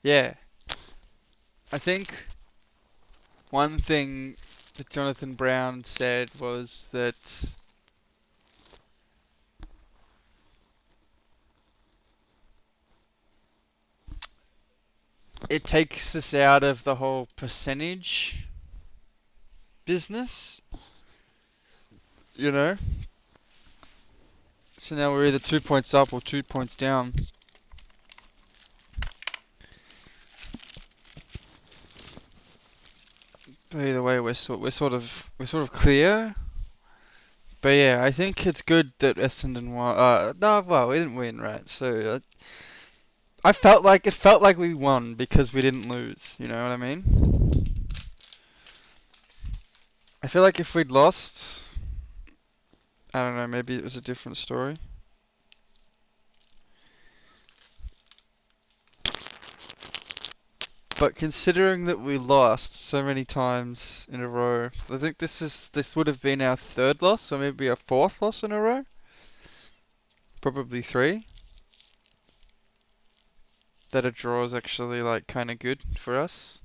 Yeah, I think one thing that Jonathan Brown said was that it takes us out of the whole percentage business, you know? So now we're either 2 points up or 2 points down. But either way, we're sort of clear. But yeah, I think it's good that Essendon won. No, well, we didn't win, right? So I felt like we won because we didn't lose. You know what I mean? I feel like if we'd lost, I don't know, maybe it was a different story. But considering that we lost so many times in a row, I think this would have been our third loss, or maybe our fourth loss in a row. Probably three. That a draw is actually like kind of good for us,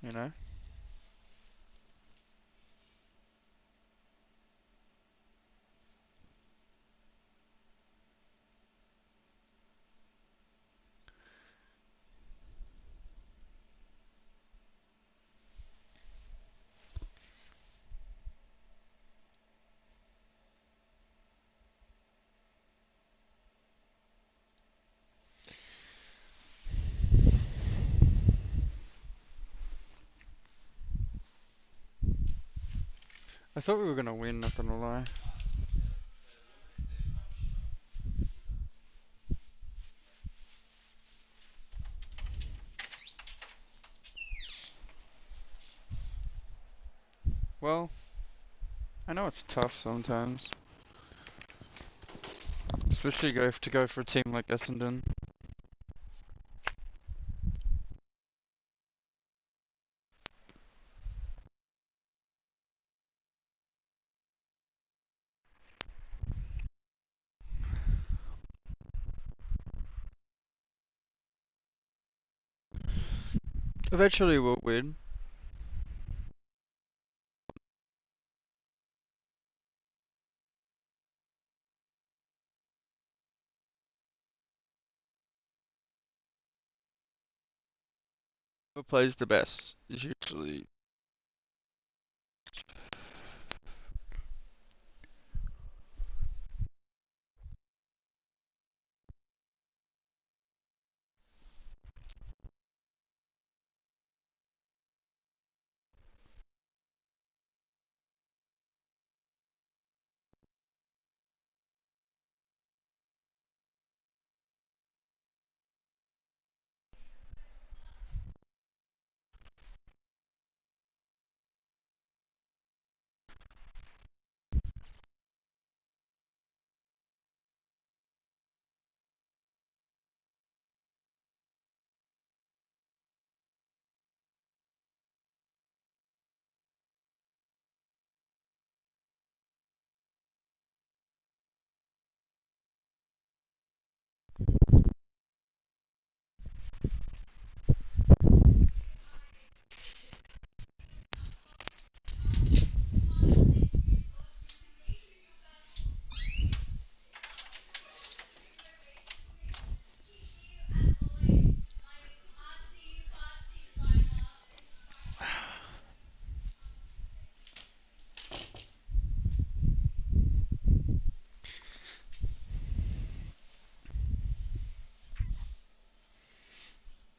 you know. I thought we were gonna win, not gonna lie. Well, I know it's tough sometimes, especially to go for a team like Essendon. Eventually we'll win. Who plays the best is usually.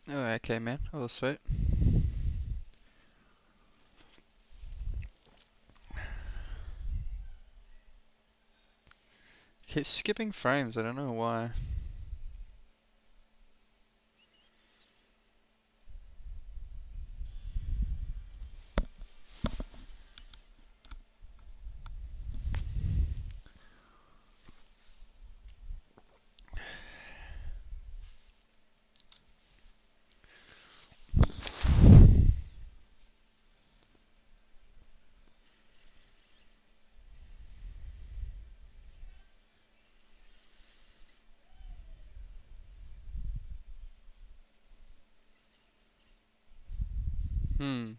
Oh, okay, man. That was sweet. Keep skipping frames. I don't know why. Hmm.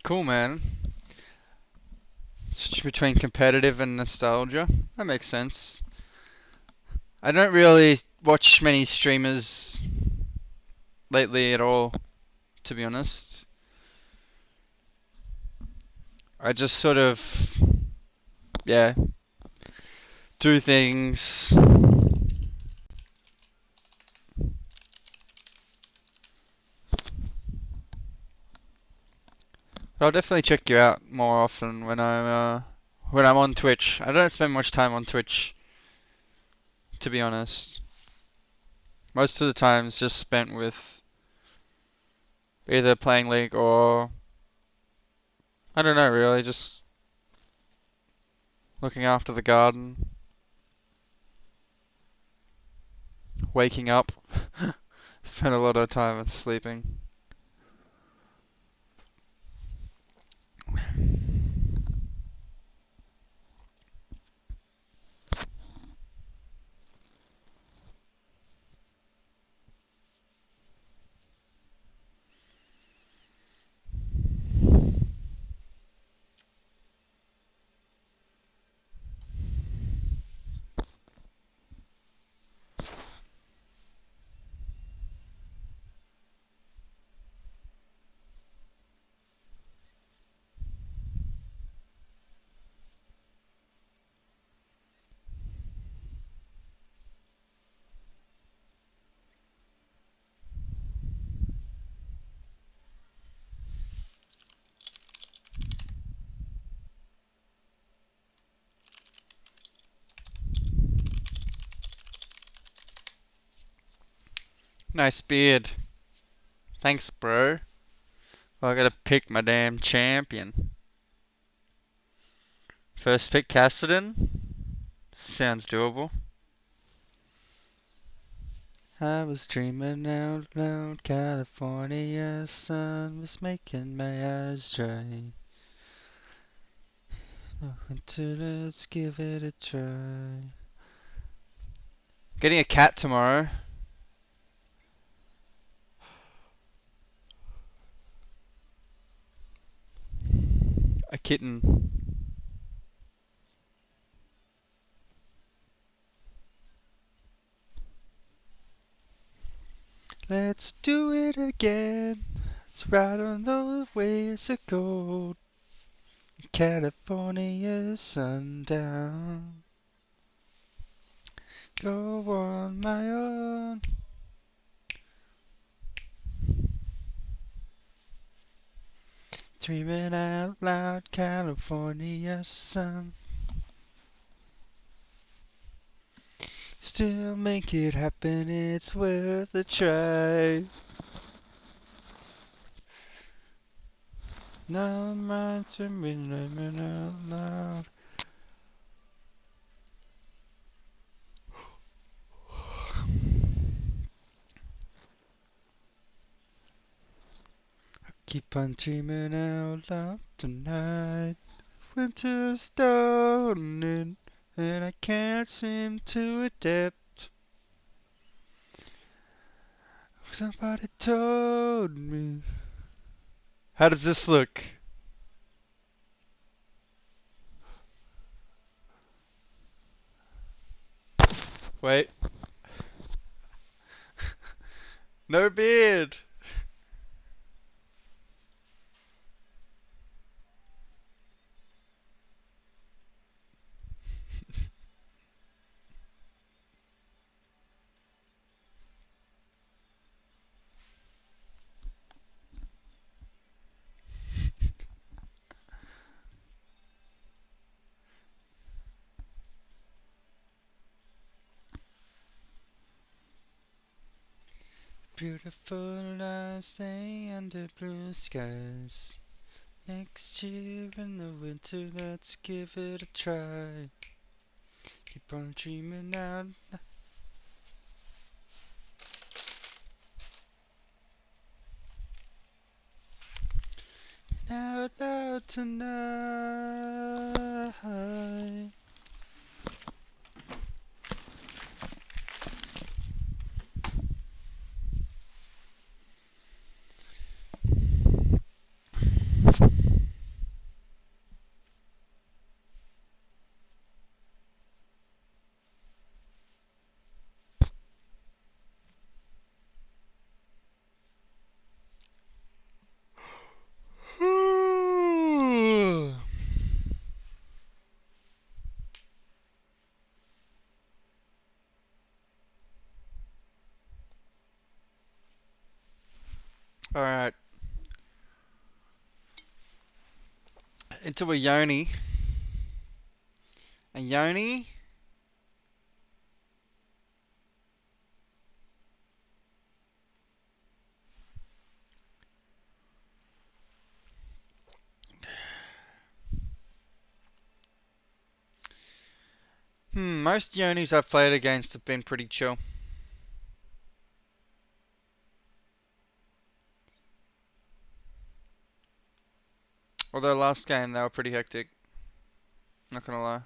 Cool, man. Switch between competitive and nostalgia. That makes sense. I don't really watch many streamers lately at all, to be honest. I just sort of, yeah, do things. But I'll definitely check you out more often when I'm on Twitch. I don't spend much time on Twitch, to be honest. Most of the time is just spent with either playing League or I don't know really, just looking after the garden, waking up. Spend a lot of time sleeping. Nice beard. Thanks, bro. Well, I gotta pick my damn champion. First pick Cassidy. Sounds doable. I was dreaming out loud, California sun was making my eyes dry. Oh, winter, let's give it a try. Getting a cat tomorrow. A kitten. Let's do it again. Let's ride on those waves of gold. California sundown. Go on my own. Dreaming out loud, California sun. Still make it happen, it's worth a try. Now I'm swimming out loud. Keep on dreaming out loud tonight. Winter's dawning, and I can't seem to adapt. Somebody told me. How does this look? Wait. No beard. Beautiful eyes stay under blue skies. Next year in the winter, let's give it a try. Keep on dreaming out. Out loud tonight. Alright, into a yoni. A yoni. Most yonis I've played against have been pretty chill. Although last game they were pretty hectic. Not gonna lie.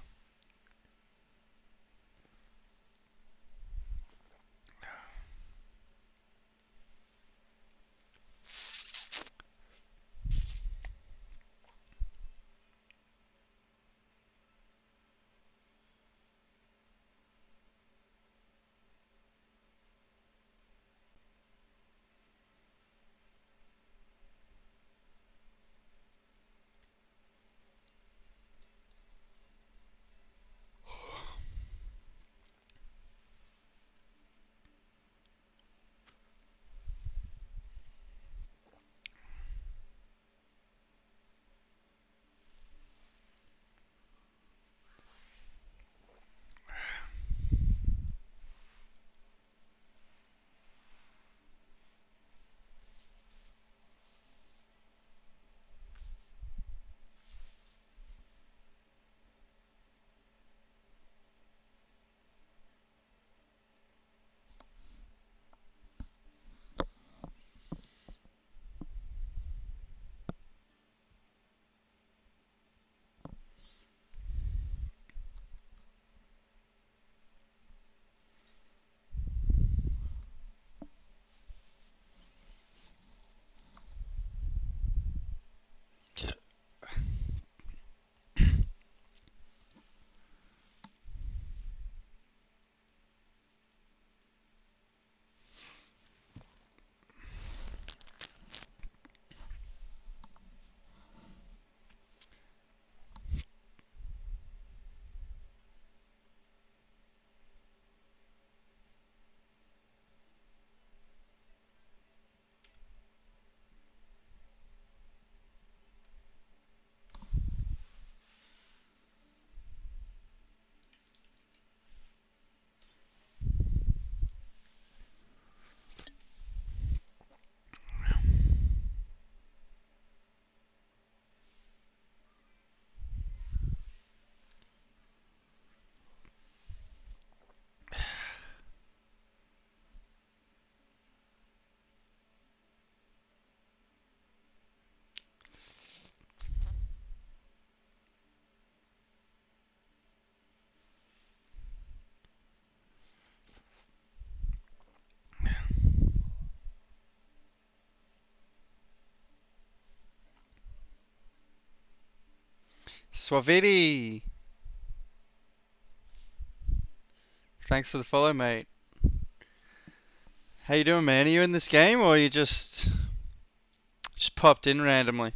Swaviti! Thanks for the follow, mate. How you doing, man? Are you in this game or you just popped in randomly?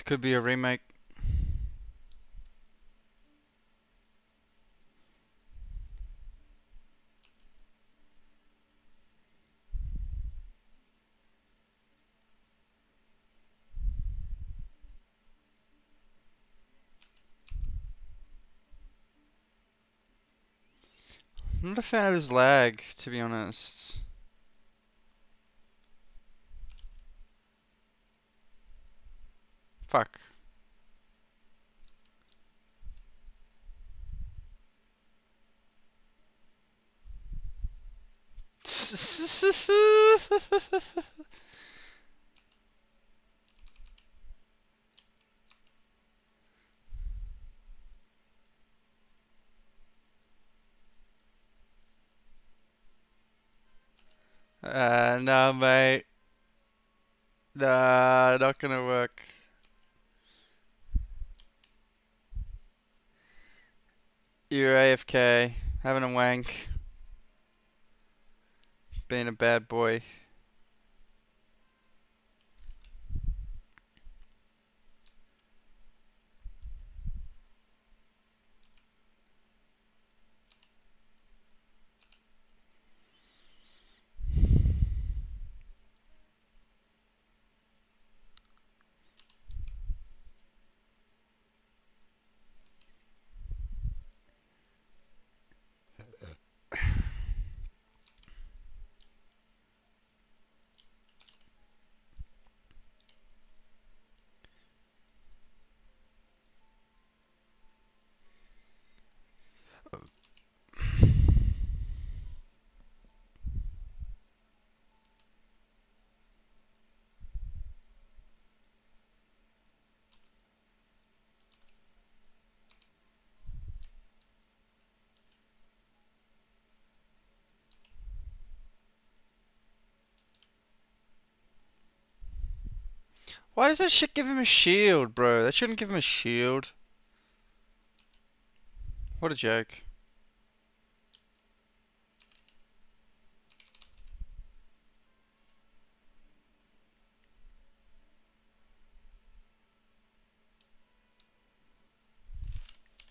This could be a remake. I'm not a fan of this lag, to be honest. Fuck. No, mate. Nah, not gonna work. You're AFK, having a wank, being a bad boy. Why does that shit give him a shield, bro? That shouldn't give him a shield. What a joke.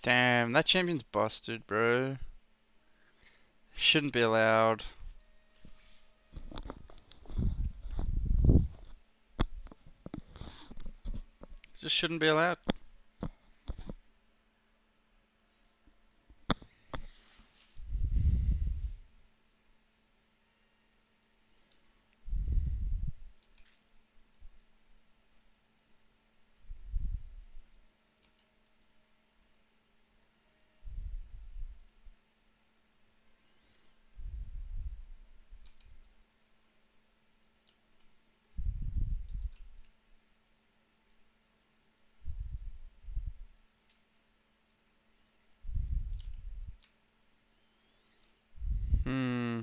Damn, that champion's busted, bro. Shouldn't be allowed. Just shouldn't be allowed. Hmm.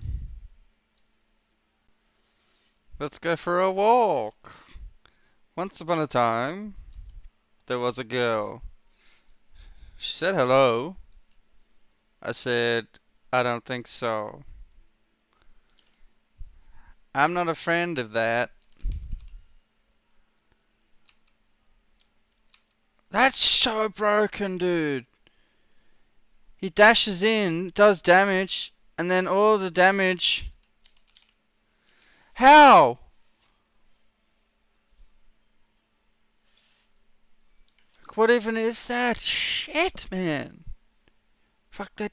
Let's go for a walk. Once upon a time, there was a girl. She said hello. I said, I don't think so. I'm not a friend of that. That's so broken, dude. He dashes in, does damage, and then all the damage. How? What even is that? Shit, man. Fuck that.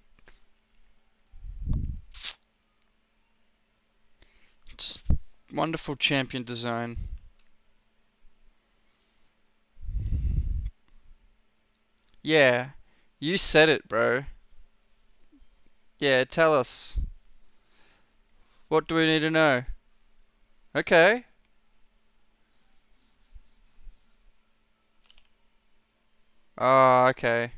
Just wonderful champion design. Yeah. You said it, bro. Yeah, tell us. What do we need to know? Okay. Oh, okay.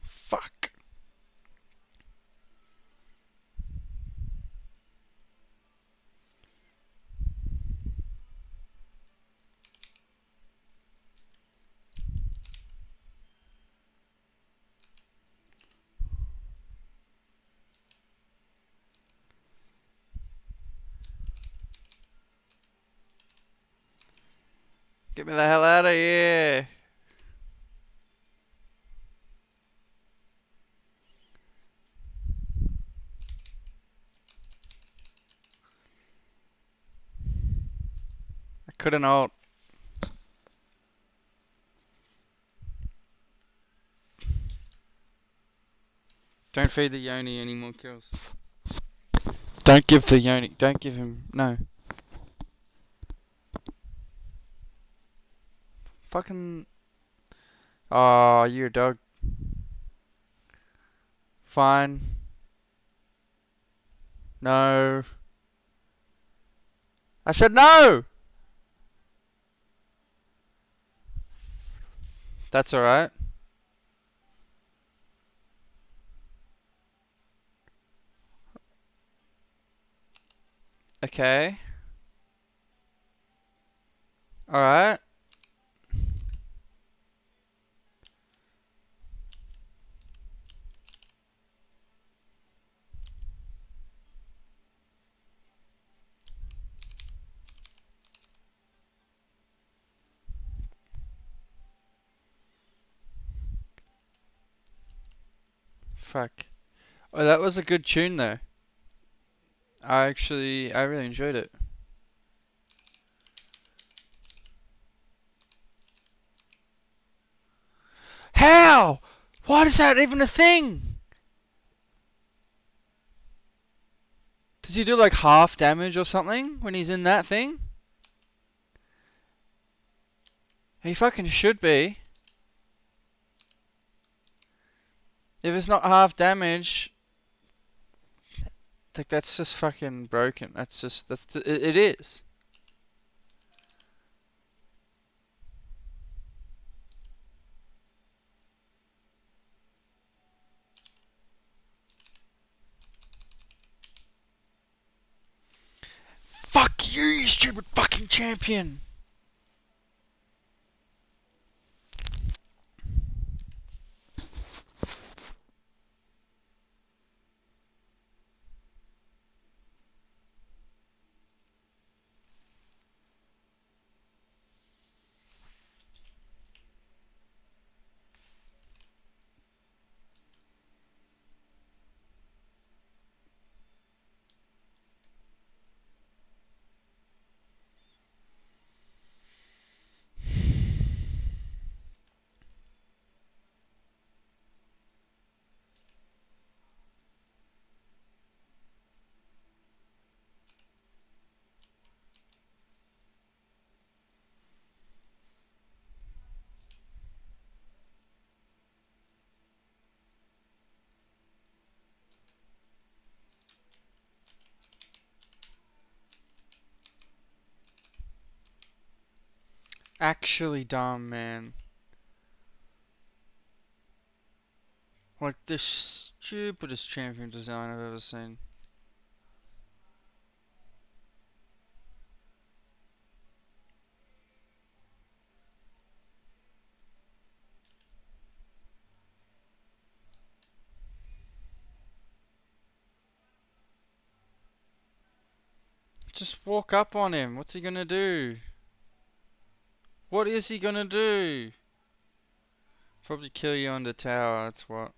Fuck. Get me the hell out of here. I couldn't ult. Don't feed the Yoni any more kills. Don't give the Yoni. Don't give him. No. Fucking. Oh, you're a dog. Fine. No. I said no! That's alright. Okay. Alright. Fuck. Oh, that was a good tune though. I really enjoyed it. How? Why is that even a thing? Does he do like half damage or something when he's in that thing? He fucking should be. If it's not half damage, like that's just fucking broken. It is. Fuck you, you stupid fucking champion. Actually dumb, man. Like the stupidest champion design I've ever seen. Just walk up on him. What's he gonna do? What is he gonna do? Probably kill you on the tower, that's what.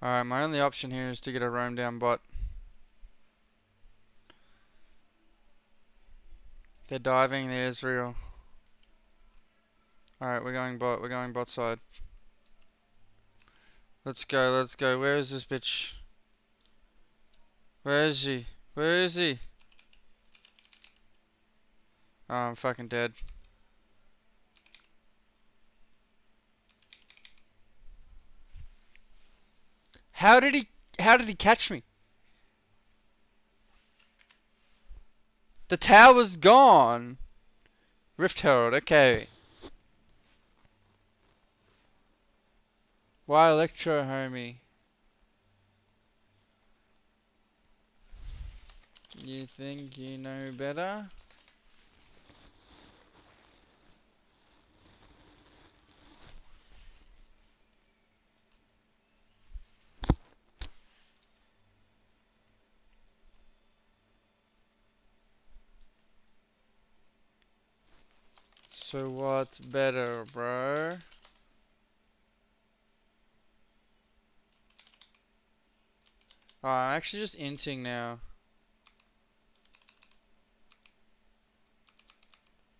Alright, my only option here is to get a roam down bot. They're diving, the Ezreal. Alright, we're going bot side. Let's go, let's go. Where is this bitch? Where is he? Where is he? Oh, I'm fucking dead. How did he catch me? The tower's gone. Rift Herald, okay. Why Electro, homie? You think you know better? So what's better, bro? Oh, I'm actually just inting now.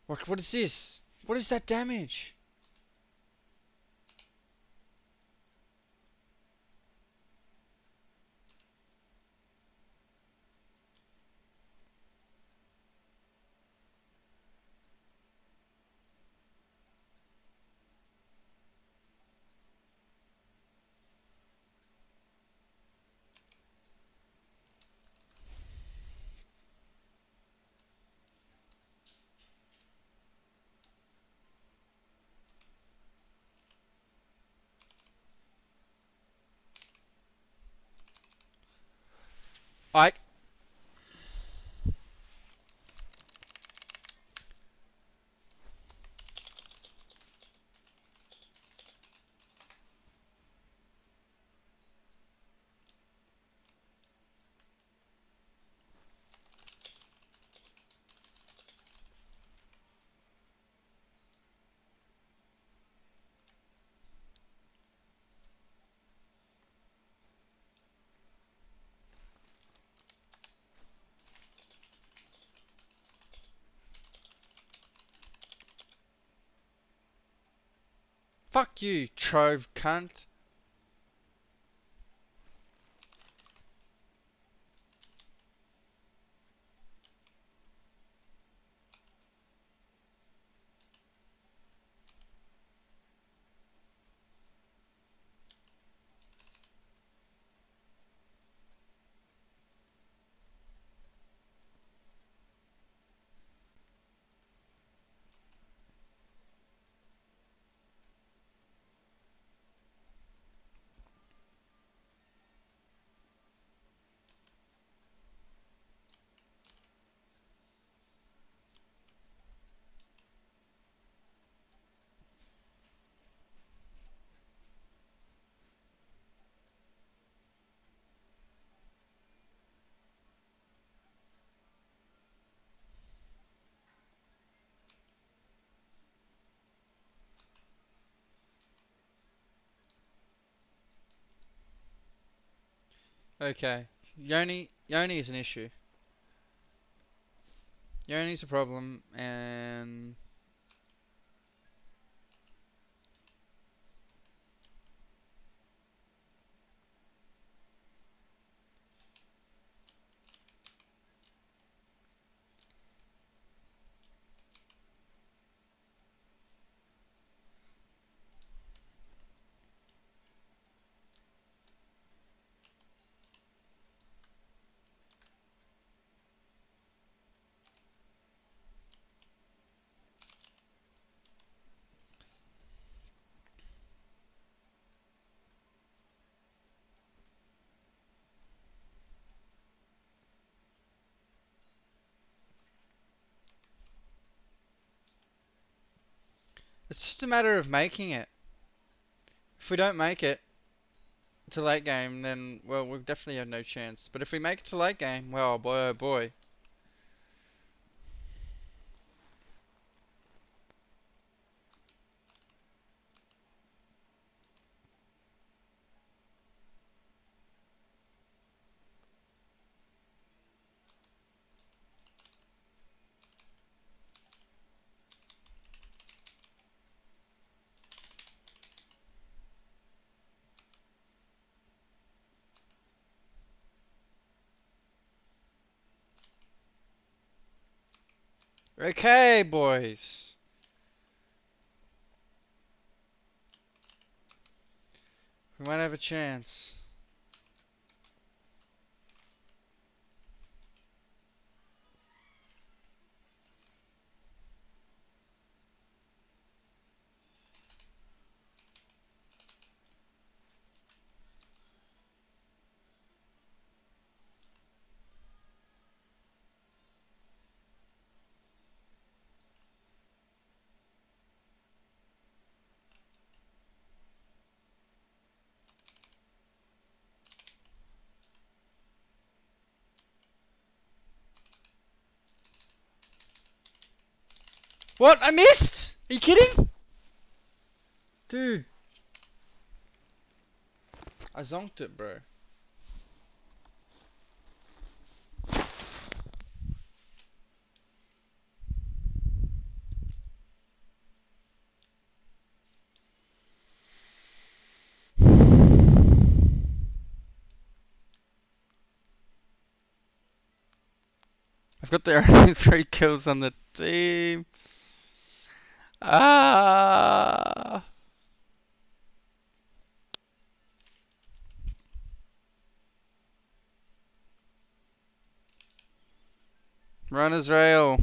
What is this? What is that damage? I fuck you, trove cunt. Okay, Yoni is an issue. Yoni's a problem, and it's just a matter of making it. If we don't make it to late game, then well, we'll definitely have no chance. But if we make it to late game, well, boy, oh boy. Okay, boys. We might have a chance. What? I missed! Are you kidding? Dude, I zonked it, bro. I've got the only 3 kills on the team. Ah! Run Israel.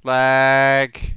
Lag.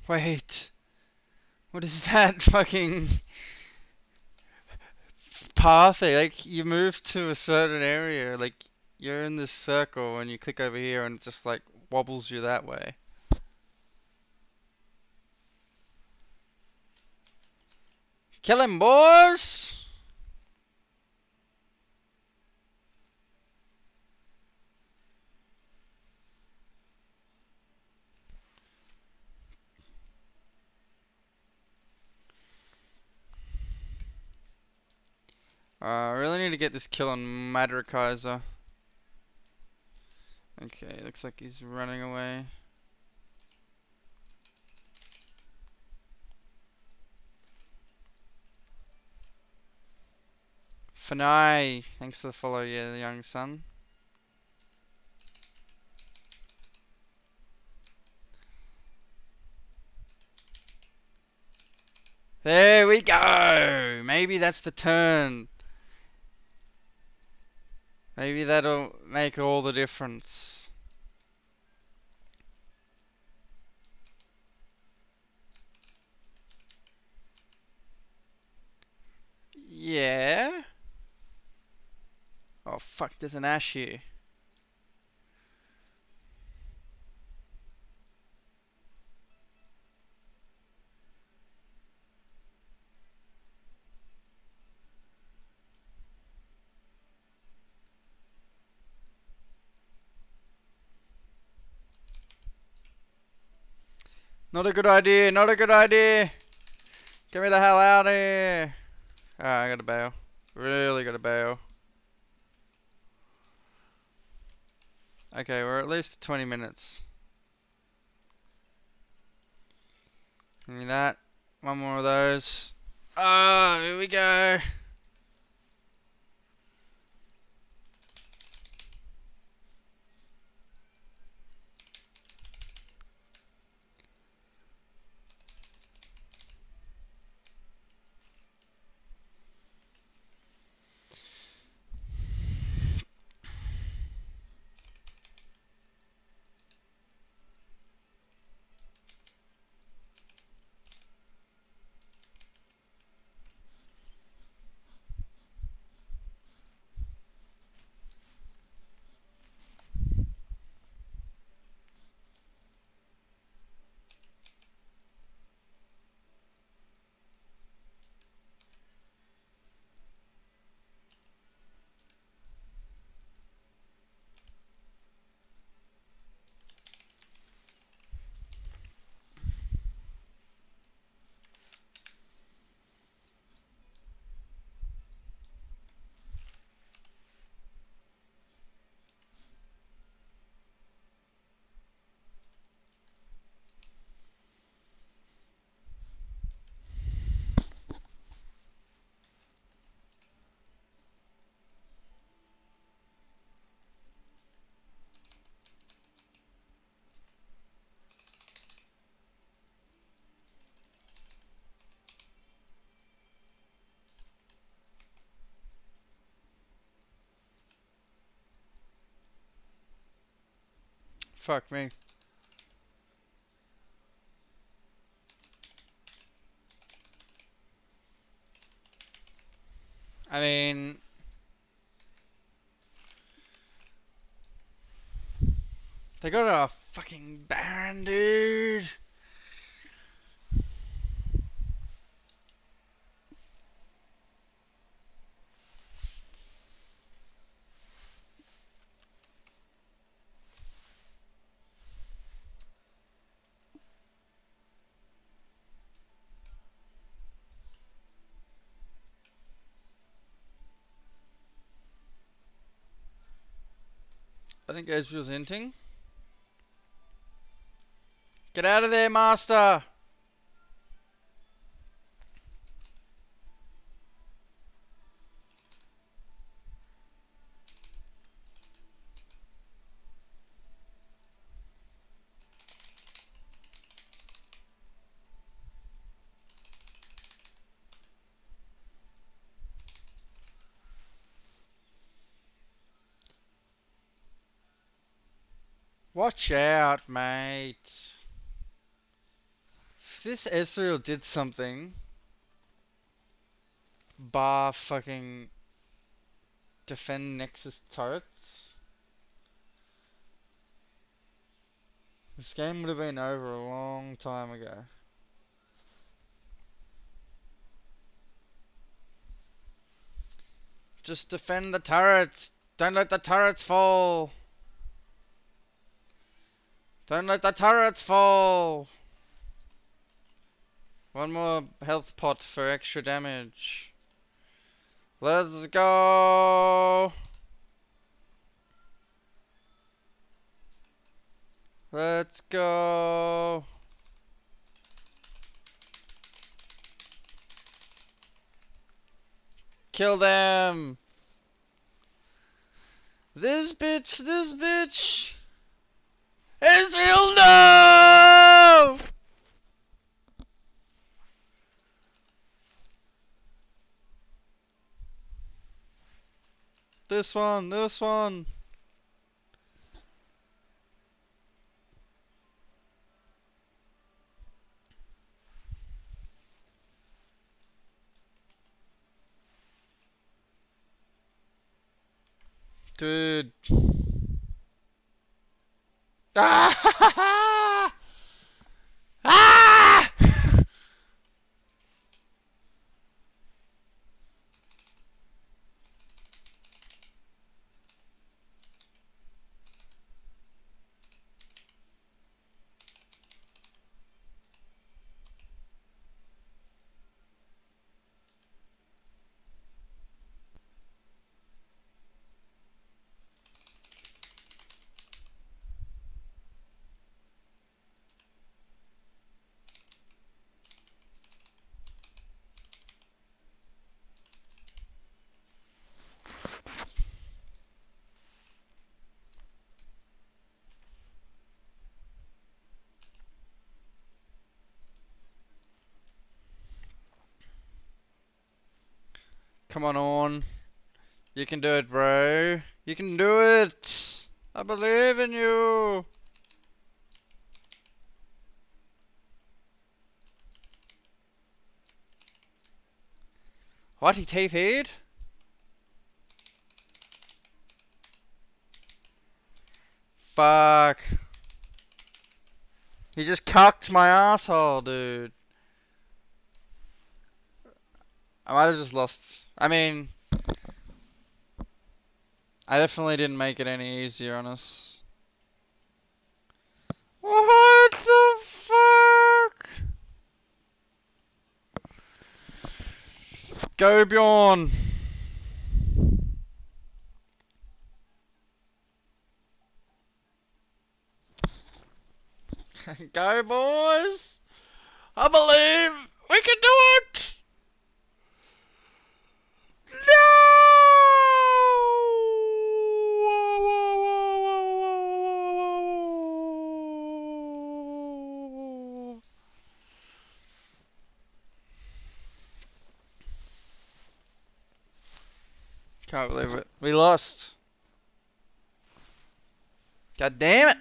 Wait. What is that fucking path? Like, you move to a certain area, like, you're in this circle and you click over here and it just, like, wobbles you that way. Kill him, boys! I really need to get this kill on Madrakaiser. Okay, looks like he's running away. Fanai, thanks for the follow, yeah, young son. There we go! Maybe that's the turn. Maybe that'll make all the difference. Yeah? Oh fuck, there's an Ash here. Not a good idea, not a good idea! Get me the hell out of here! Alright, I gotta bail. Really gotta bail. Okay, we're at least 20 minutes. Give me that. One more of those. Oh, here we go. Fuck me. I mean, they got a fucking Baron, dude. I think Ezreal's inting. Get out of there, master! Watch out, mate. If this Ezreal did something, bar fucking defend Nexus turrets, this game would have been over a long time ago. Just defend the turrets. Don't let the turrets fall. Don't let the turrets fall. One more health pot for extra damage. Let's go. Let's go. Kill them. This bitch, this bitch. Israel, no! This one, this one. Dude. Ah! Ah! Come on. You can do it, bro. You can do it. I believe in you. What, he TP'd? Fuck. He just cucked my asshole, dude. I might have just lost. I mean, I definitely didn't make it any easier on us. What the fuck? Go, Bjorn. Go, boys. I believe we can do it. No! Can't believe it. We lost. God damn it.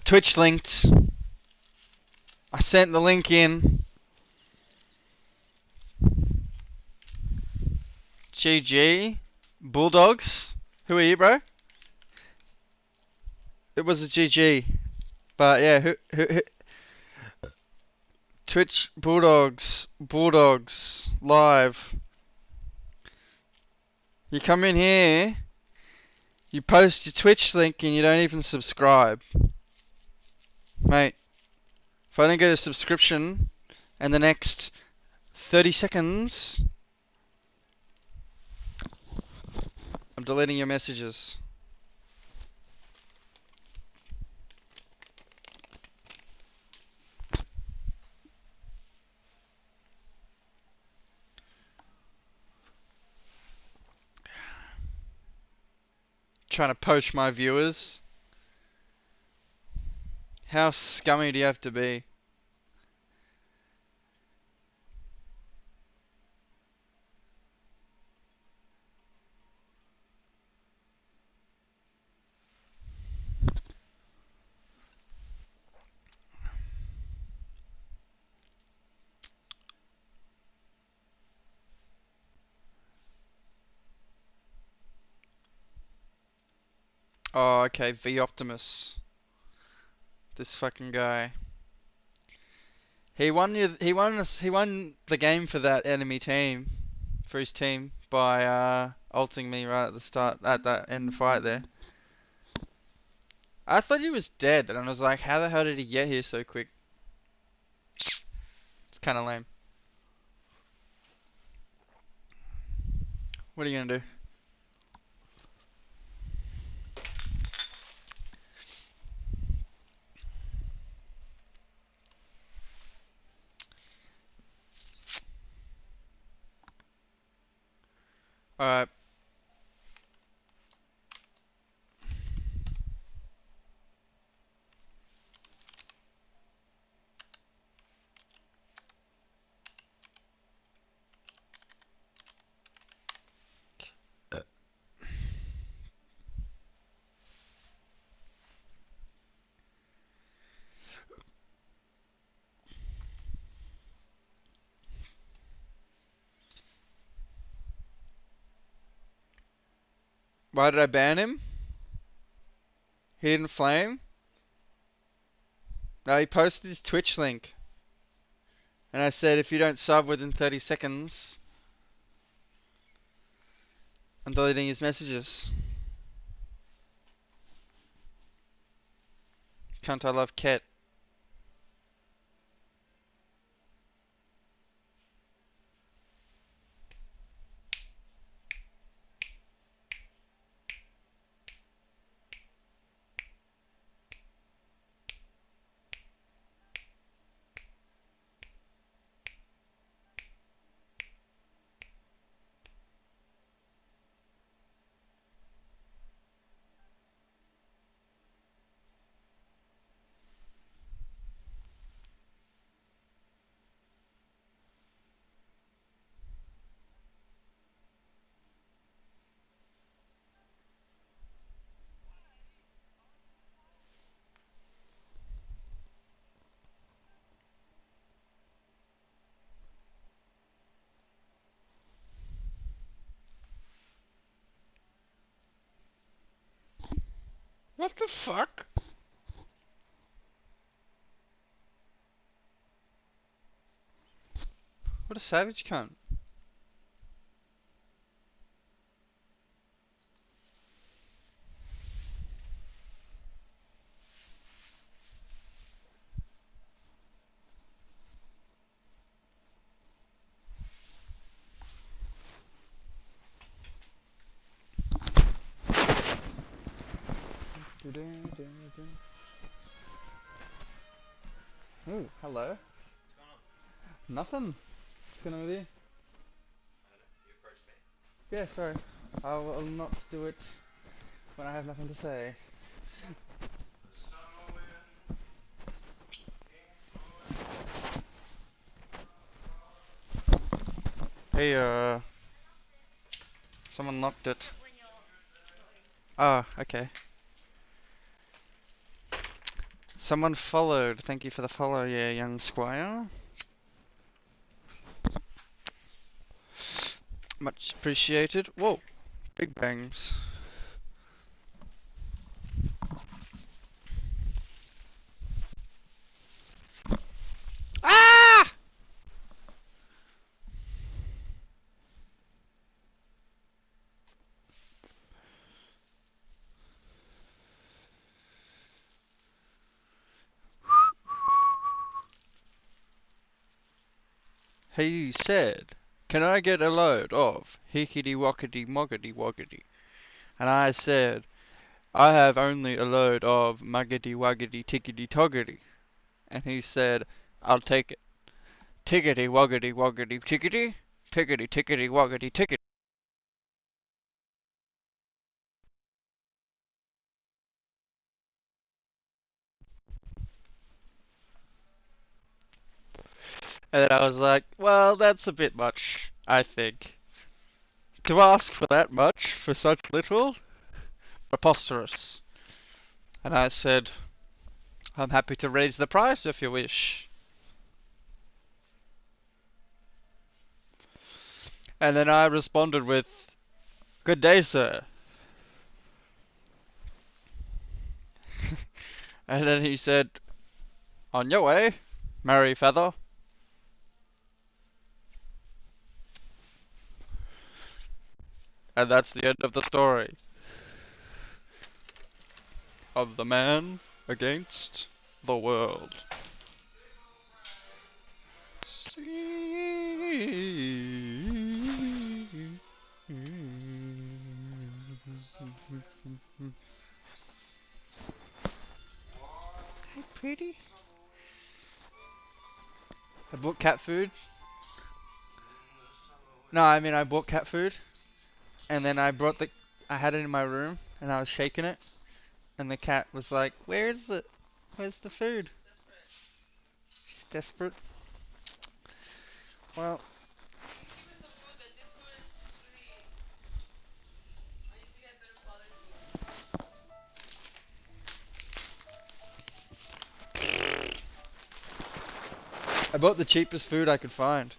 Twitch linked. I sent the link in. GG. Bulldogs. Who are you, bro? It was a GG. But yeah, who Twitch Bulldogs. Bulldogs. Live. You come in here, you post your Twitch link and you don't even subscribe. Mate, if I don't get a subscription in the next 30 seconds, I'm deleting your messages. Trying to poach my viewers. How scummy do you have to be? Oh, okay, V Optimus. This fucking guy. He won the game for that enemy team, for his team, by ulting me right at the start, at that end fight there. I thought he was dead, and I was like, how the hell did he get here so quick? It's kind of lame. What are you gonna do? Alright. Why did I ban him? He didn't flame? No, he posted his Twitch link. And I said, if you don't sub within 30 seconds, I'm deleting his messages. Can't I love Ket? What the fuck? What a savage cunt. Ooh, hello. What's going on? Nothing. What's going on with you? I don't know. You approached me. Yeah, sorry. I will not do it when I have nothing to say. The summer wind Hey, someone locked it. Ah, okay. Someone followed. Thank you for the follow, yeah, young squire. Much appreciated. Whoa, big bangs. Ah! He said, "Can I get a load of hickety wockety moggety woggety?" And I said, "I have only a load of muggety wuggety tickety toggety." And he said, "I'll take it. Tickety woggety woggety tickety, tickety tickety woggety tickety." And then I was like, well, that's a bit much, I think. To ask for that much for such little? Preposterous. And I said, I'm happy to raise the price if you wish. And then I responded with, good day, sir. And then he said, on your way, merry feather. And that's the end of the story. Of the man against the world. Hey, pretty. I bought cat food. No, I mean I bought cat food, and then I had it in my room, and I was shaking it, and the cat was like, "Where is it? Where's the food?" She's desperate. Well, I bought the cheapest food I could find,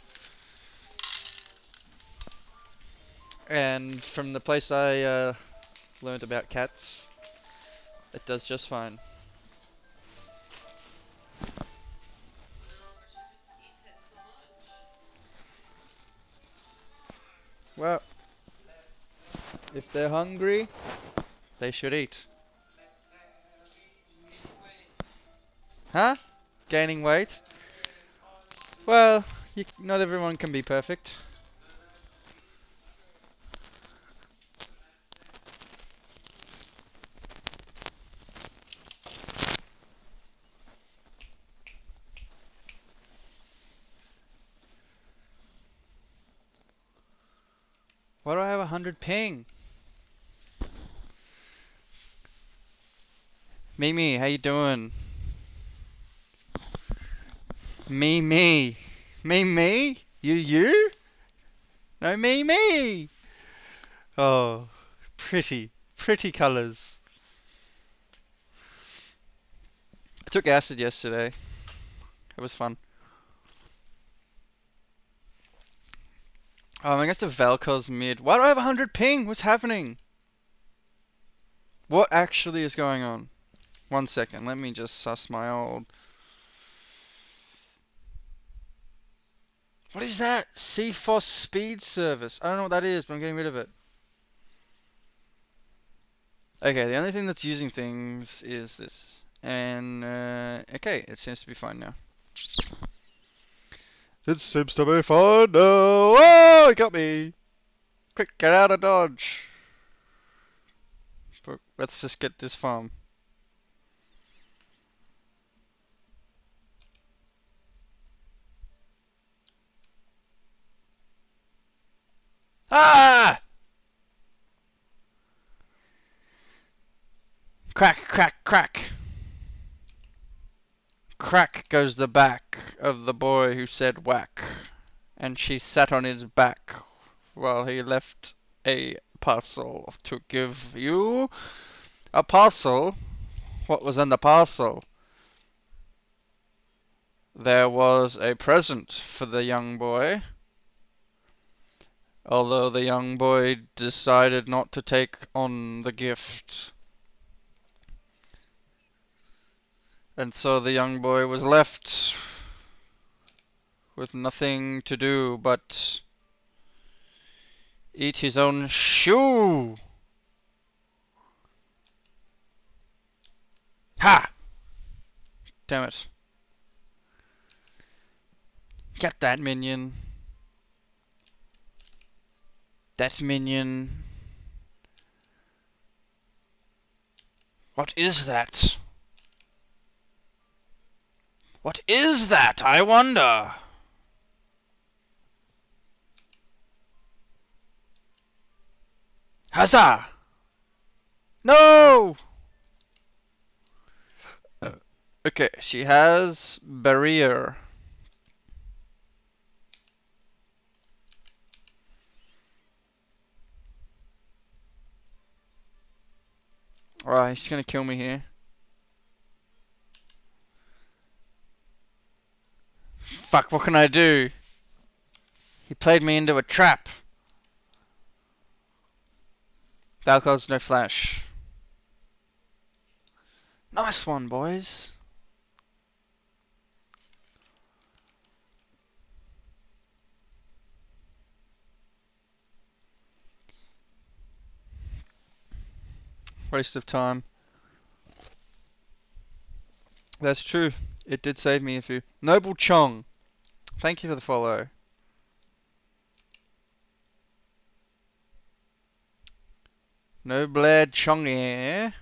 and from the place I learned about cats, it does just fine. Well, if they're hungry, they should eat. Huh? Gaining weight? Well, not everyone can be perfect. Why do I have 100 ping? Mimi, how you doing? Me, me. Me, me? You? No, me, me! Oh, pretty. Pretty colours. I took acid yesterday. It was fun. I guess the Valkos mid. Why do I have 100 ping? What's happening? What actually is going on? 1 second, let me just suss my old... What is that? CFOS speed service. I don't know what that is, but I'm getting rid of it. Okay, the only thing that's using things is this. And, okay, it seems to be fine now. It seems to be fine now. Oh, he got me. Quick, get out of dodge. But let's just get this farm. Ah! Crack, crack, crack. Crack goes the back of the boy who said whack. And she sat on his back while he left a parcel to give you. A parcel? What was in the parcel? there was a present for the young boy, although the young boy decided not to take on the gift. And so the young boy was left with nothing to do but eat his own shoe. Ha! Damn it. Get that minion. That minion. What is that? What is that, I wonder? Huzzah! No! Okay, she has barrier. Alright, he's gonna kill me here. Fuck, what can I do? He played me into a trap. Valkyr's no flash. Nice one, boys. Waste of time. That's true. It did save me a few. Noble Chong. Thank you for the follow. Noble Chong here.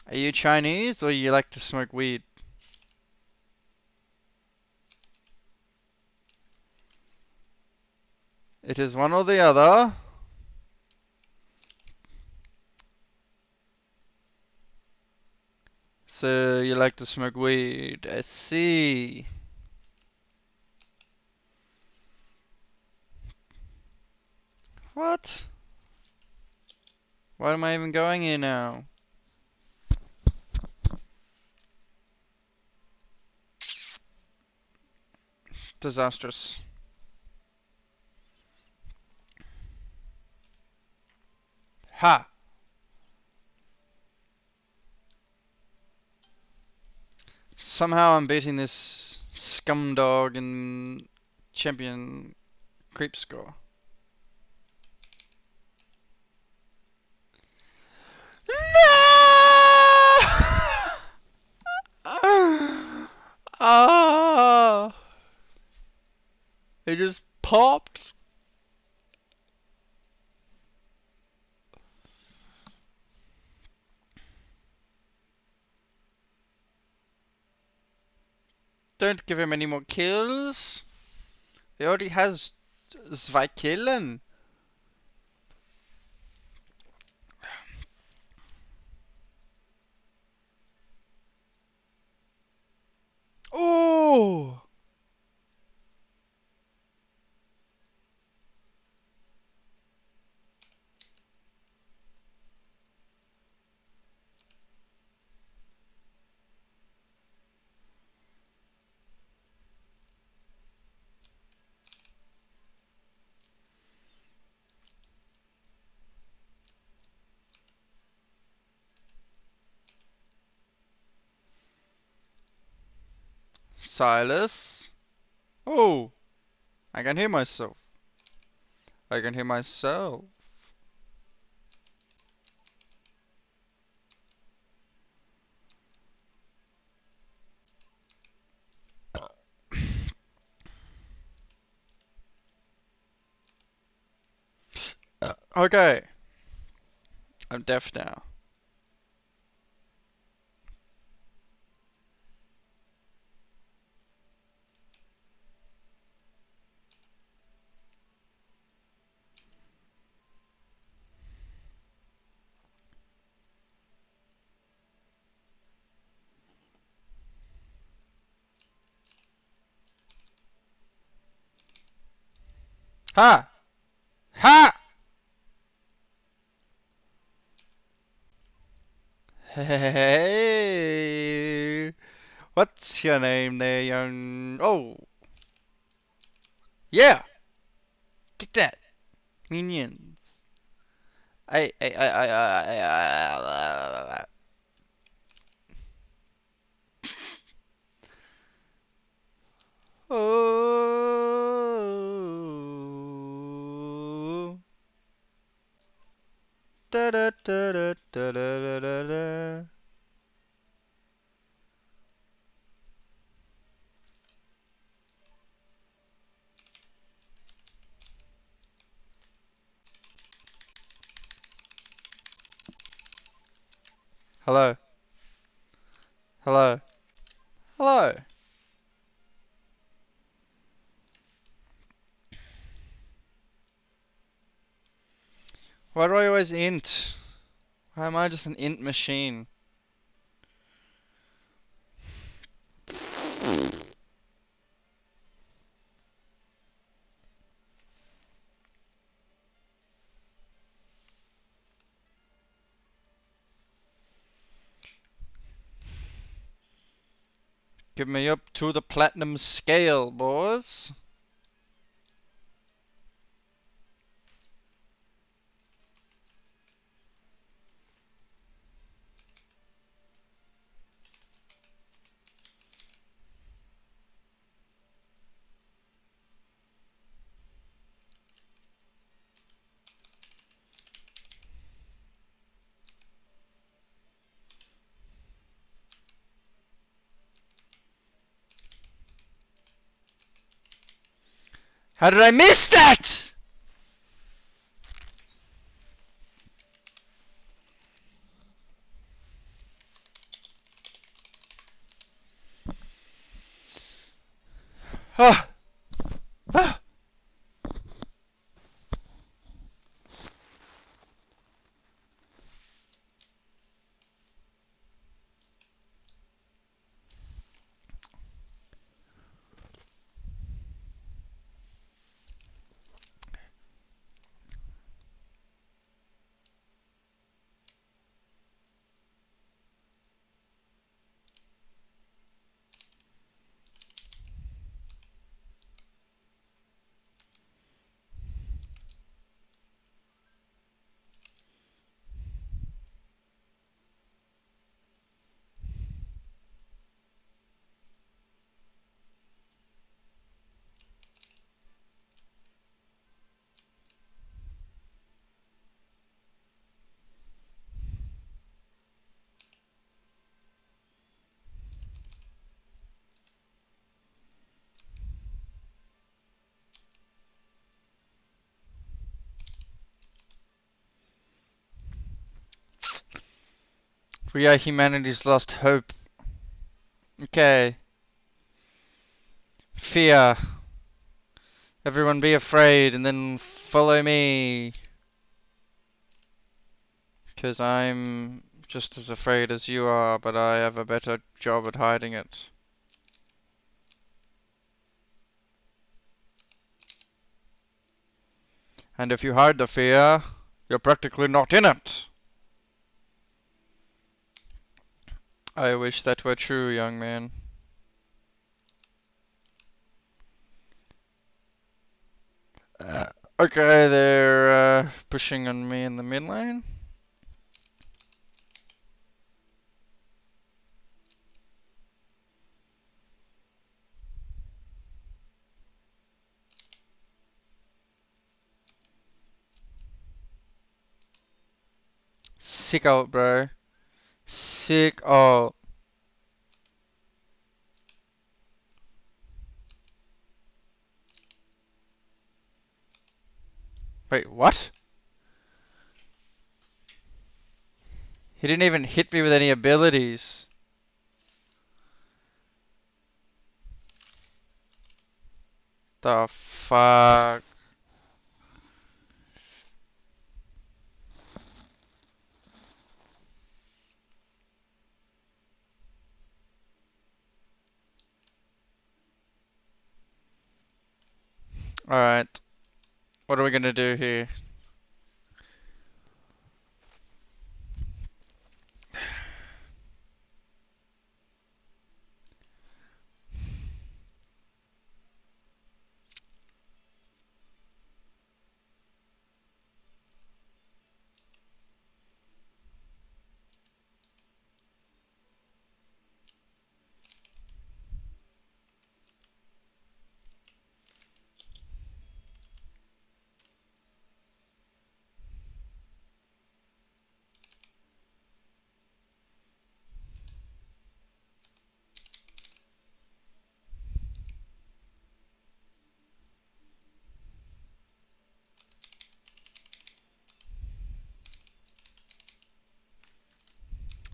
Are you Chinese or you like to smoke weed? It is one or the other. So you like to smoke weed. I see. What? Why am I even going here now? Disastrous. Ha! Somehow I'm beating this scumdog in champion creep score. No! Ah! It just popped. Don't give him any more kills. He already has zwei Killen. Oh! Silas. Oh! I can hear myself. I can hear myself. Okay. I'm deaf now. Ha! Ha! Hey, what's your name there, young? Oh, yeah, get that, minions. I. Oh. Da da da da da da da da. Hello, hello, hello. Why do I always int? Why am I just an int machine? Give me up to the platinum scale, boys. How did I miss that? Ah, ah. We are humanity's lost hope. Okay. Fear. Everyone be afraid and then follow me. Because I'm just as afraid as you are, but I have a better job at hiding it. And if you hide the fear, you're practically not in it. I wish that were true, young man. Okay, they're pushing on me in the mid lane. Sick ult, bro. Sick ult. Wait, what? He didn't even hit me with any abilities. The fuck? Alright. What are we gonna do here?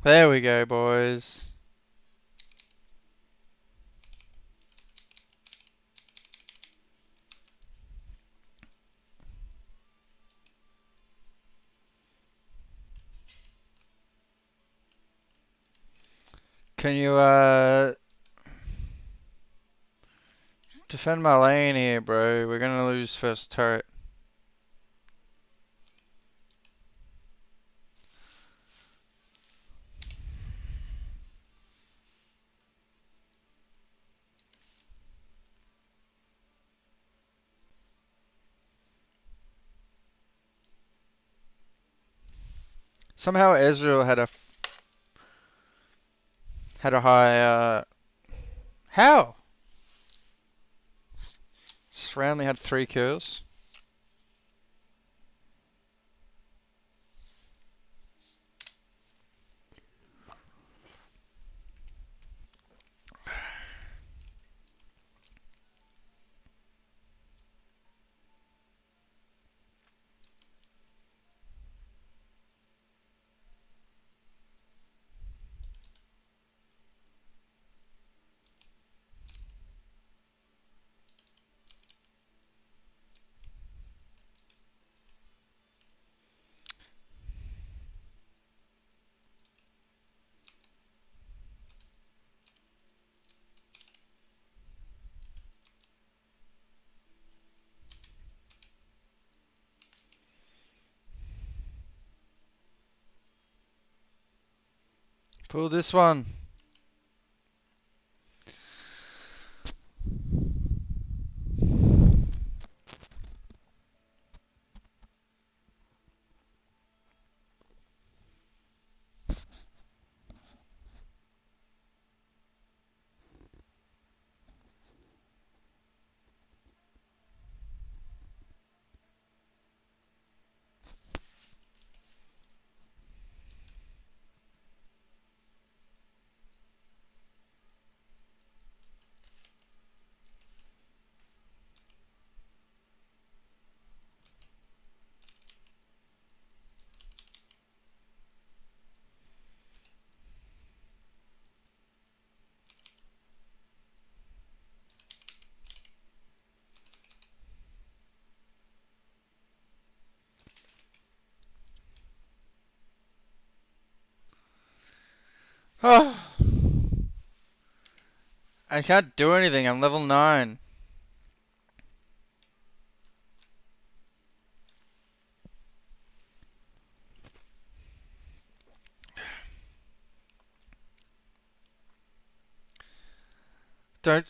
There we go, boys. Can you defend my lane here, bro? We're gonna lose first turret. Somehow Ezreal had a high how? Sranley had 3 kills. Pull this one. Oh, I can't do anything. I'm level 9. Don't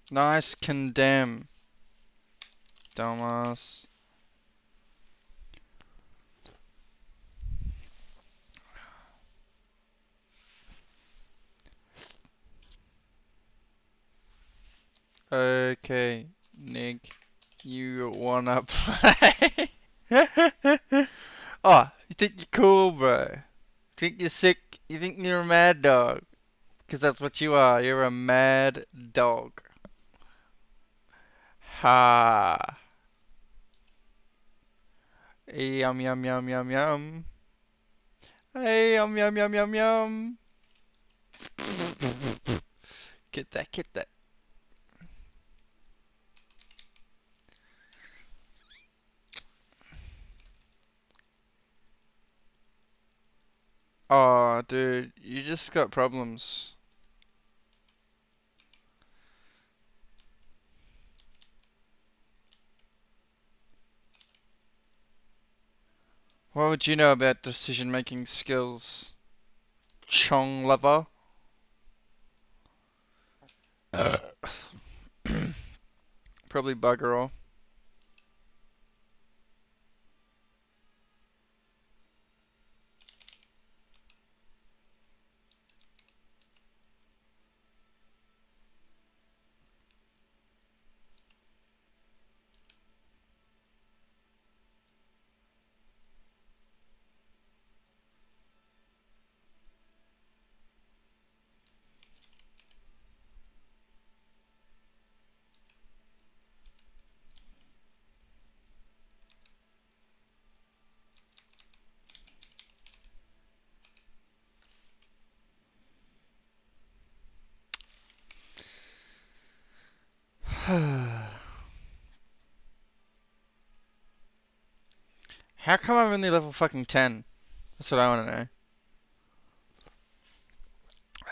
Nice condemn, dumbass. Okay, Nick, you wanna play? Oh, you think you're cool, bro? Think you're sick? You think you're a mad dog? 'Cause that's what you are. You're a mad dog. Ha. Hey, yum yum yum yum yum. Hey, yum yum yum yum yum. Get that, get that. Oh, dude, you just got problems. What would you know about decision-making skills, Chong lover? Probably bugger all. How come I'm only level fucking 10? That's what I want to know.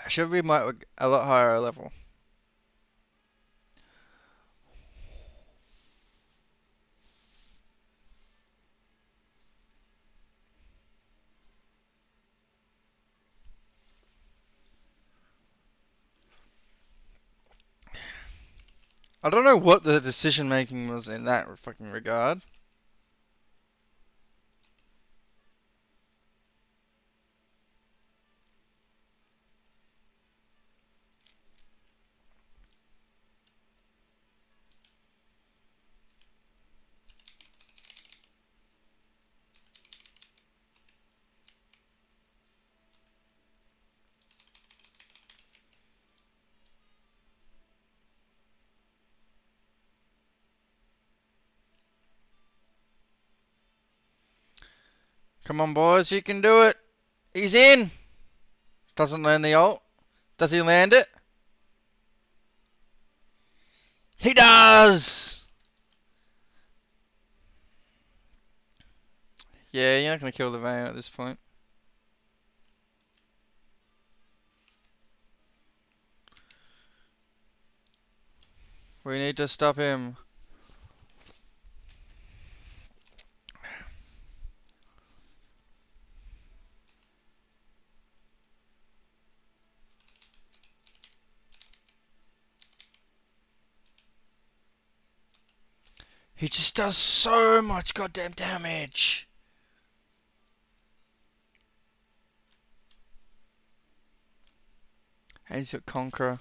I should be a lot higher level. I don't know what the decision making was in that fucking regard. Come on, boys, you can do it. He's in. Doesn't land the ult. Does he land it? He does! Yeah, you're not going to kill the Vayne at this point. We need to stop him. He just does so much goddamn damage. And he's got Conqueror.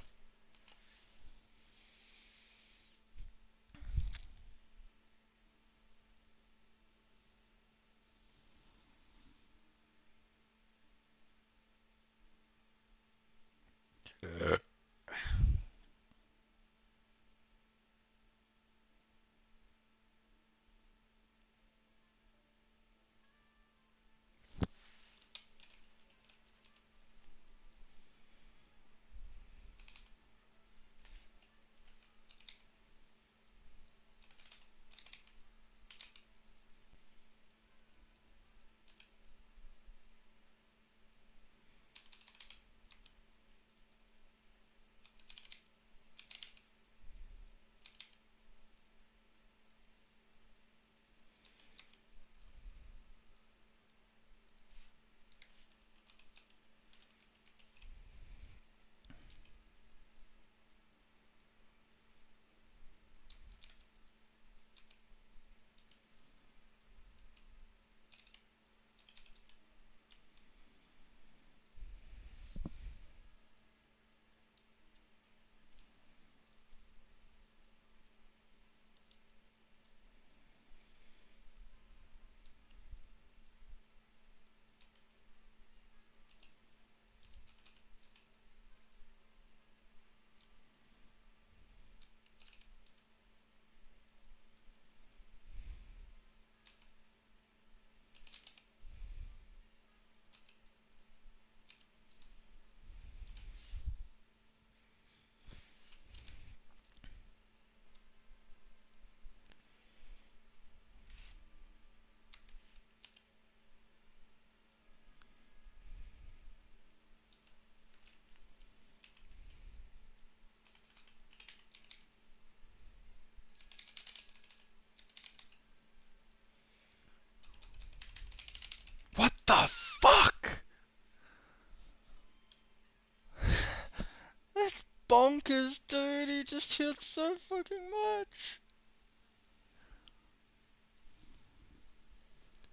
bonkers, dude. He just healed so fucking much.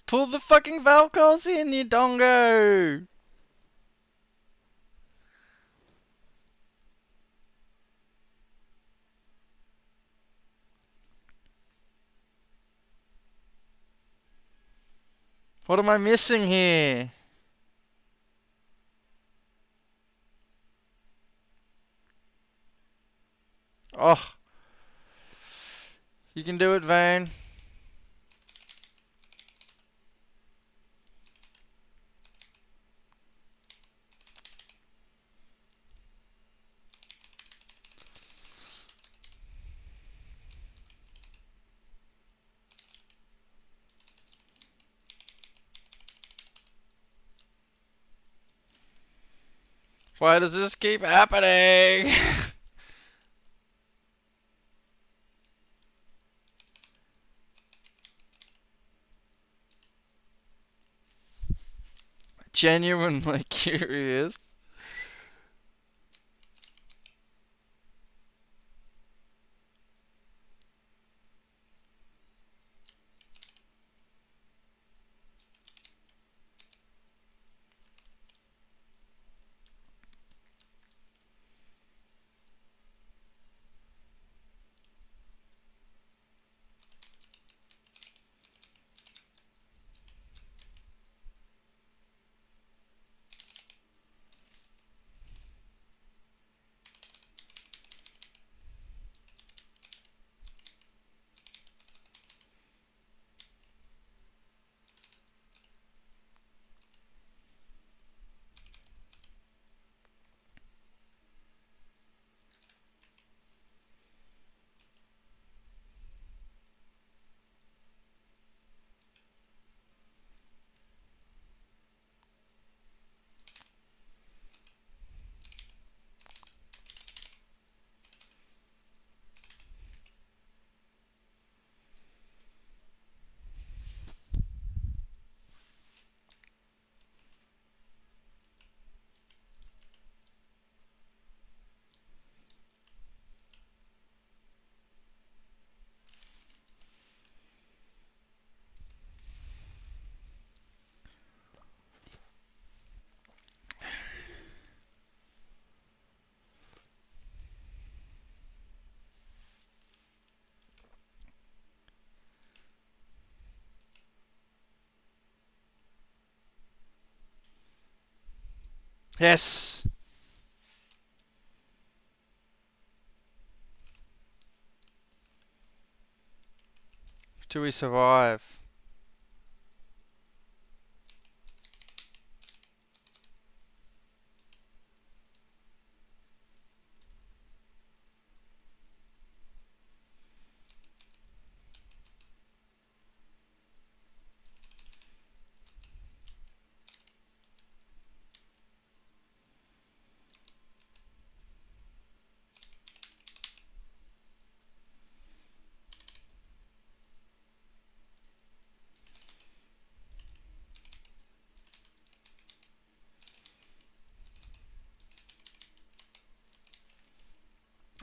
Pull the fucking Valkyries in, you dongo. What am I missing here? Oh, you can do it, Vane. Why does this keep happening? Genuinely curious. Yes. Do we survive?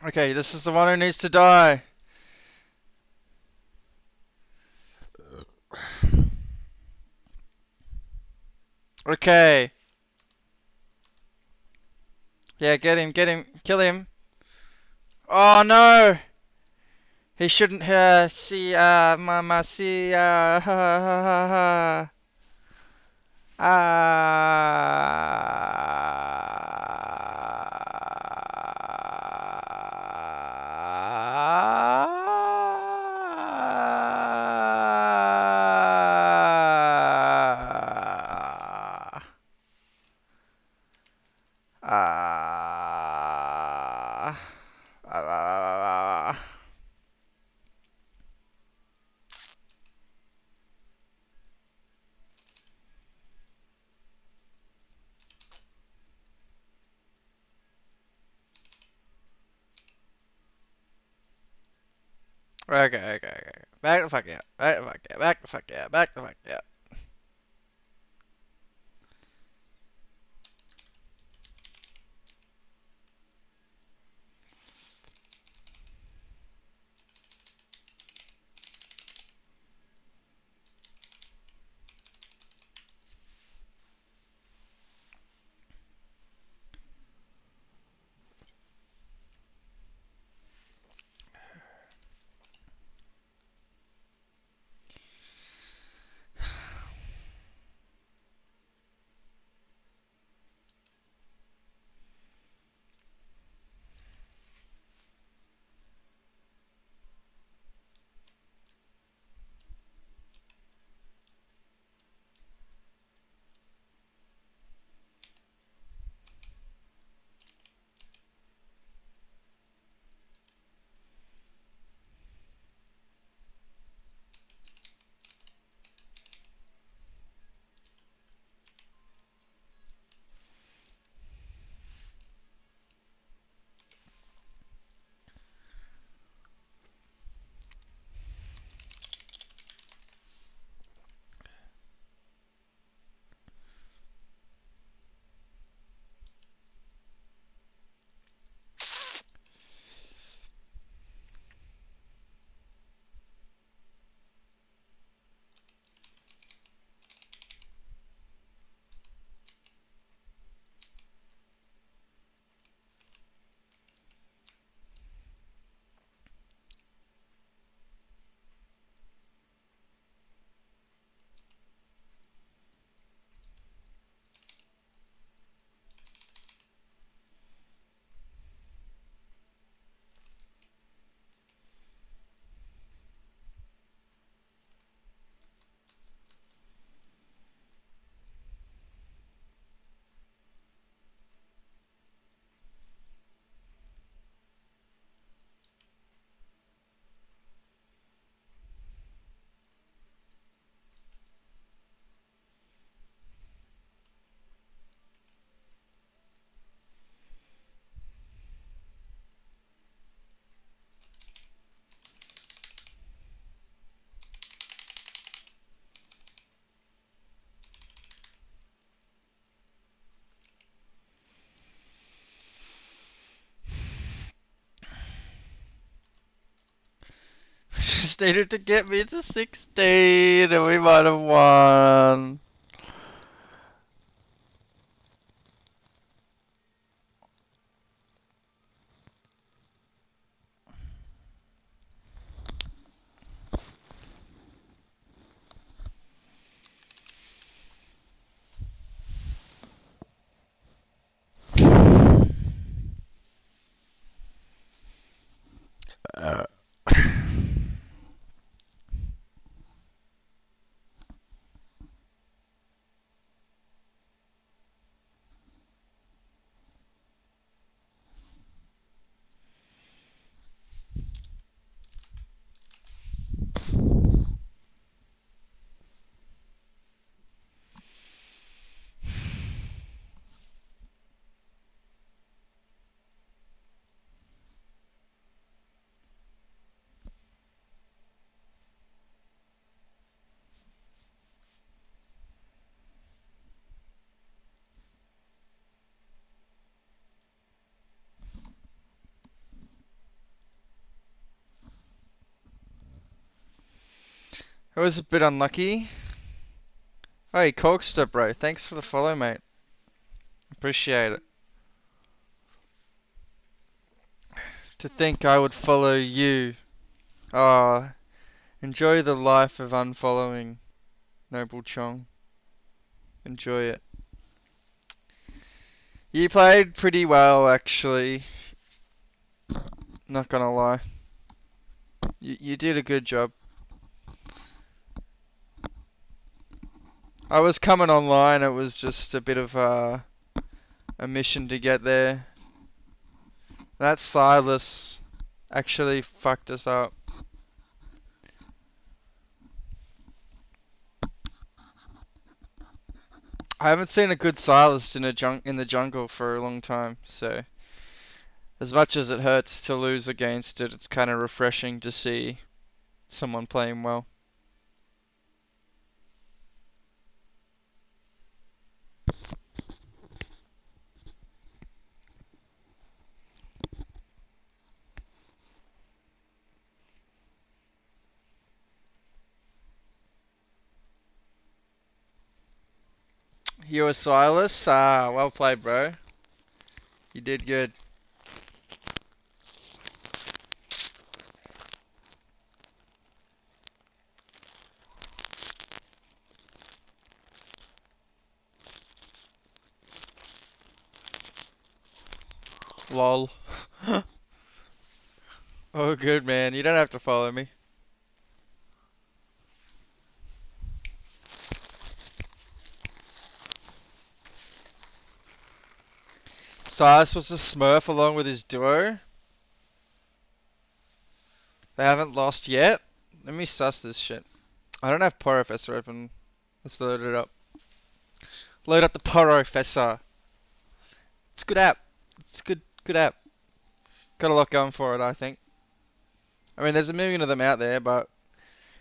Okay, this is the one who needs to die. Okay. Yeah, get him, kill him. Oh no! He shouldn't see, mama, see, ha ha ha ha. Ah. Okay. Back the fuck out. Back the fuck out. Back the fuck out. Back the fuck out. just needed to get me to 16 and we might have won. Uh. It was a bit unlucky. Hey, Corkster, bro. Thanks for the follow, mate. Appreciate it. To think I would follow you. Ah, enjoy the life of unfollowing, Noble Chong. Enjoy it. You played pretty well, actually. Not gonna lie. You did a good job. I was coming online, it was just a bit of a mission to get there. That Silas actually fucked us up. I haven't seen a good Silas in the jungle for a long time, so as much as it hurts to lose against it, it's kind of refreshing to see someone playing well. You were Silas? Ah, well played, bro. You did good. Lol. Oh, good, man. You don't have to follow me. Silas was a smurf along with his duo. They haven't lost yet. Let me suss this shit. I don't have Porofessor open. Let's load it up. Load up the Porofessor. It's a good app. It's a good app. Got a lot going for it, I think. I mean, there's a million of them out there, but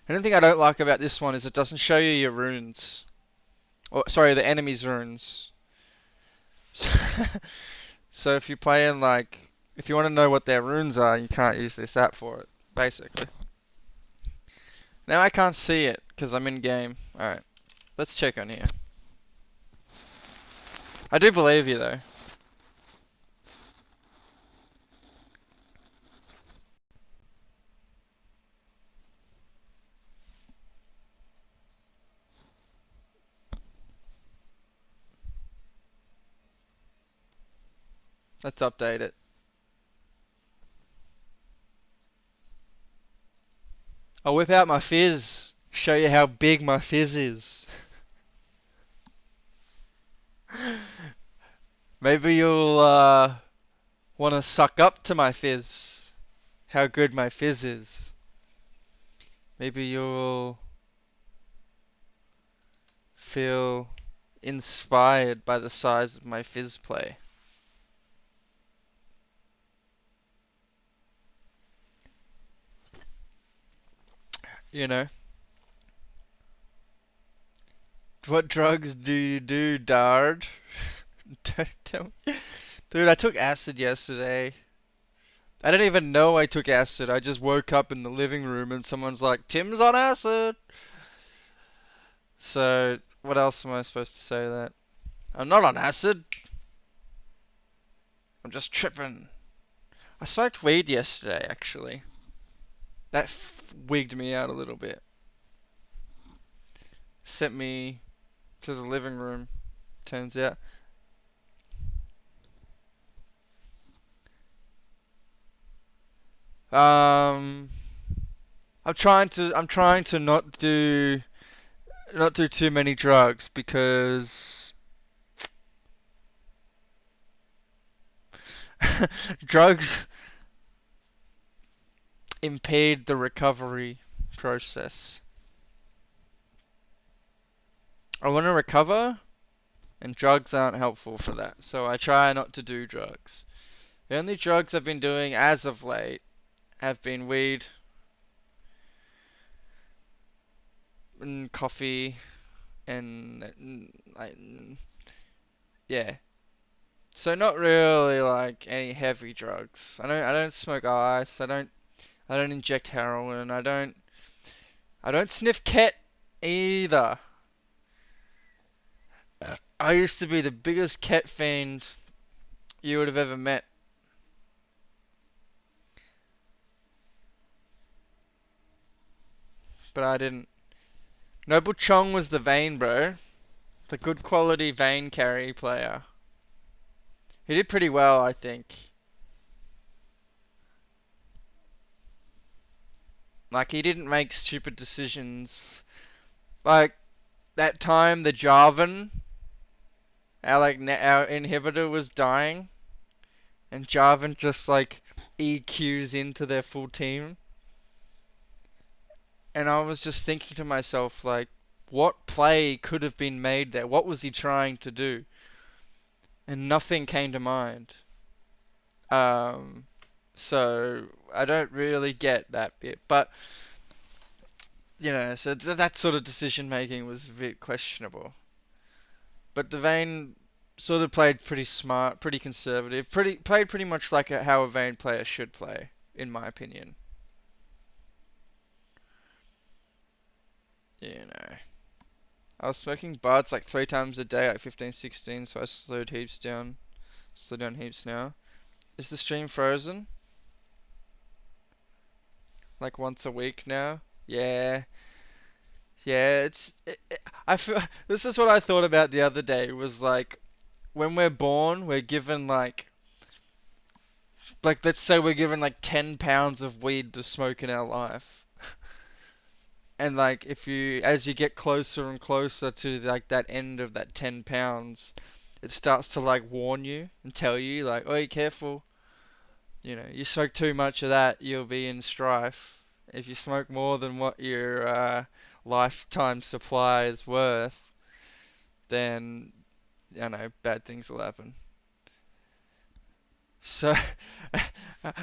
the only thing I don't like about this one is it doesn't show you your runes. Or, sorry, the enemy's runes. So if you're playing, like, if you want to know what their runes are, you can't use this app for it, basically. Now I can't see it, because I'm in game. Alright, let's check on here. I do believe you, though. Let's update it. I'll whip out my fizz. Show you how big my fizz is. Maybe you'll want to suck up to my fizz. How good my fizz is. Maybe you'll feel inspired by the size of my fizz play. You know? What drugs do you do, Dard? Don't tell me. Dude, I took acid yesterday. I didn't even know I took acid. I just woke up in the living room and someone's like, Tim's on acid. So, what else am I supposed to say that? I'm not on acid. I'm just tripping. I smoked weed yesterday, actually. That wigged me out a little bit. Sent me to the living room, turns out. Um, I'm trying to not do too many drugs because drugs impede the recovery process. I want to recover, and drugs aren't helpful for that. So I try not to do drugs. The only drugs I've been doing as of late have been weed and coffee and like yeah. So not really like any heavy drugs. I don't smoke ice. I don't inject heroin. I don't sniff ket either. I used to be the biggest ket fiend you would have ever met, but I didn't. Noble Chong was the vein bro. The good quality vein carry player. He did pretty well, I think. Like he didn't make stupid decisions. Like that time the Jarvan, our inhibitor was dying, and Jarvan just like EQs into their full team, and I was just thinking to myself like, what play could have been made there? What was he trying to do? And nothing came to mind. Um, so I don't really get that bit, but so that sort of decision making was a bit questionable. But Devane sort of played pretty smart, pretty conservative, played pretty much like how a Vayne player should play, in my opinion. You know, I was smoking buds like 3 times a day, like 15, 16, so I slowed heaps down, slowed down heaps now. Is the stream frozen? Like once a week now? Yeah, yeah. I feel this is what I thought about the other day. Was like when we're born, we're given like let's say we're given like 10 pounds of weed to smoke in our life. And like if you as you get closer and closer to like that end of that 10 pounds, it starts to like warn you and tell you like, "Oh, you careful. You smoke too much of that, you'll be in strife. If you smoke more than what your lifetime supply is worth, then bad things will happen." So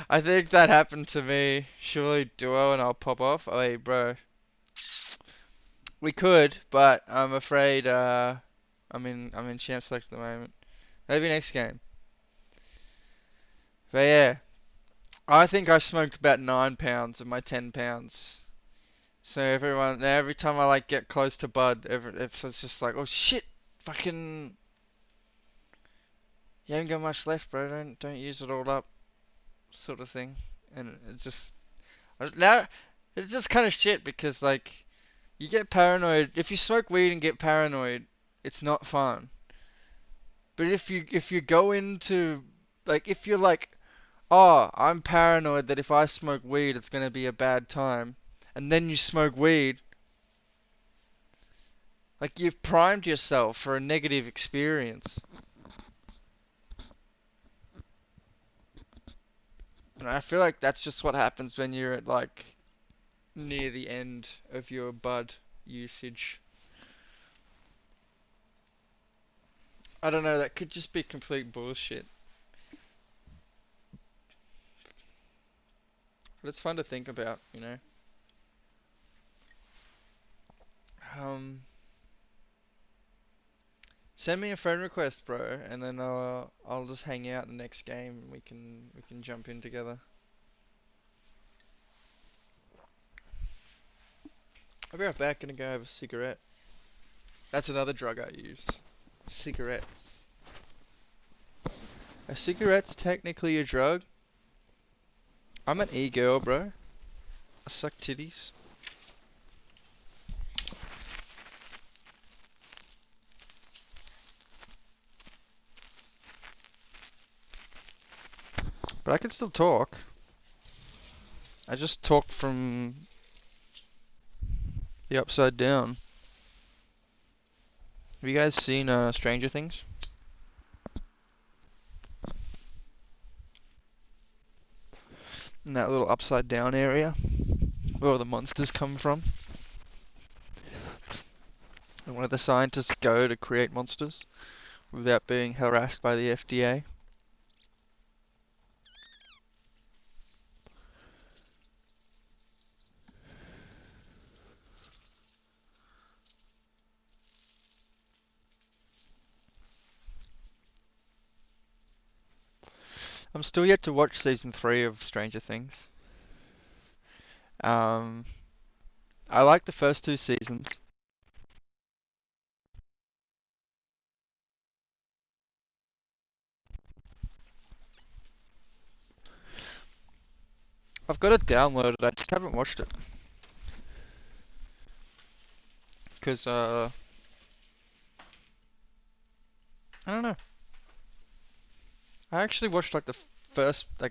I think that happened to me. Surely duo and I'll pop off. Oh, hey, bro. We could, but I'm afraid I'm in champ select at the moment. Maybe next game. But yeah, I think I smoked about 9 pounds of my 10 pounds. So every time I like get close to Bud, it's just like, oh shit, fucking, you haven't got much left, bro. Don't use it all up, sort of thing. And now it's just kind of shit because like you get paranoid if you smoke weed and get paranoid, it's not fun. But if you go into like if you're like, oh, I'm paranoid that if I smoke weed it's gonna be a bad time, and then you smoke weed, like you've primed yourself for a negative experience. And I feel like that's just what happens when you're at like near the end of your bud usage. I don't know, that could just be complete bullshit. But it's fun to think about. Um, Send me a friend request, bro, and then I'll just hang out the next game and we can jump in together. I'll be right back, gonna go have a cigarette. That's another drug I use. Cigarettes. Are cigarettes technically a drug? I'm an e-girl, bro. I suck titties. But I can still talk. I just talk from the upside down. Have you guys seen Stranger Things? In that little upside down area where all the monsters come from. And one of the scientists go to create monsters without being harassed by the FDA. I'm still yet to watch season 3 of Stranger Things. Um, I like the first 2 seasons. I've got it downloaded, I just haven't watched it. Because, I don't know. I actually watched like a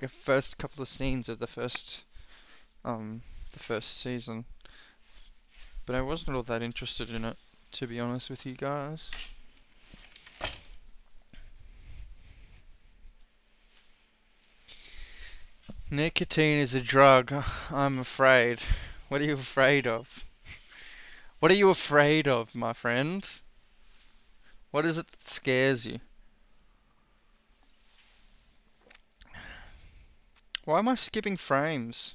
first couple of scenes of the first season. But I wasn't all that interested in it, to be honest with you guys. Nicotine is a drug, I'm afraid. What are you afraid of? What are you afraid of, my friend? What is it that scares you? Why am I skipping frames?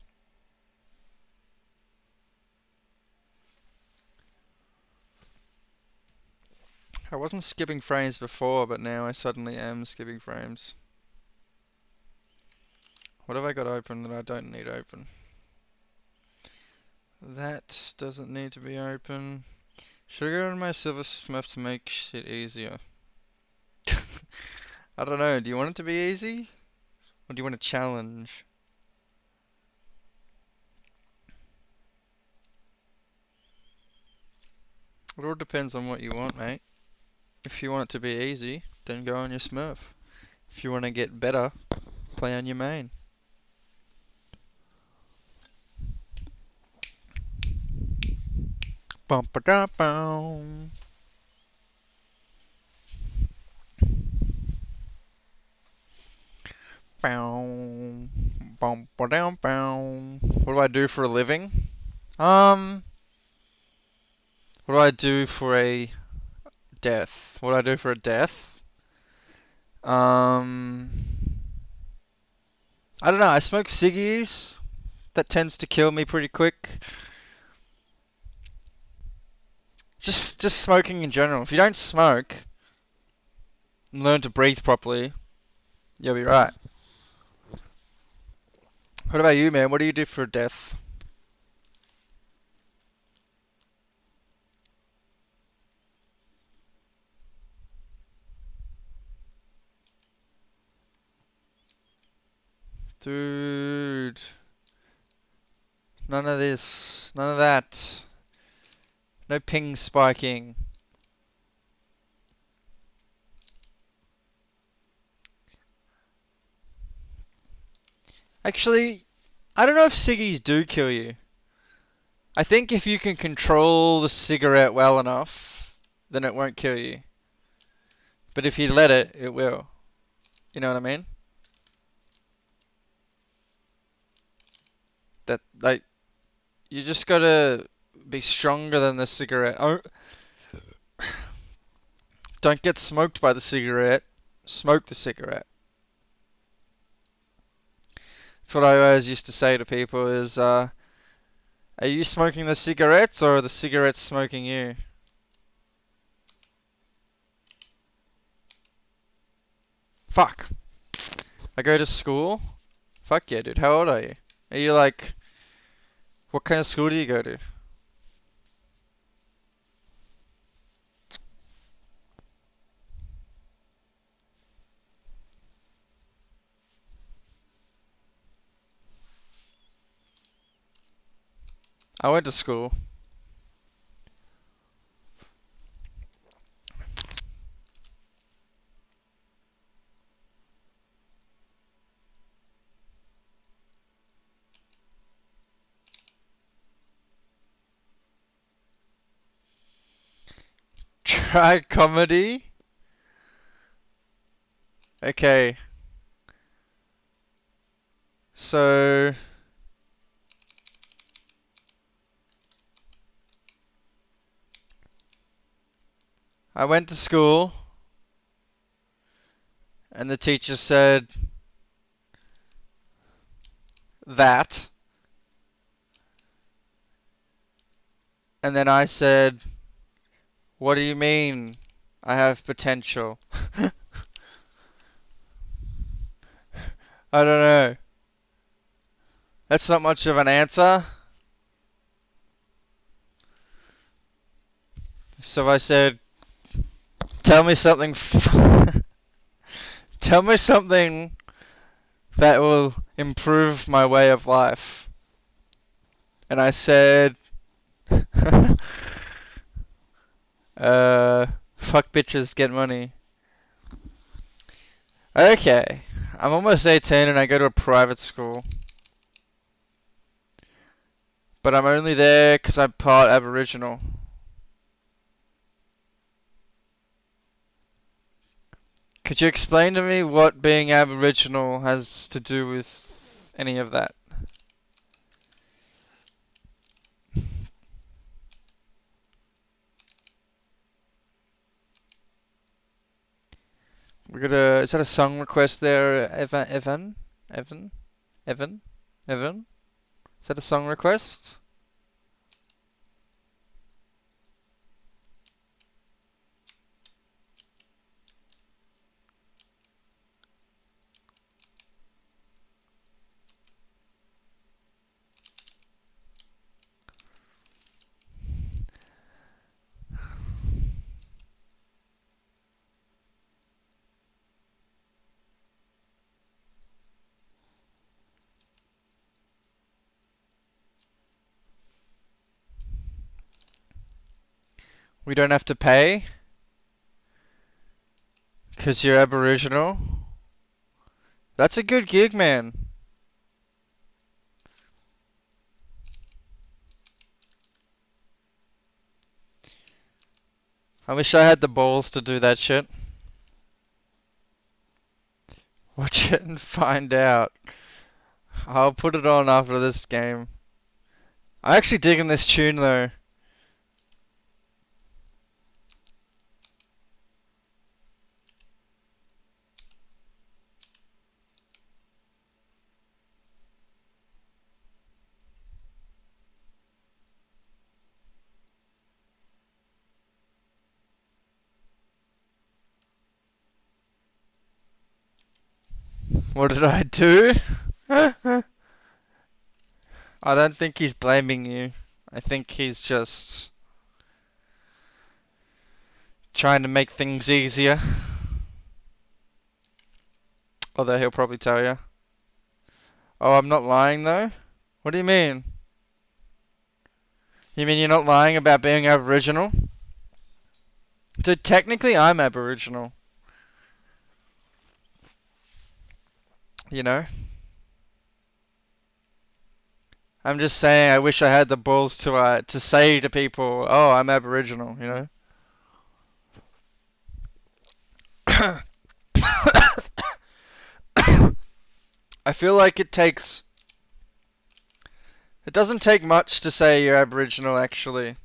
I wasn't skipping frames before, but now I suddenly am skipping frames. What have I got open that I don't need open? That doesn't need to be open. Should I go to my Silver Smith to make shit easier? I don't know, do you want it to be easy? Or do you want a challenge? It all depends on what you want, mate. If you want it to be easy, then go on your Smurf. If you want to get better, play on your main. Bum ba da bum. Bow. Bum ba down bow. What do I do for a living? What do I do for a death? What do I do for a death? Um, I don't know. I smoke ciggies. That tends to kill me pretty quick. Just smoking in general. If you don't smoke and learn to breathe properly, you'll be right. What about you, man? What do you do for a death? Dude, none of this, none of that. No ping spiking. Actually, I don't know if ciggies do kill you. I think if you can control the cigarette well enough, then it won't kill you. But if you let it, it will. You know what I mean? That, like, you just gotta be stronger than the cigarette. Oh, don't get smoked by the cigarette. Smoke the cigarette. That's what I always used to say to people is, are you smoking the cigarettes or are the cigarettes smoking you? Fuck. I go to school? Fuck yeah, dude. How old are you? Are you like, what kind of school do you go to? I went to school. Try comedy? Okay. So I went to school and the teacher said that, and then I said, "What do you mean I have potential?" I don't know. That's not much of an answer. So I said, "Tell me something tell me something that will improve my way of life." And I said, fuck bitches, get money. Okay, I'm almost 18 and I go to a private school. But I'm only there because I'm part Aboriginal. Could you explain to me what being Aboriginal has to do with any of that? We got a. Is that a song request there, Evan? Evan? Evan? Evan? Is that a song request? We don't have to pay because you're Aboriginal. That's a good gig, man. I wish I had the balls to do that shit. Watch it and find out. I'll put it on after this game. I'm actually digging this tune though. What did I do? I don't think he's blaming you. I think he's just trying to make things easier. Although he'll probably tell you. Oh, I'm not lying though? What do you mean? You mean you're not lying about being Aboriginal? Dude, technically I'm Aboriginal. You know? I'm just saying I wish I had the balls to say to people, oh, I'm Aboriginal, you know? I feel like it doesn't take much to say you're Aboriginal actually. It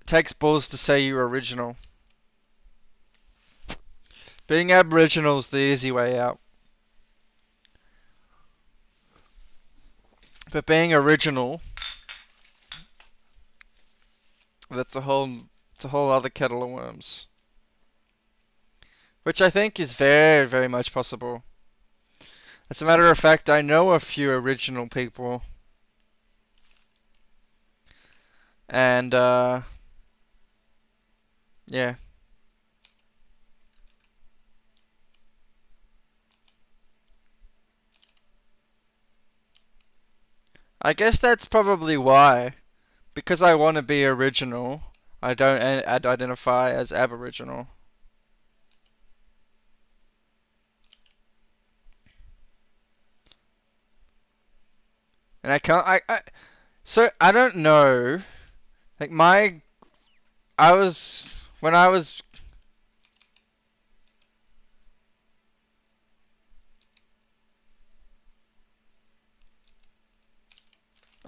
takes balls to say you're original. Being Aboriginal is the easy way out. But being original, that's it's a whole other kettle of worms. Which I think is very, very much possible. As a matter of fact, I know a few original people. And, yeah. I guess that's probably why. Because I want to be original, I don't identify as Aboriginal. And I can't. So I don't know. Like I was when I was.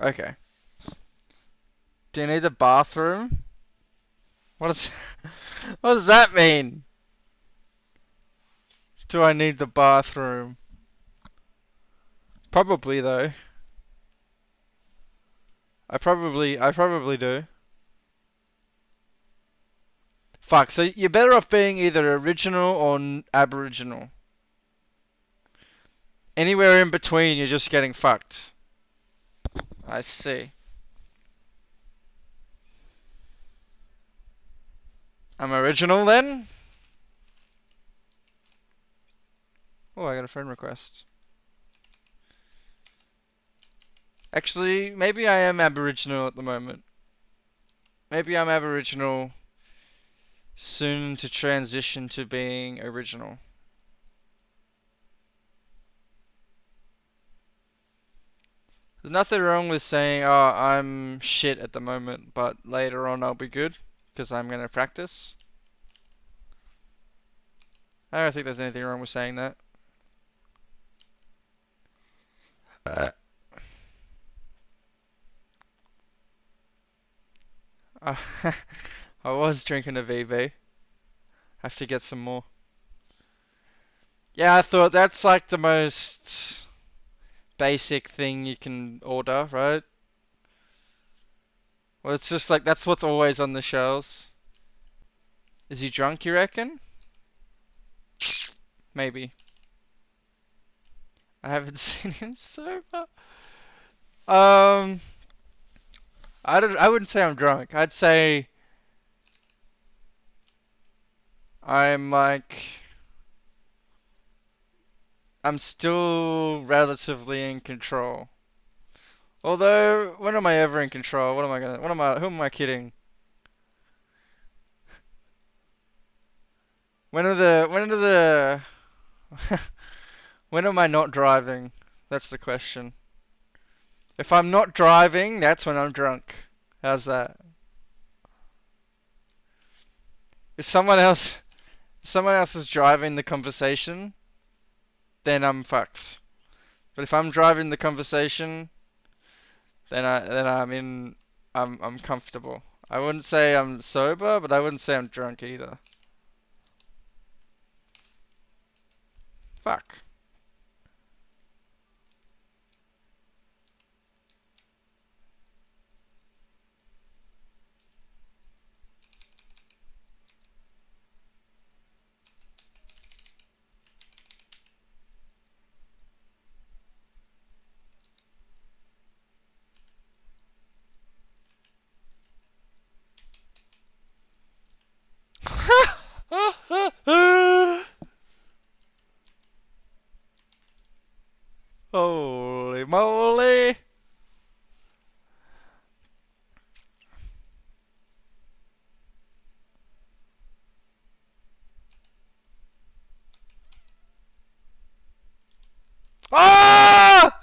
Okay. Do you need the bathroom? What does what does that mean? Do I need the bathroom? Probably though. I probably do. Fuck. So you're better off being either original or Aboriginal. Anywhere in between, you're just getting fucked. I see. I'm original then? Oh, I got a friend request. Actually, maybe I am Aboriginal at the moment. Maybe I'm Aboriginal, soon to transition to being original. There's nothing wrong with saying, oh, I'm shit at the moment, but later on I'll be good, because I'm going to practice. I don't think there's anything wrong with saying that. Uh, I was drinking a VB. Have to get some more. Yeah, I thought that's like the most basic thing you can order, right? Well, it's just like that's what's always on the shelves. Is he drunk, you reckon? Maybe. I haven't seen him sober. Um, I wouldn't say I'm drunk. I'd say I'm like I'm still relatively in control. Although, when am I ever in control? Who am I kidding? When are the, when am I not driving? That's the question. If I'm not driving, that's when I'm drunk. How's that? If someone else is driving the conversation, then I'm fucked. But if I'm driving the conversation, then I'm comfortable. I wouldn't say I'm sober, but I wouldn't say I'm drunk either. Fuck. Holy moly! Ah!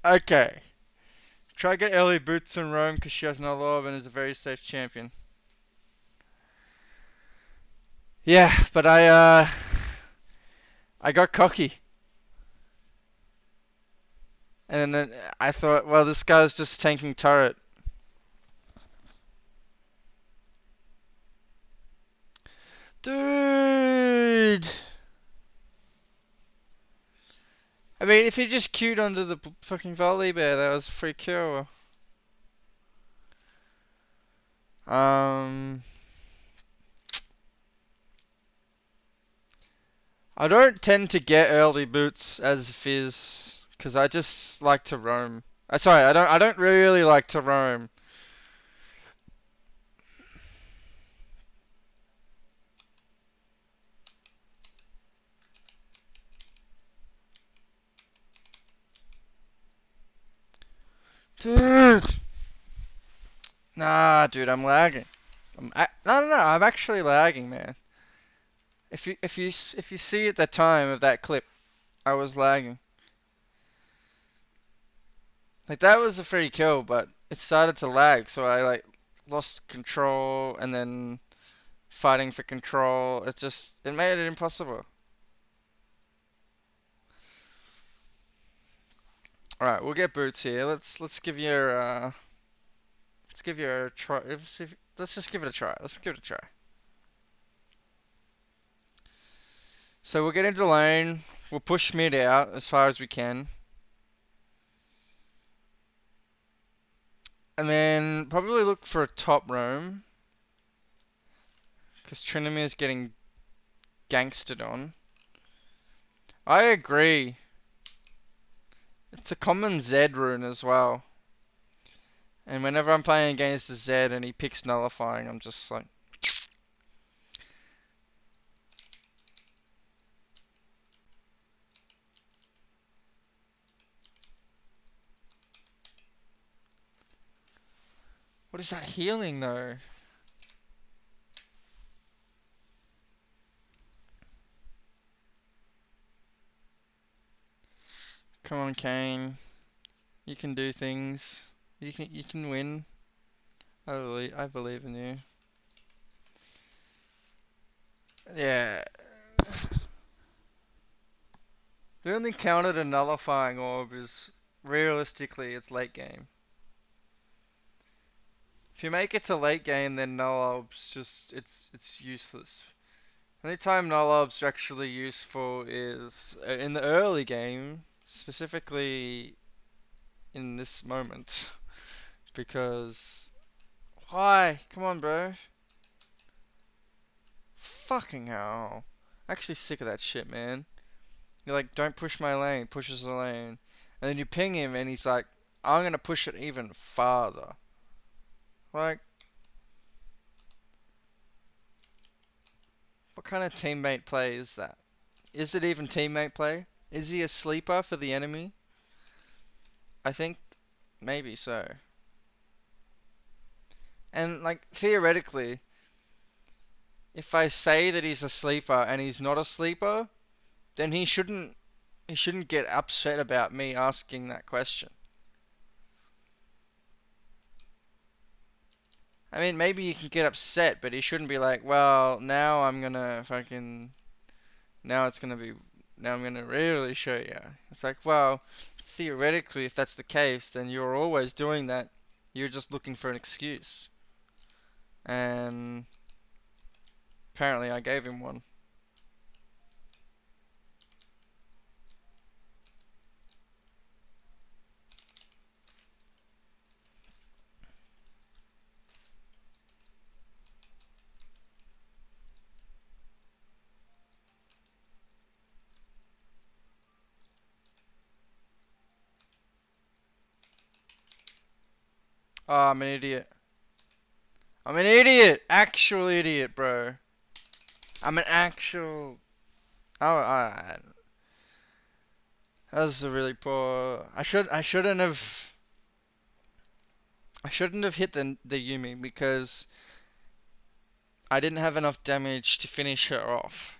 Okay. Try get early boots in Rome because she has no love and is a very safe champion. Yeah, but I got cocky. And then I thought, well, this guy's just tanking turret. Dude! I mean, if he just queued onto the fucking volley bear, that was a free kill. Um, I don't tend to get early boots as fizz because I just like to roam. Sorry, I don't really like to roam. Dude! Nah, dude, I'm lagging. No, I'm actually lagging, man. If you see at the time of that clip, I was lagging. Like that was a free kill, but it started to lag, so I like lost control and then fighting for control. It made it impossible. All right, we'll get boots here. Let's give you a try. Let's just give it a try. Let's give it a try. So we'll get into lane. We'll push mid out as far as we can. And then probably look for a top roam. Because Trinity is getting gangstered on. I agree. It's a common Z rune as well. And whenever I'm playing against a Z and he picks nullifying, I'm just like... What is that healing though? Come on, Kane. You can do things. You can win. I believe in you. Yeah. The only counter to nullifying orb is realistically it's late game. If you make it to late game, then null orbs just it's useless. The only time null orbs are actually useful is in the early game, specifically in this moment, because why? Come on, bro. Fucking hell. Actually sick of that shit, man. You're like, don't push my lane, pushes the lane. And then you ping him and he's like, I'm gonna push it even farther. Like, what kind of teammate play is that? Is it even teammate play? Is he a sleeper for the enemy? I think maybe so. And like, theoretically, if I say that he's a sleeper and he's not a sleeper, then he shouldn't get upset about me asking that question. I mean, maybe you can get upset, but he shouldn't be like, well, now I'm gonna fucking, now it's gonna be, now I'm gonna really show you. It's like, well, theoretically, if that's the case, then you're always doing that. You're just looking for an excuse. And apparently I gave him one. Oh, I'm an idiot. I'm an idiot! Actual idiot, bro. I'm an actual... Oh, that was a really poor... I shouldn't have hit the Yumi because I didn't have enough damage to finish her off.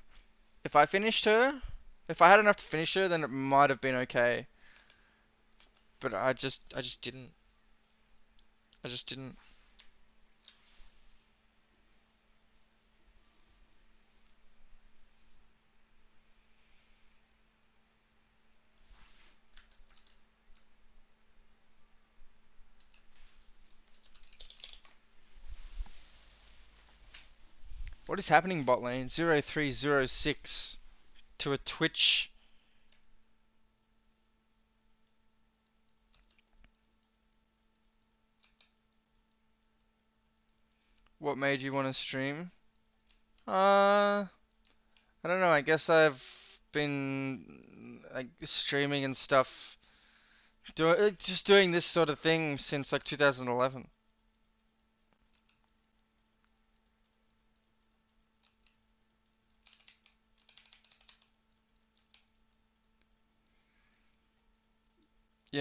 If I finished her, if I had enough to finish her, then it might have been okay. But I just didn't. I just didn't. What is happening bot lane? 0306 to a Twitch. What made you want to stream? I don't know. I guess I've been like streaming and stuff, just doing this sort of thing since like 2011.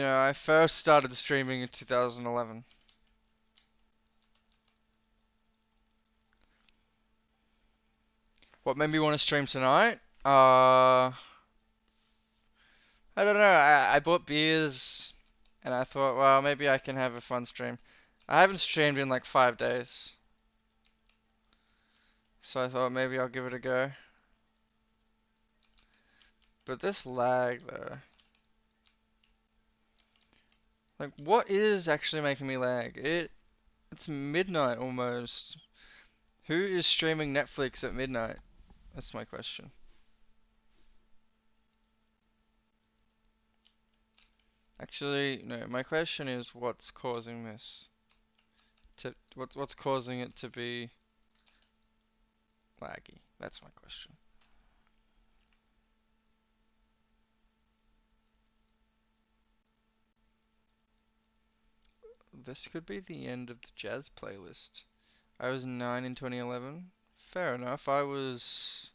I first started streaming in 2011. What made me want to stream tonight? I don't know. I bought beers and I thought, well, maybe I can have a fun stream. I haven't streamed in like 5 days, so I thought maybe I'll give it a go. But this lag though. Like, what is actually making me lag? It's midnight almost. Who is streaming Netflix at midnight? That's my question. Actually, no, my question is what's causing this what's causing it to be laggy? That's my question. This could be the end of the jazz playlist. I was 9 in 2011. Fair enough. I was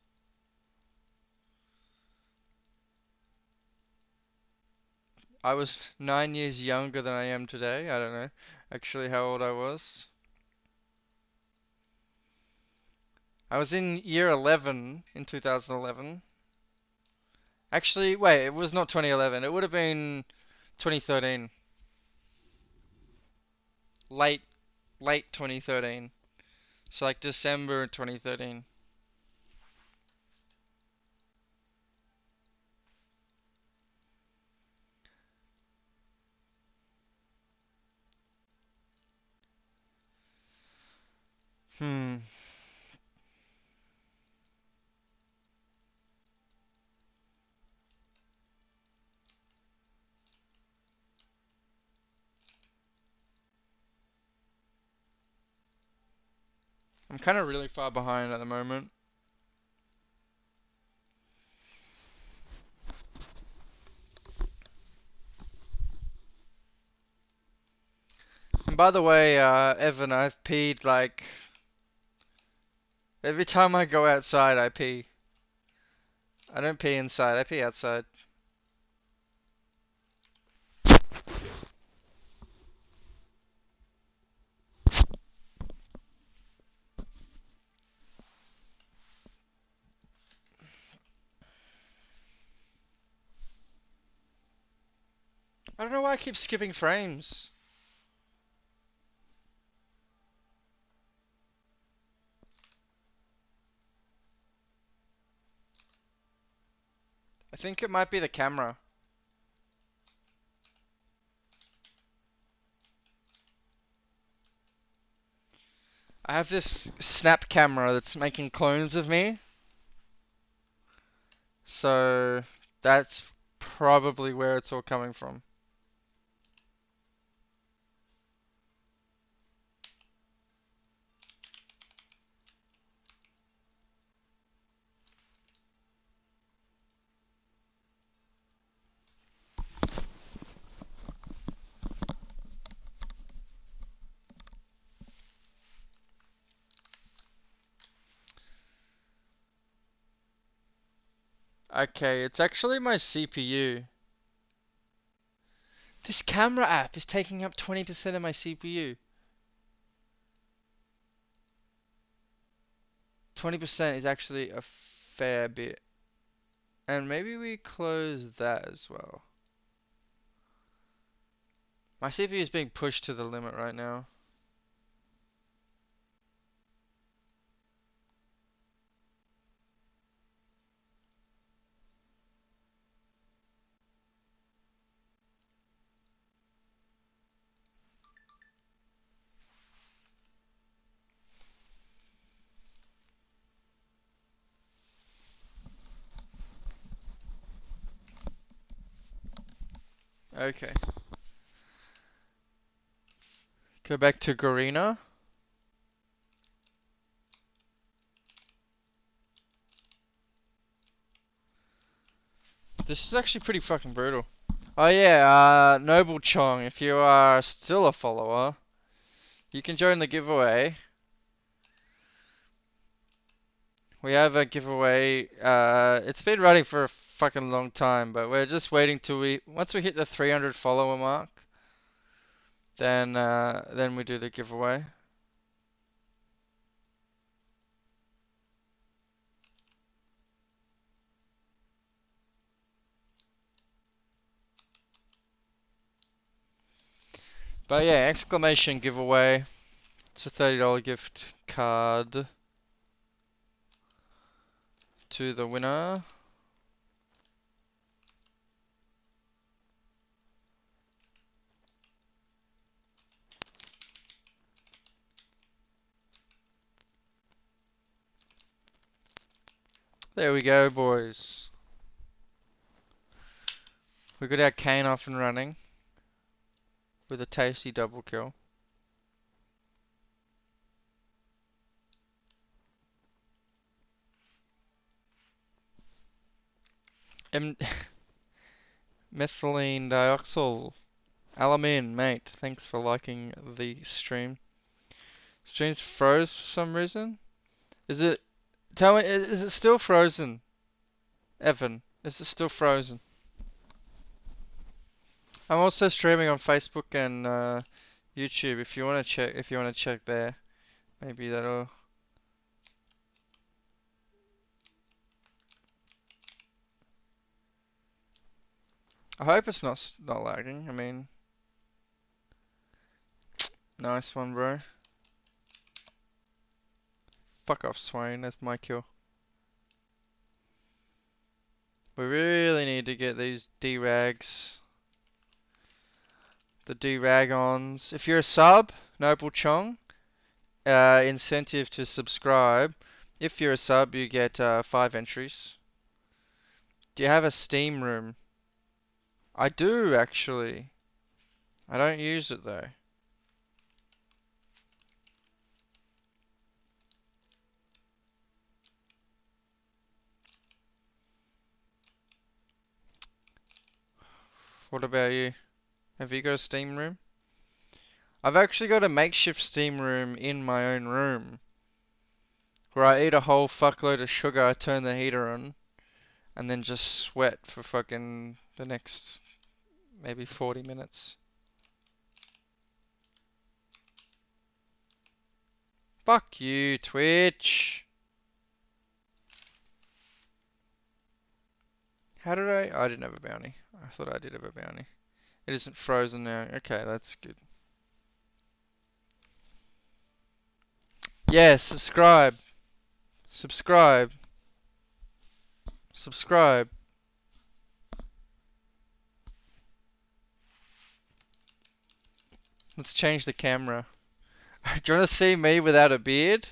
9 years younger than I am today. I don't know actually how old I was. I was in year 11 in 2011. Actually, wait, it was not 2011. It would have been 2013. Late late 2013. So like December 2013. Hmm. I'm kind of really far behind at the moment. And by the way, Evan, I've peed like every time I go outside, I pee. I don't pee inside, I pee outside. I don't know why I keep skipping frames. I think it might be the camera. I have this snap camera that's making clones of me. So that's probably where it's all coming from. Okay, it's actually my CPU. This camera app is taking up 20% of my CPU. 20% is actually a fair bit. And maybe we close that as well. My CPU is being pushed to the limit right now. Okay. Go back to Garena. This is actually pretty fucking brutal. Oh yeah, Noble Chong, if you are still a follower, you can join the giveaway. We have a giveaway. It's been running for fucking long time, but we're just waiting till once we hit the 300 follower mark, then we do the giveaway. But yeah, exclamation giveaway. It's a $30 gift card to the winner. There we go, boys. We got our cane off and running with a tasty double kill. M Methylene dioxyl. Alamin, mate. Thanks for liking the stream. Stream's froze for some reason. Is it? Tell me, is it still frozen? Evan, is it still frozen? I'm also streaming on Facebook and YouTube. If you wanna check there, maybe that'll. I hope it's not lagging. I mean, nice one, bro. Fuck off, Swain. That's my kill. We really need to get these D-rags. The D-rag-ons. If you're a sub, Noble Chong, incentive to subscribe. If you're a sub, you get 5 entries. Do you have a Steam room? I do, actually. I don't use it, though. What about you? Have you got a Steam room? I've actually got a makeshift Steam room in my own room. Where I eat a whole fuckload of sugar, turn the heater on, and then just sweat for fucking the next maybe 40 minutes. Fuck you, Twitch. How did I? I didn't have a bounty. I thought I did have a bounty. It isn't frozen now. Okay, that's good. Yeah, subscribe. Subscribe. Subscribe. Let's change the camera. Do you want to see me without a beard?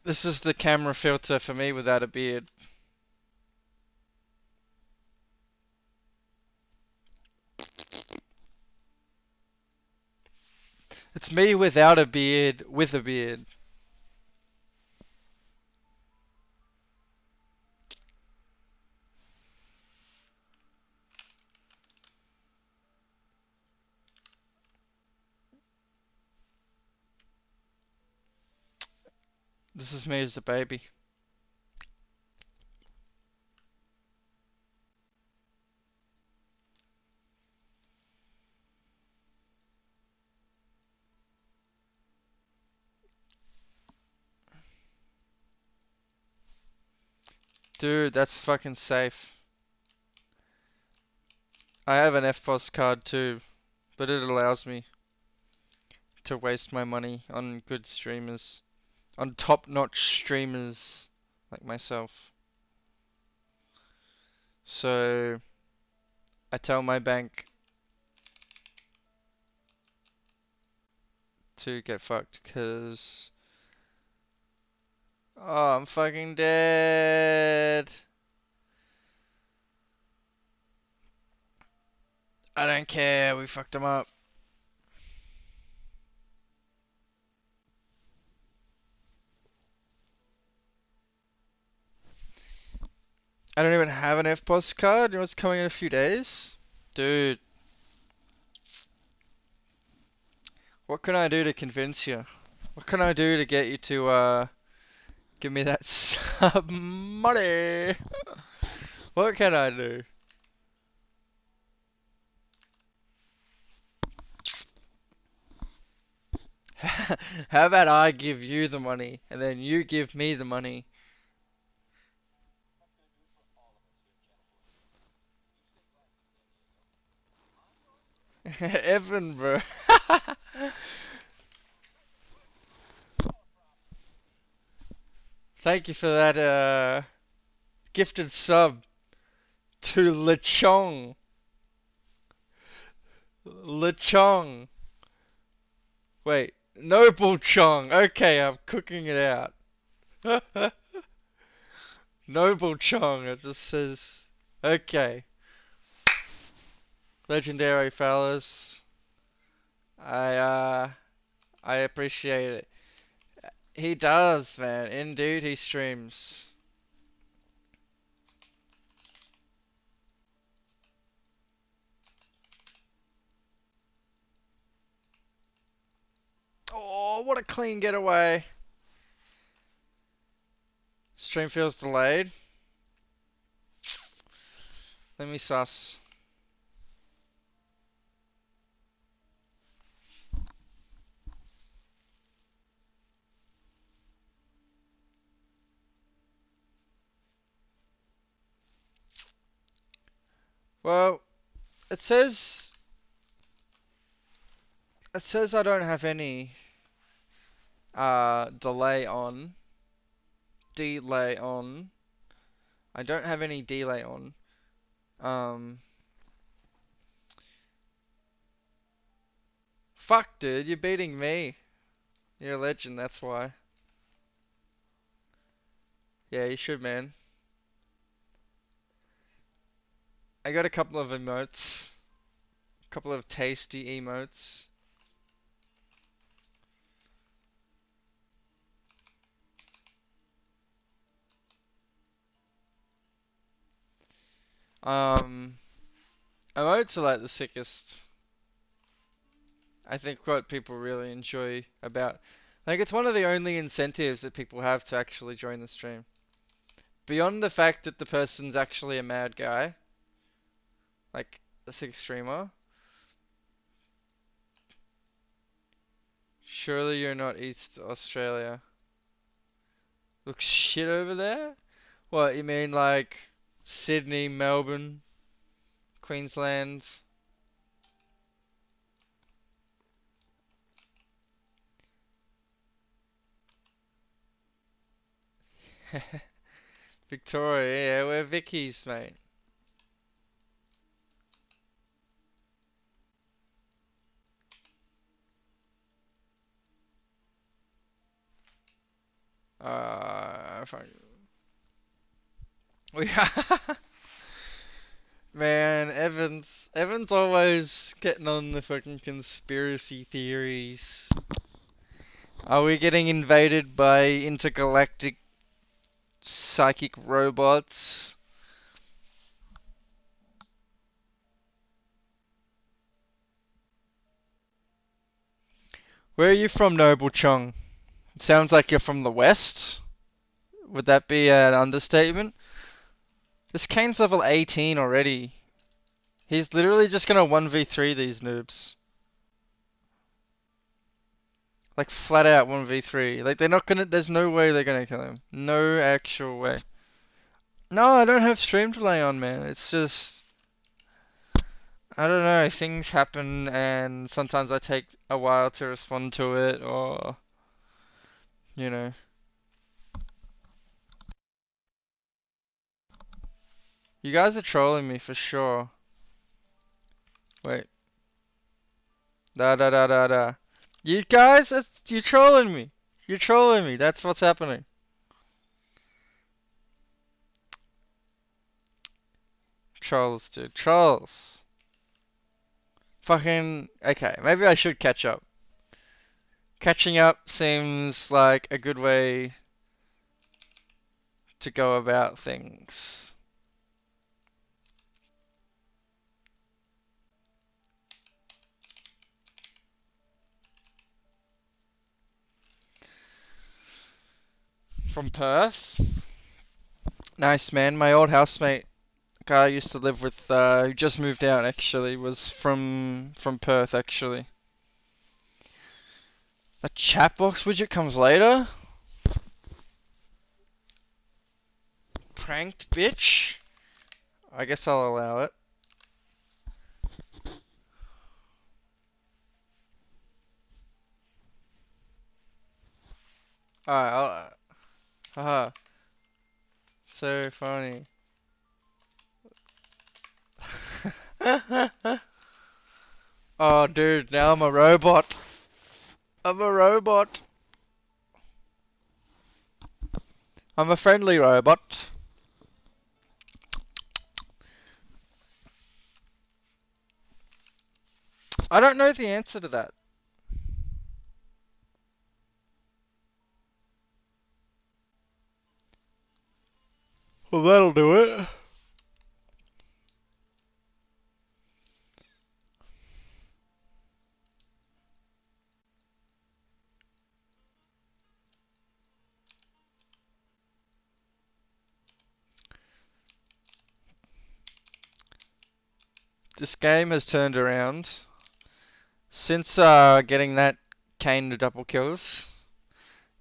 This is the camera filter for me without a beard. It's me without a beard, with a beard. This is me as a baby. Dude, that's fucking safe. I have an FPOS card too, but it allows me to waste my money on good streamers. On top-notch streamers like myself. So, I tell my bank to get fucked, cause... Oh, I'm fucking dead. I don't care, we fucked him up. I don't even have an FPOS card. You know what's coming in a few days? Dude, what can I do to convince you? What can I do to get you to Give me that sub money. What can I do? How about I give you the money and then you give me the money? Evan, bro. Thank you for that gifted sub to Lechong. Lechong. Wait, Noble Chong. Okay, I'm cooking it out. Noble Chong. It just says. Okay. Legendary fellas. I I appreciate it. He does, man. Indeed, he streams. Oh, what a clean getaway. Stream feels delayed. Let me suss. Well, it says I don't have any delay on. Delay on. I don't have any delay on. Um Fuck, dude, you're beating me. You're a legend, that's why. Yeah, you should, man. I got a couple of emotes. A couple of tasty emotes. Um, Emotes are like the sickest. I think what people really enjoy about, like, it's one of the only incentives that people have to actually join the stream. Beyond the fact that the person's actually a mad guy, like a sick streamer. Surely you're not East Australia. Looks shit over there? What, you mean like Sydney, Melbourne, Queensland? Victoria, yeah, we're Vickies, mate. Fuck. We Man, Evan's always getting on the fucking conspiracy theories. Are we getting invaded by intergalactic psychic robots? Where are you from, Noble Chong? It sounds like you're from the west. Would that be an understatement? This Kane's level 18 already. He's literally just gonna 1v3 these noobs. Like flat out 1v3. Like they're not gonna, there's no way they're gonna kill him. No actual way. No, I don't have stream delay on, man. It's just, I don't know, things happen and sometimes I take a while to respond to it or, you know. You guys are trolling me for sure. Wait. Da da da da da. You guys, you're trolling me. You're trolling me. That's what's happening. Trolls, dude. Trolls. Fucking. Okay, maybe I should catch up. Catching up seems like a good way to go about things. From Perth. Nice, man. My old housemate, guy I used to live with, who just moved out actually, was from Perth actually. The chat box widget comes later? Pranked bitch? I guess I'll allow it. Alright, haha. So funny. Oh, dude, now I'm a robot. I'm a robot. I'm a friendly robot. I don't know the answer to that. Well, that'll do it. This game has turned around. Since getting that Kane to double kills,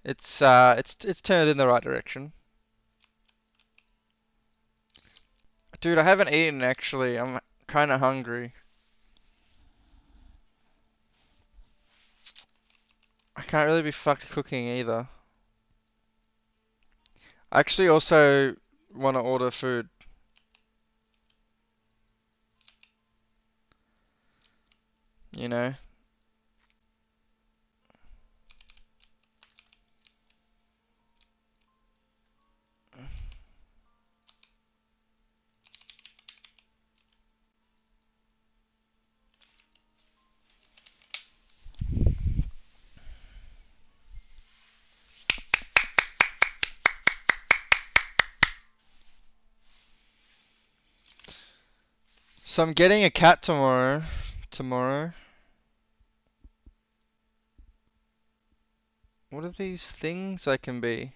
it's turned in the right direction. Dude, I haven't eaten actually. I'm kind of hungry. I can't really be fucked cooking either. I actually also want to order food. You know. So I'm getting a cat tomorrow. Tomorrow. What are these things I can be?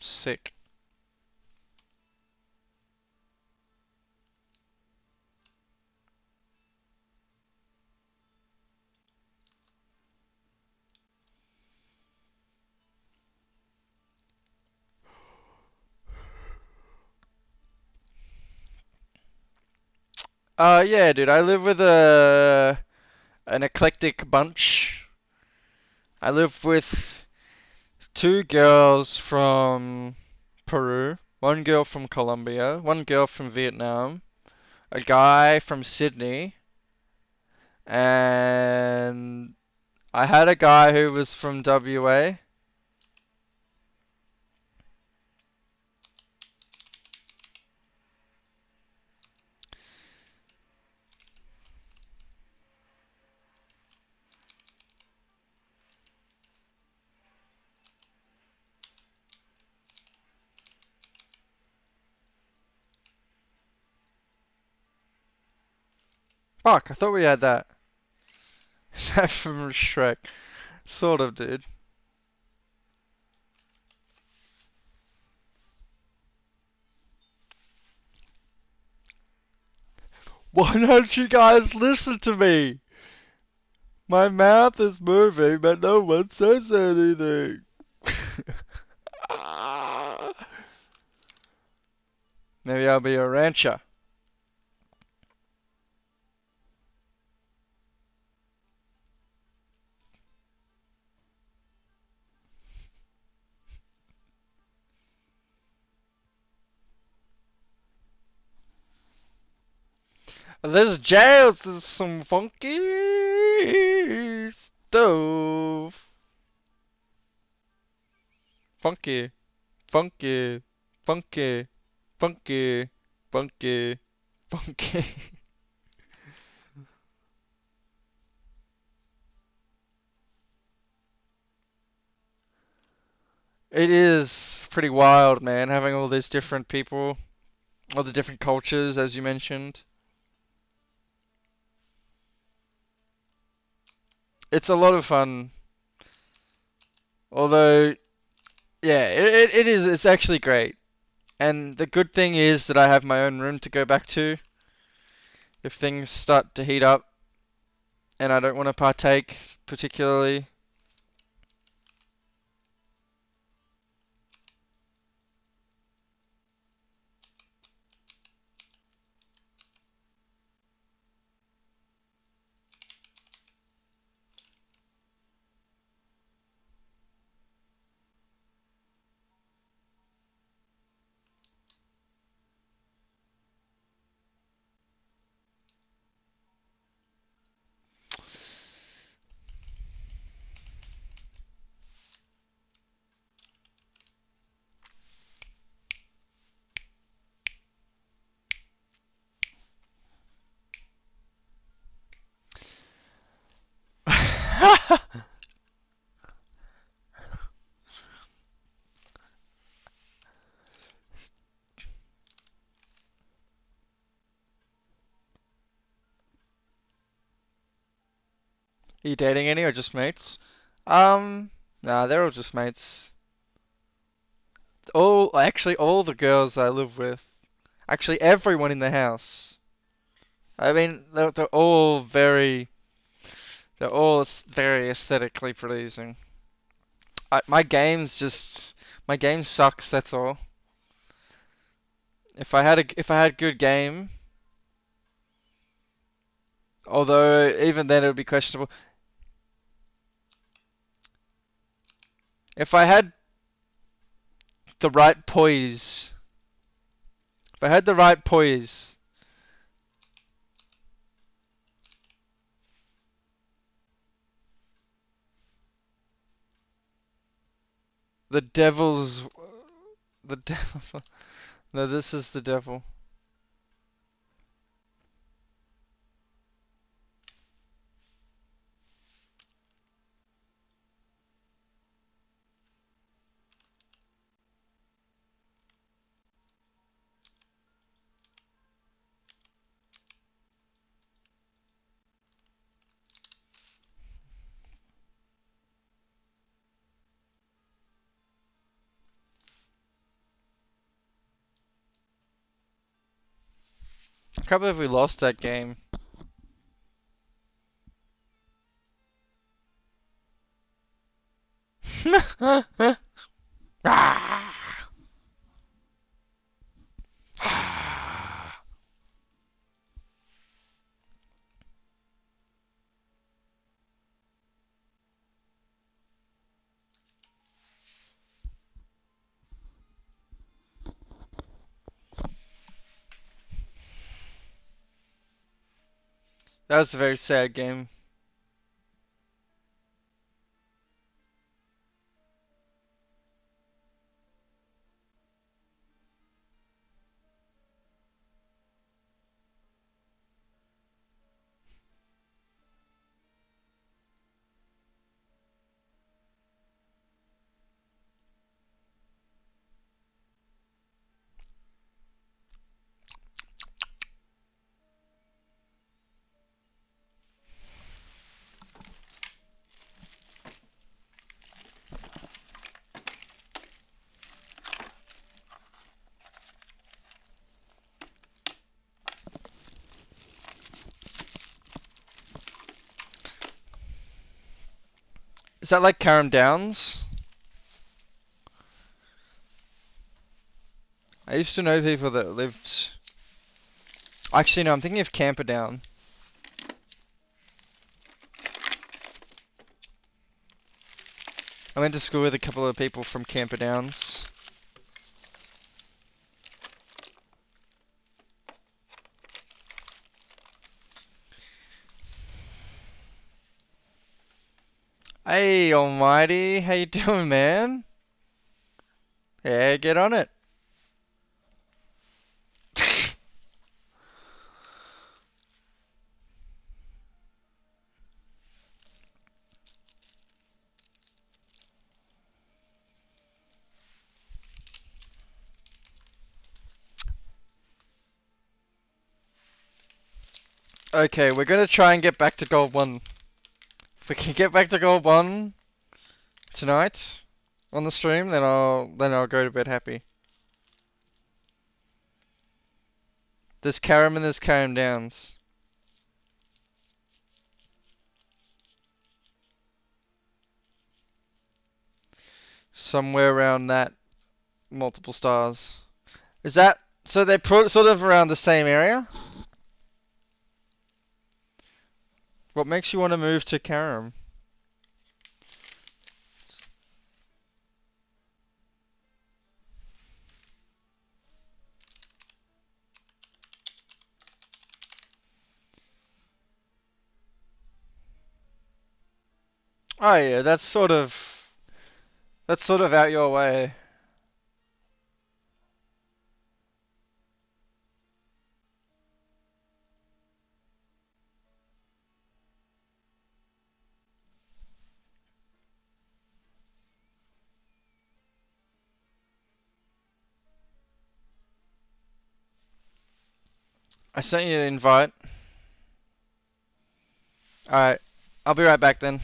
Sick. Yeah, dude. I live with a an eclectic bunch. I live with two girls from Peru, one girl from Colombia, one girl from Vietnam, a guy from Sydney, and I had a guy who was from WA. Fuck, I thought we had that. Is that from Shrek? Sort of, dude. Why don't you guys listen to me? My mouth is moving, but no one says anything. Maybe I'll be a rancher. This jazz is some funky stuff. Funky, funky, funky, funky, funky, funky. It is pretty wild, man, having all these different people, all the different cultures, as you mentioned. it's a lot of fun. Although, yeah, it is. It's actually great. And the good thing is that I have my own room to go back to if things start to heat up and I don't want to partake particularly. Are you dating any or just mates? Nah, they're all just mates. All the girls I live with. Actually, everyone in the house. I mean, they're all very aesthetically pleasing. My game's just, my game sucks, that's all. If I had good game, although even then it would be questionable. If I had the right poise, if I had the right poise, the devil's, the devil's, no, this is the devil. I can't believe we lost that game. Ah! Ah! That was a very sad game. Is that like Carrum Downs? I used to know people that lived. Actually, no, I'm thinking of Camperdown. I went to school with a couple of people from Camperdowns. Hey, Almighty, how you doing, man? Yeah, get on it. Okay, we're gonna try and get back to gold 1 If we can get back to gold one tonight on the stream, then I'll go to bed happy. There's Karam and there's Karam Downs. Somewhere around that multiple stars. Is that so? They're sort of around the same area. What makes you want to move to Karam? Oh yeah, that's sort of out your way. I sent you an invite. Alright, I'll be right back then.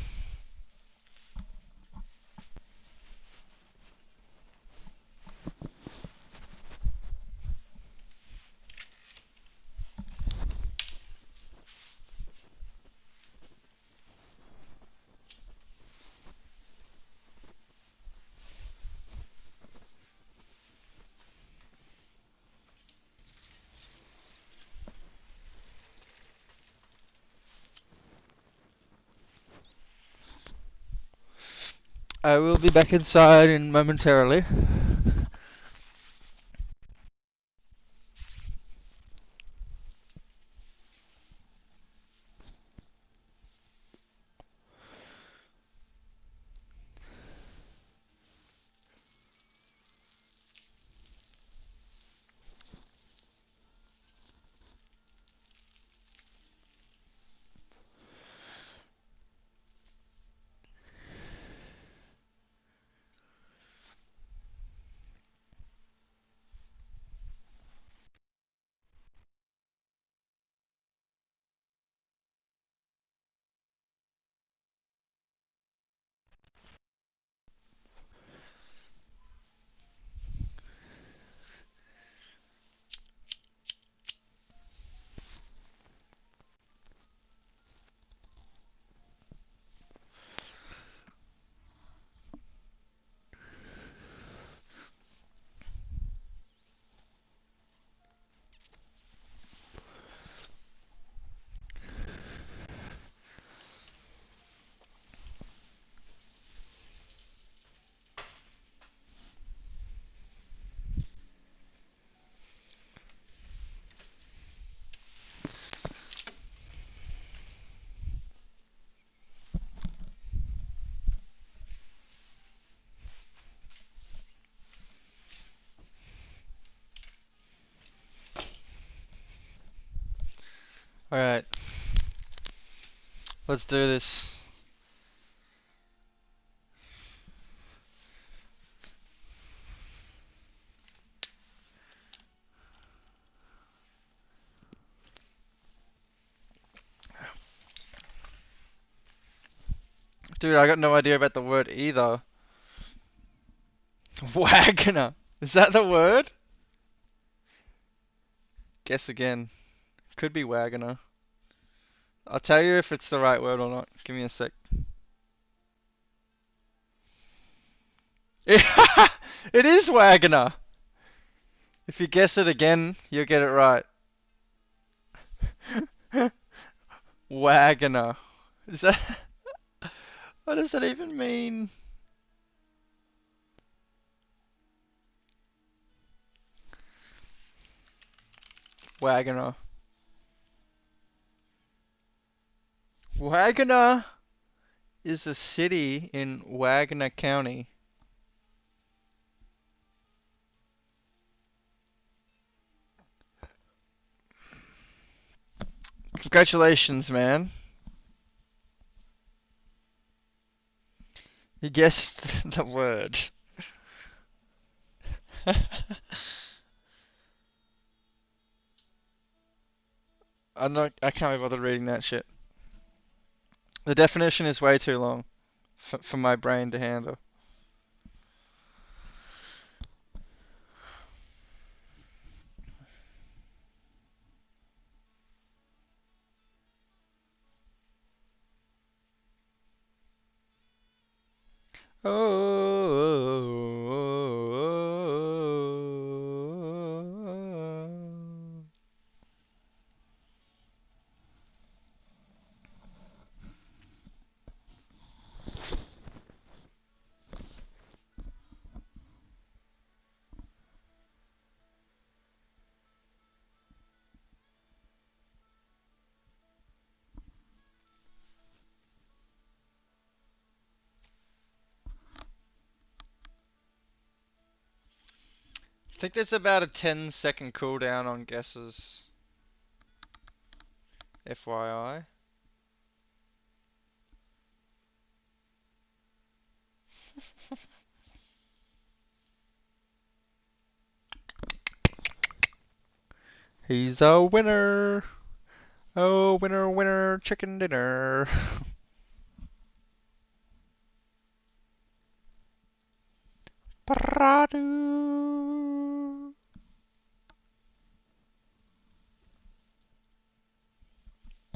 I will be back inside in momentarily. Alright, let's do this. Dude, I got no idea about the word either. Wagner. Is that the word? Guess again. Could be Wagner. I'll tell you if it's the right word or not. Give me a sec. It is Wagner. If you guess it again, you'll get it right. Wagner. Is that... What does that even mean? Wagner. Wagner is a city in Wagner County. Congratulations, man. You guessed the word. I can't be bothered reading that shit. The definition is way too long for my brain to handle. Oh. I think there's about a 10-second cooldown on guesses. FYI. He's a winner. Oh, winner, winner, chicken dinner. Pradu.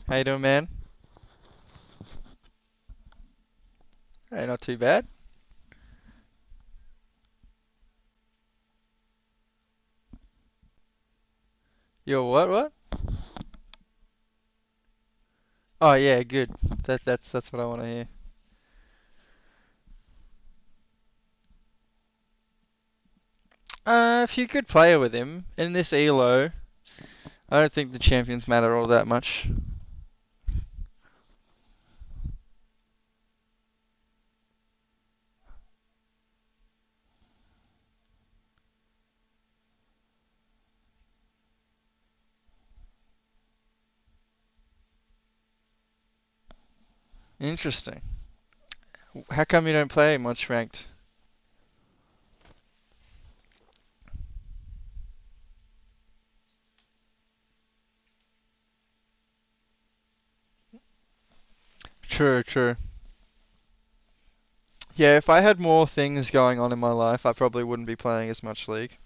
How you doing, man? Hey, not too bad. Yo, what? Oh yeah, good. That's what I want to hear. If you could play with him in this elo, I don't think the champions matter all that much. Interesting. How come you don't play much ranked? True, true. Yeah, if I had more things going on in my life, I probably wouldn't be playing as much League.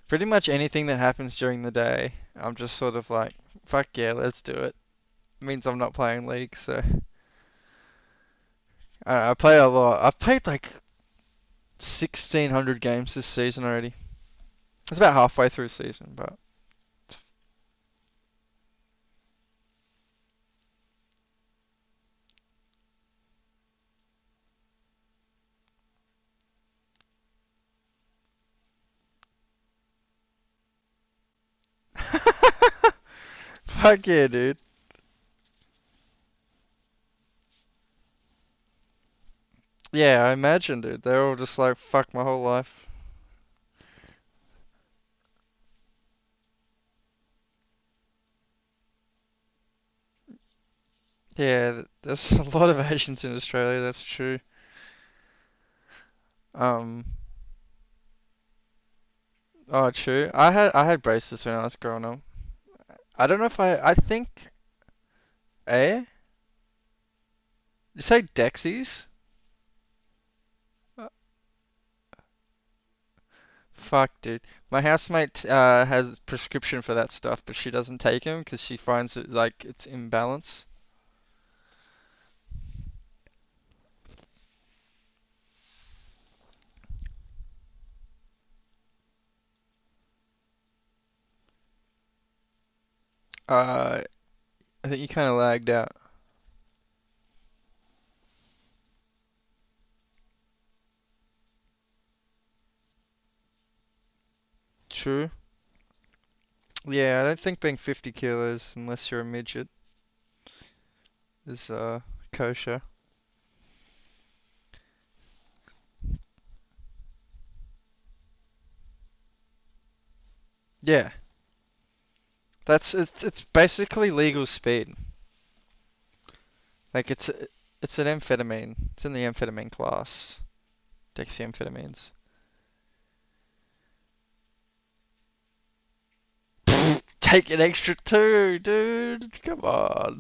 Pretty much anything that happens during the day, I'm just sort of like, fuck yeah, let's do it. Means I'm not playing League, so I play a lot. I've played like 1,600 games this season already. It's about halfway through season, but fuck yeah, dude. Yeah, I imagine, dude. They're all just like, fuck my whole life. Yeah, there's a lot of Asians in Australia, that's true. Um, oh, true. I had braces when I was growing up. I don't know if I think, eh? You say Dexies? Uh, Fuck, dude. My housemate has prescription for that stuff, but she doesn't take them because she finds it like it's imbalance. Uh, I think you kind of lagged out. True. Yeah, I don't think being 50 kilos, unless you're a midget, is kosher. Yeah, it's basically legal speed. Like it's an amphetamine. It's in the amphetamine class. Dexamphetamines. Take an extra two, dude. Come on.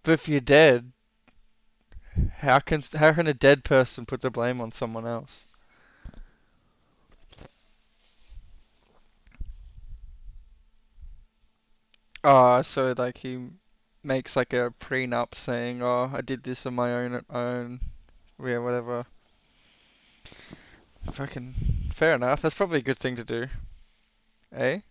But if you're dead, how can a dead person put the blame on someone else? Oh, so like he makes like a prenup saying, "Oh, I did this on my own, yeah, whatever." Fucking fair enough. That's probably a good thing to do, eh?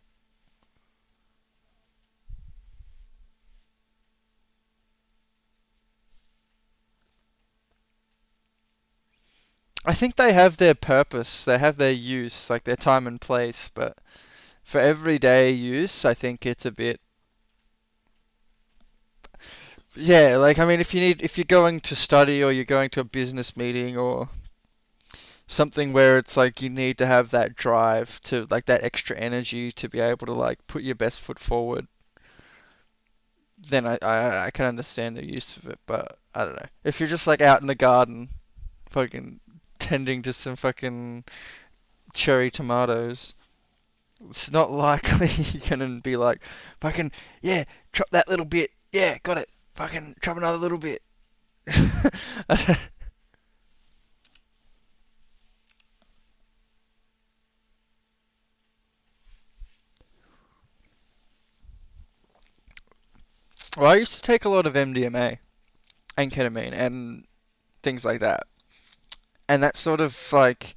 I think they have their purpose, they have their use, like their time and place, but for everyday use, I think it's a bit. Yeah, like I mean, if you're going to study or you're going to a business meeting or something where it's like you need to have that drive to like that extra energy to be able to like put your best foot forward, then I can understand the use of it. But I don't know. If you're just like out in the garden, fucking tending to some fucking cherry tomatoes, it's not likely you're gonna be like, fucking, yeah, chop that little bit. Yeah, got it. Fucking chop another little bit. Well, I used to take a lot of MDMA and ketamine and things like that. And that's sort of like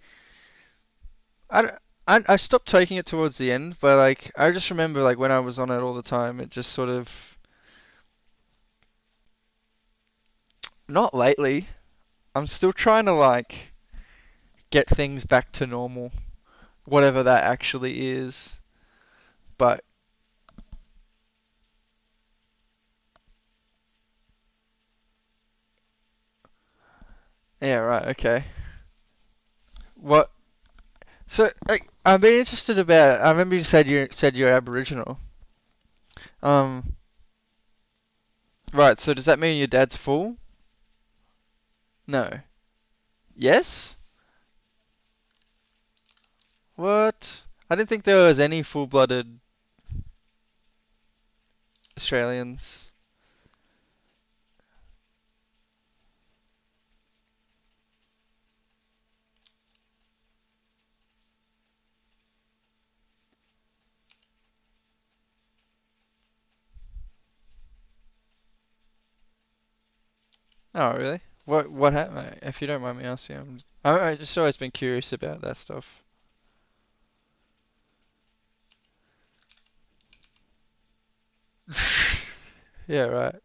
I, don't- I stopped taking it towards the end, but like I just remember like when I was on it all the time, it just sort of not lately. I'm still trying to like get things back to normal, whatever that actually is. But yeah, right, okay. What? So I'm being interested about. I remember you said you're Aboriginal. Um, right. So does that mean your dad's full? No. Yes? What? I didn't think there was any full-blooded Australians. Oh, really? What happened? If you don't mind me asking, I just always been curious about that stuff. Yeah, right.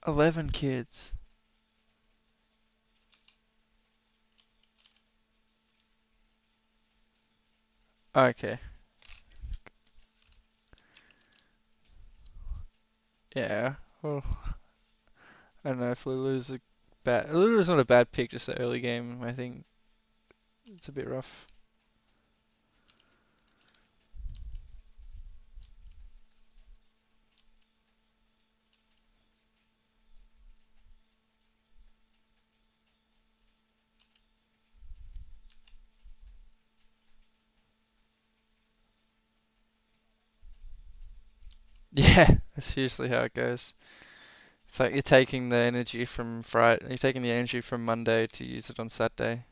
11 kids. Okay. Yeah. Well, I don't know if Lulu's a bad. Lulu's not a bad pick, just the early game. I think it's a bit rough. Yeah, that's usually how it goes. It's like you're taking the energy from Friday, you're taking the energy from Monday to use it on Saturday.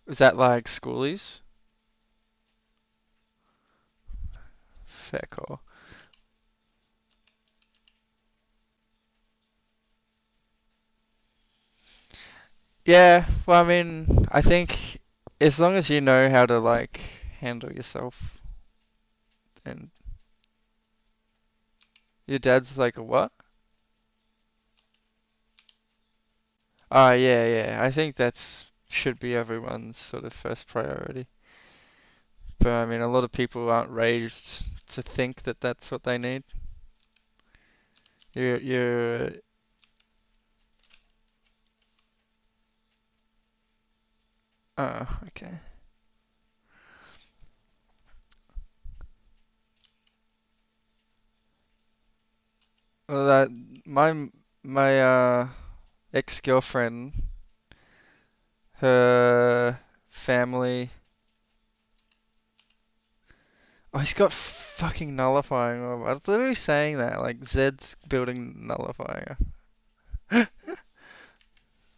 Is that like schoolies? Fair call. Yeah, well, I mean, I think as long as you know how to like handle yourself, and your dad's like a what? Oh, yeah, yeah. I think that's should be everyone's sort of first priority. But I mean, a lot of people aren't raised to think that that's what they need. You're oh, okay. Well, that my my ex-girlfriend, her family. Oh, he's got fucking nullifying. I was literally saying that, like Zed's building nullifier.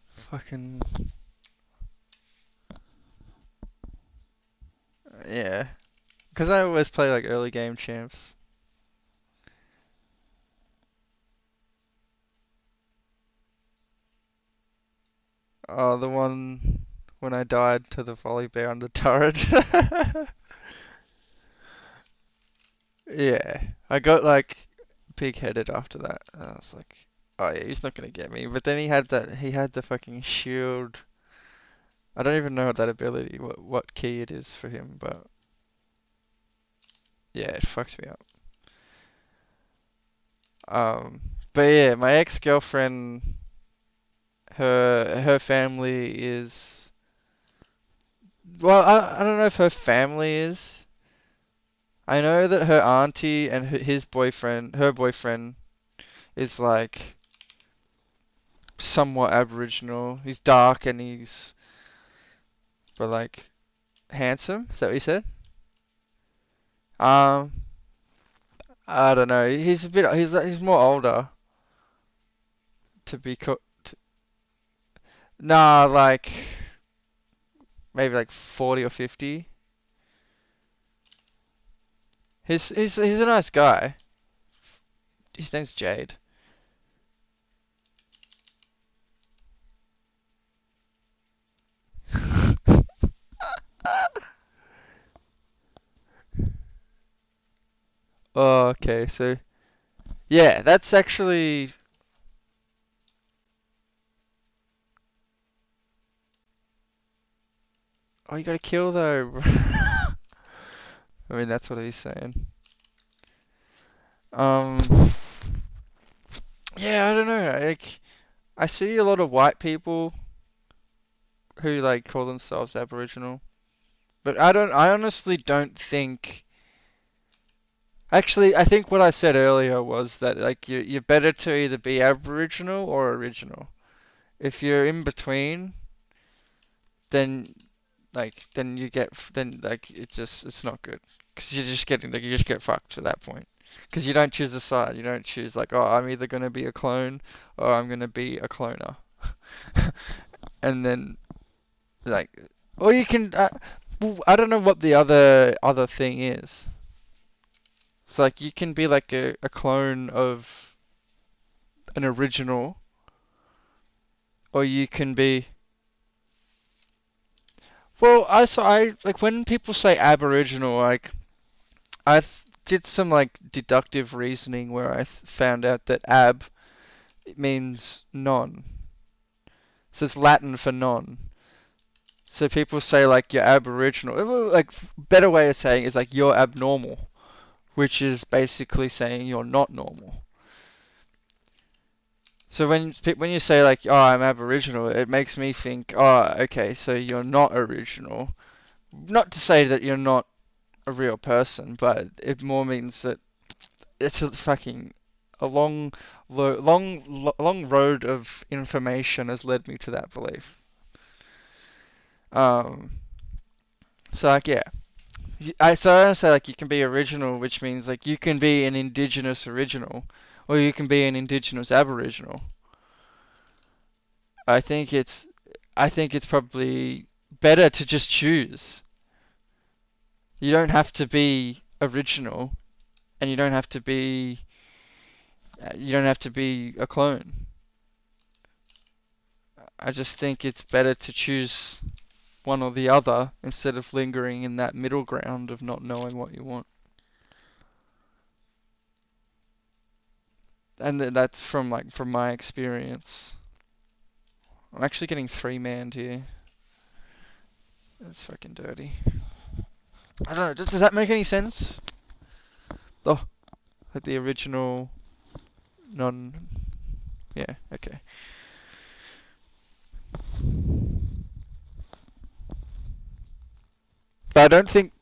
Fucking yeah. Because I always play like early game champs. Oh, the one when I died to the volley bear on the turret. Yeah, I got like pig-headed after that. I was like, oh yeah, he's not gonna get me. But then he had the fucking shield. I don't even know what that ability, what key it is for him, but yeah, it fucked me up. Um, but yeah, my ex-girlfriend, her family is, well, I don't know if her family is. I know that her auntie and her boyfriend is like somewhat Aboriginal. He's dark and he's, but like handsome. Is that what you said? Um, I don't know. He's a bit. He's more older to be Nah, like maybe like 40 or 50. He's a nice guy. His name's Jade. Oh, okay. So yeah, that's actually. Oh, you gotta kill though. I mean, that's what he's saying. Um, yeah, I don't know. Like, I see a lot of white people who like call themselves Aboriginal, but I honestly don't think. Actually, I think what I said earlier was that like you're better to either be Aboriginal or original. If you're in between, then then you get then like it's not good because you're just getting like you just get fucked at that point because you don't choose a side. You don't choose like, oh, I'm either gonna be a clone or I'm gonna be a cloner. And then like, or you can well, I don't know what the other thing is. It's like you can be like a clone of an original, or you can be. Well, I like when people say Aboriginal, like did some like deductive reasoning where I found out that ab it means non. So it's Latin for non. So people say like you're Aboriginal. Like better way of saying it is like you're abnormal, which is basically saying you're not normal. So when you say like, oh, I'm Aboriginal, it makes me think, oh, okay, so you're not original. Not to say that you're not a real person, but it more means that it's a fucking a long road of information has led me to that belief. Um, so like yeah, so I don't say like you can be original, which means like you can be an indigenous original, or you can be an indigenous aboriginal. I think it's I think it's probably better to just choose. You don't have to be original, and you don't have to be a clone. I just think it's better to choose one or the other instead of lingering in that middle ground of not knowing what you want. And that's from my experience. I'm actually getting three-manned here. That's fucking dirty. I don't know. Does that make any sense? Oh, like the original non. Yeah. Okay. But I don't think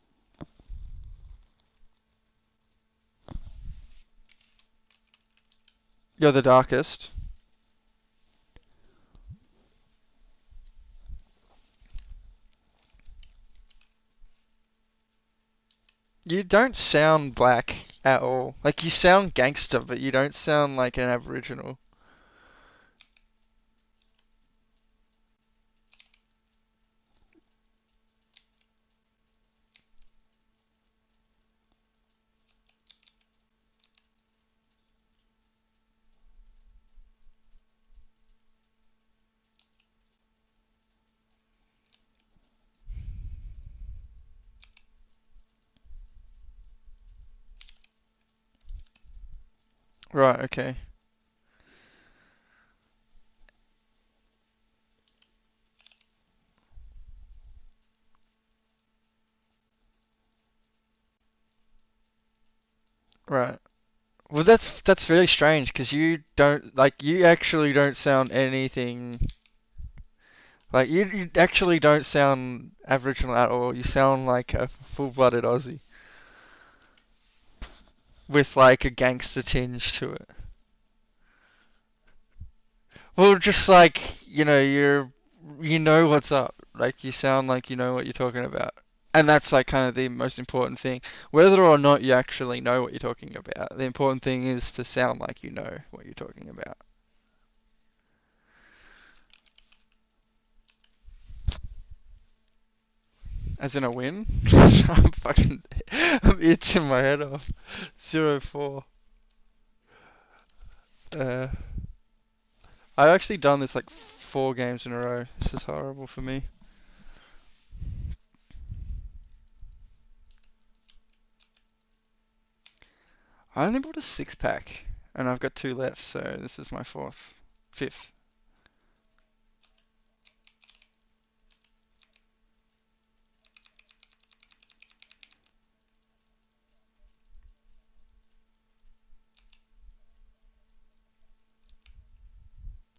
you're the darkest. You don't sound black at all. Like you sound gangster, but you don't sound like an Aboriginal. Right, okay. Right. Well, that's really strange because you don't like you actually don't sound anything like you actually don't sound Aboriginal at all. You sound like a full-blooded Aussie with like a gangster tinge to it. Well, just like you know what's up. Like you sound like you know what you're talking about. And that's like kind of the most important thing. Whether or not you actually know what you're talking about, the important thing is to sound like you know what you're talking about. As in a win? I'm fucking. I'm itching my head off. 0-4. Uh, I've actually done this like 4 games in a row. This is horrible for me. I only bought a 6 pack, and I've got 2 left, so this is my fifth.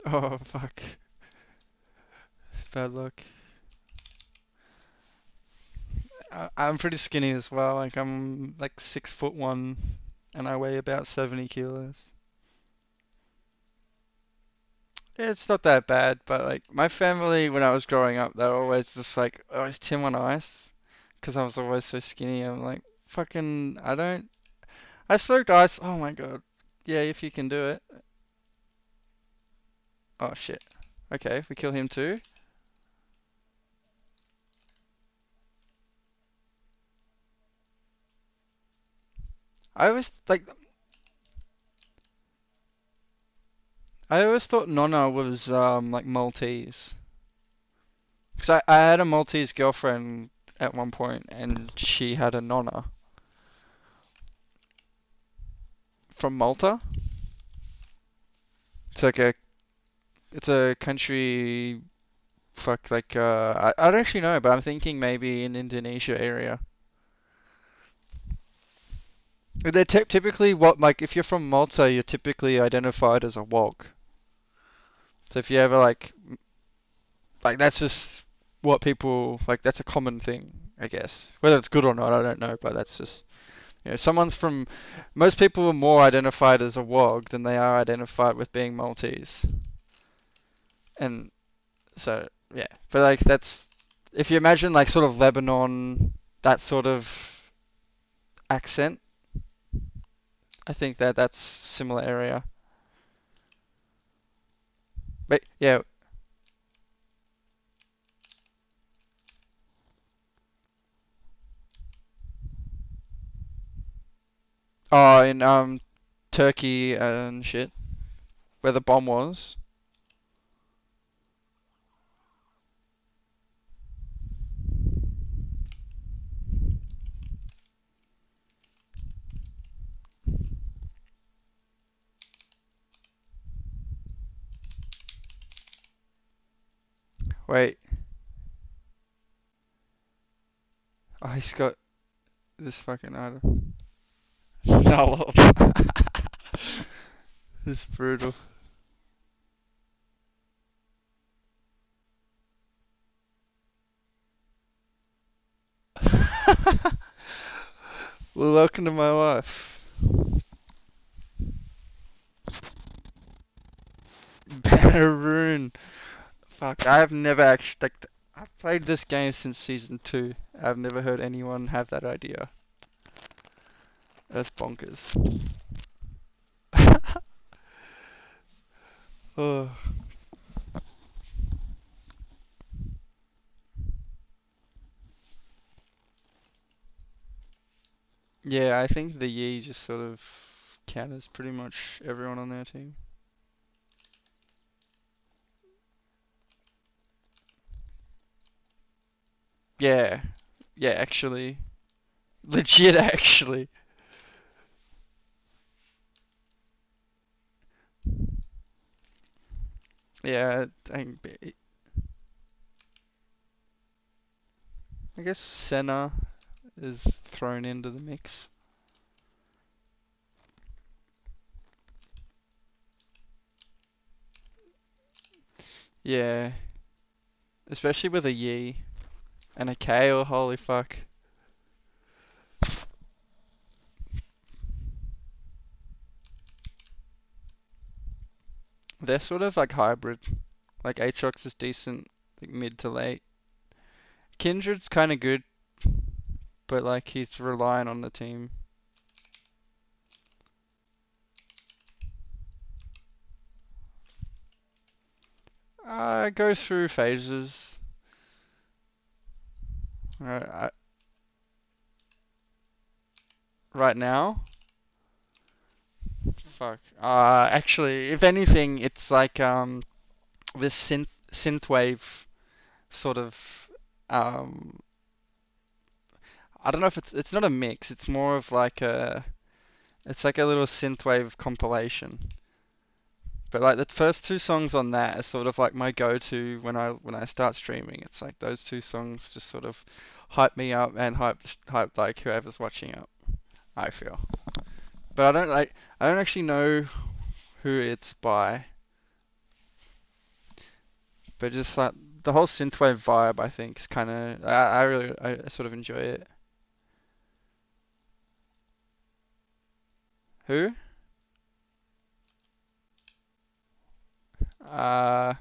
Oh fuck. Bad luck. I'm pretty skinny as well. Like I'm like 6'1", and I weigh about 70 kilos. It's not that bad, but like my family when I was growing up, they were always just like, "Oh, is Tim on ice?" Because I was always so skinny. I'm like, fucking, I don't. I smoked ice. Oh my god. Yeah, if you can do it. Oh shit. Okay, we kill him too. I always like. I always thought Nonna was like Maltese. Because I had a Maltese girlfriend at one point, and she had a Nonna from Malta. It's like a it's a country. Fuck, like I don't actually know, but I'm thinking maybe in Indonesia area. They're typically what like if you're from Malta, you're typically identified as a wog. So if you ever like that's just what people like. That's a common thing, I guess. Whether it's good or not, I don't know, but that's just someone's from. Most people are more identified as a wog than they are identified with being Maltese, and so yeah. But like that's if you imagine like sort of Lebanon, that sort of accent. I think that's similar area. But yeah, oh in Turkey and shit, where the bomb was. Wait, oh he's got this fucking item. No. This is brutal. Well, welcome to my life. Banneroon. Fuck, I've never actually I've played this game since season 2. I've never heard anyone have that idea. That's bonkers. Oh. Yeah, I think the Yi just sort of counters pretty much everyone on their team. Yeah, yeah, actually, legit, actually. Yeah, I guess Senna is thrown into the mix. Yeah, especially with a Yi and a Kale. Holy fuck, they're sort of like hybrid. Like Aatrox is decent, like mid to late. Kindred's kind of good, but like he's relying on the team. Goes through phases. Uh, right now, fuck. Actually, if anything, it's like this synthwave sort of um. I don't know if it's not a mix. It's more of like it's like a little synthwave compilation. But like the first two songs on that are sort of like my go-to when I start streaming. It's like those two songs just sort of hype me up and hype like whoever's watching up. I feel. But I don't actually know who it's by. But just like the whole synthwave vibe, I think is kind of I sort of enjoy it. Who? Uh,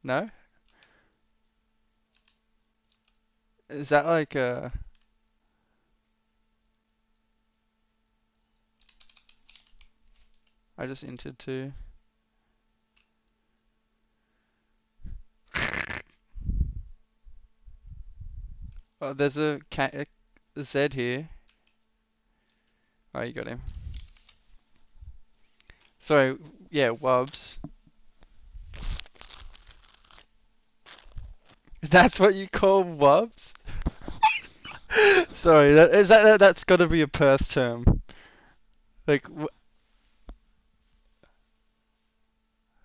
no. Is that like I just entered too. Oh, there's a Z here. Oh, you got him. Sorry, yeah, Wubs. That's what you call Wubs? Sorry, that's got to be a Perth term. Like,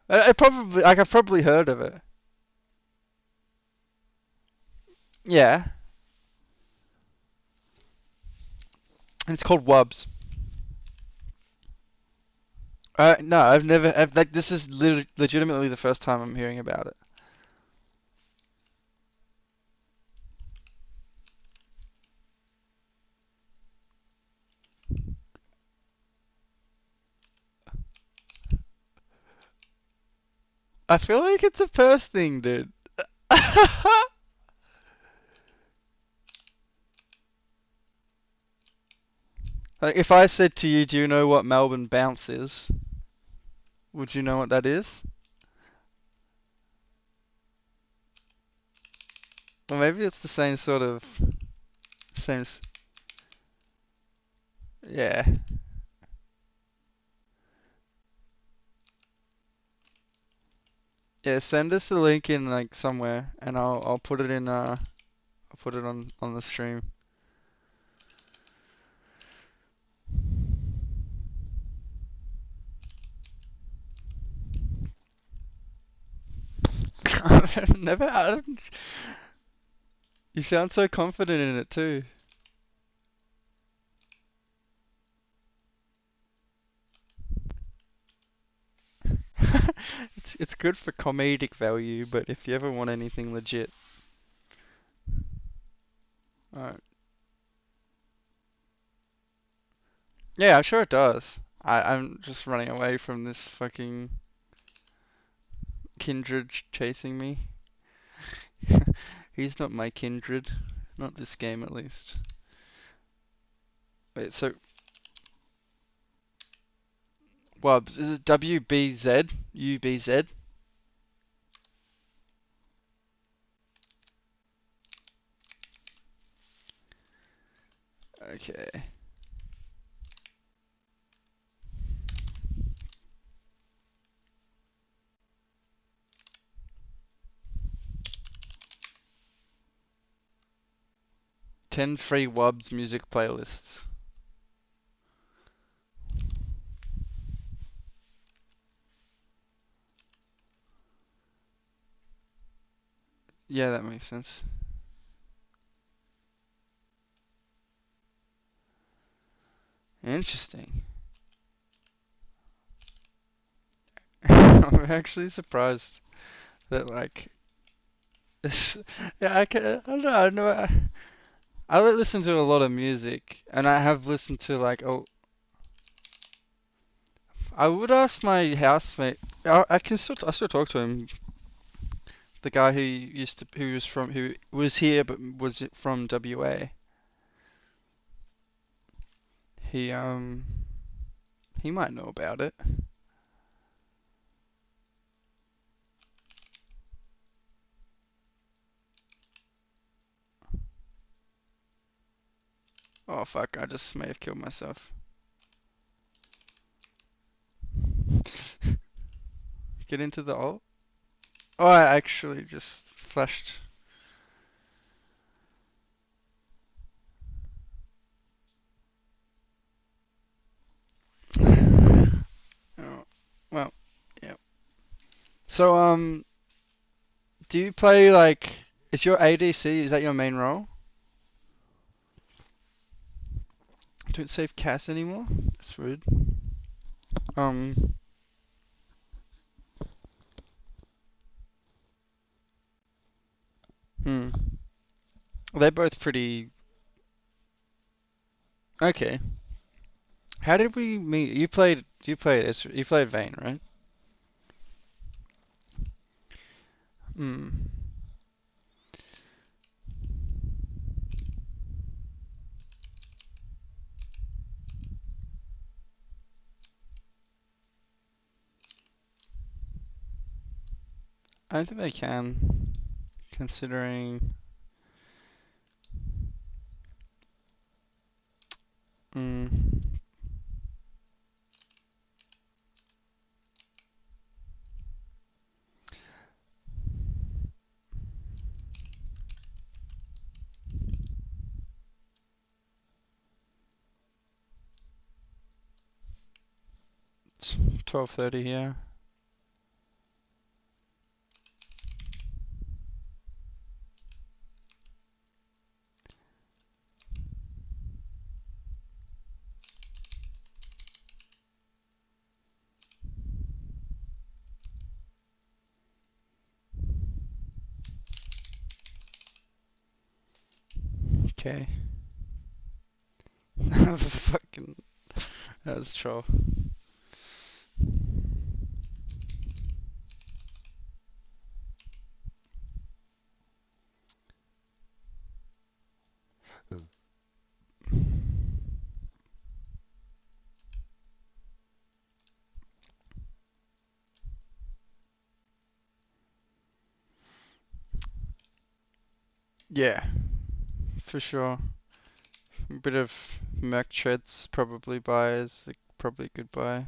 I've probably heard of it. Yeah, and it's called Wubs. No, I've never. Like, this is legitimately the first time I'm hearing about it. I feel like it's a Perth thing, dude. Like, if I said to you, do you know what Melbourne bounce is? Would you know what that is? Or maybe it's the same sort of same. Yeah, yeah. Send us a link in like somewhere, and I'll put it in I'll put it on the stream. Never. You sound so confident in it too. It's good for comedic value, but if you ever want anything legit, alright. Yeah, I'm sure it does. I'm just running away from this fucking kindred chasing me. He's not my kindred. Not this game, at least. Wait, so Wubs. Is it WBZ? UBZ? Okay. 10 free Wubs music playlists. Yeah, that makes sense. Interesting. I'm actually surprised that like this. Yeah, I don't know. I listen to a lot of music, and I have listened to like oh, I would ask my housemate. I can still I still talk to him. The guy who was here but was from WA. He he might know about it. Oh fuck! I just may have killed myself. Get into the ult. Oh, I actually just flashed. Oh, well, yeah. So do you play like? Is your ADC? Is that your main role? Don't save Cass anymore. That's rude. Um. Hmm. They're both pretty. Okay. How did we meet? You played Vayne, right? Hmm. 'I don't think they can, considering. Hmm. 12:30 here. Okay. Fucking. That was troll. Yeah, for sure. A bit of Merc Treads probably buys. Probably a good buy.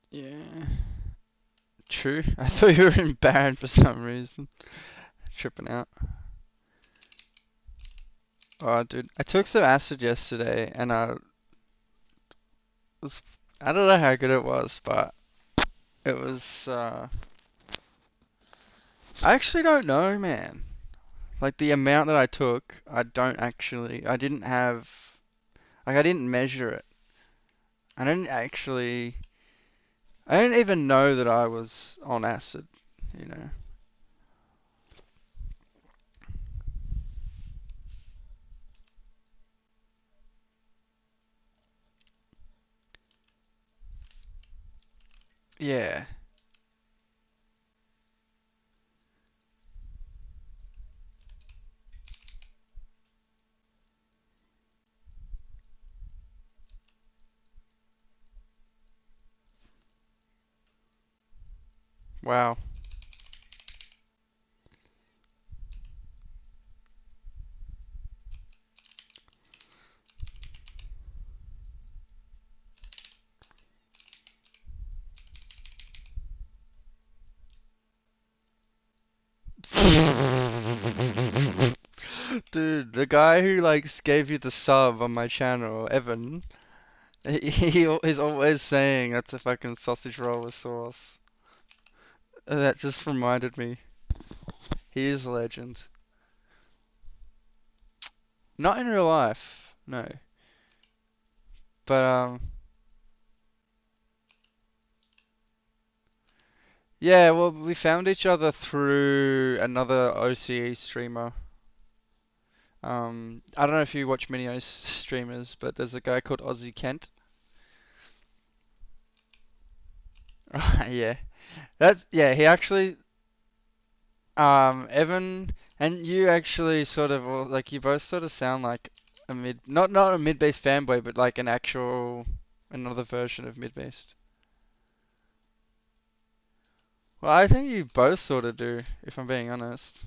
Yeah. True. I thought you were in Baron for some reason. Tripping out. Oh, dude. I took some acid yesterday and I was. I don't know how good it was, but it was. I actually don't know, man. Like the amount that I took, I don't actually. I didn't have. Like, I didn't measure it. I didn't actually. I didn't even know that I was on acid, you know. Yeah. Wow. Dude, the guy who like gave you the sub on my channel, Evan, he's always saying that's a fucking sausage roll with sauce. And that just reminded me. He is a legend. Not in real life, no. But yeah, well, we found each other through another OCE streamer. I don't know if you watch many streamers, but there's a guy called Aussie Kent. Yeah, that's yeah. He actually, Evan and you actually sort of like you both sort of sound like a not a mid-based fanboy, but like an actual another version of mid-based. Well, I think you both sort of do, if I'm being honest.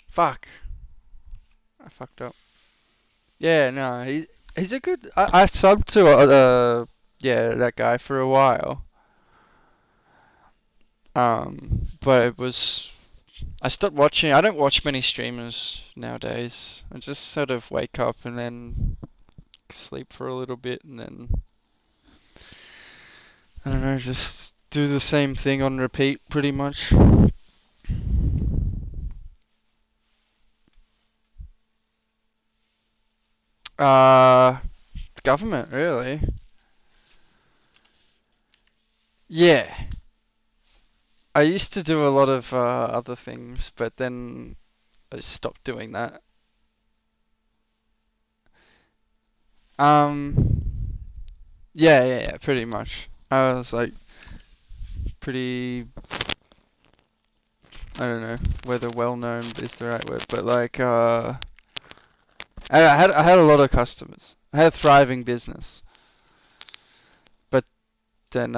Fuck, I fucked up. Yeah, no, he's a good. I subbed to yeah that guy for a while. But it was I stopped watching. I don't watch many streamers nowadays. I just sort of wake up and then sleep for a little bit and then I don't know, just do the same thing on repeat pretty much. Uh, Government really. Yeah. I used to do a lot of other things, but then I stopped doing that. Um, yeah, pretty much. I was like pretty, I don't know whether well known is the right word, but like I had a lot of customers. I had a thriving business, but then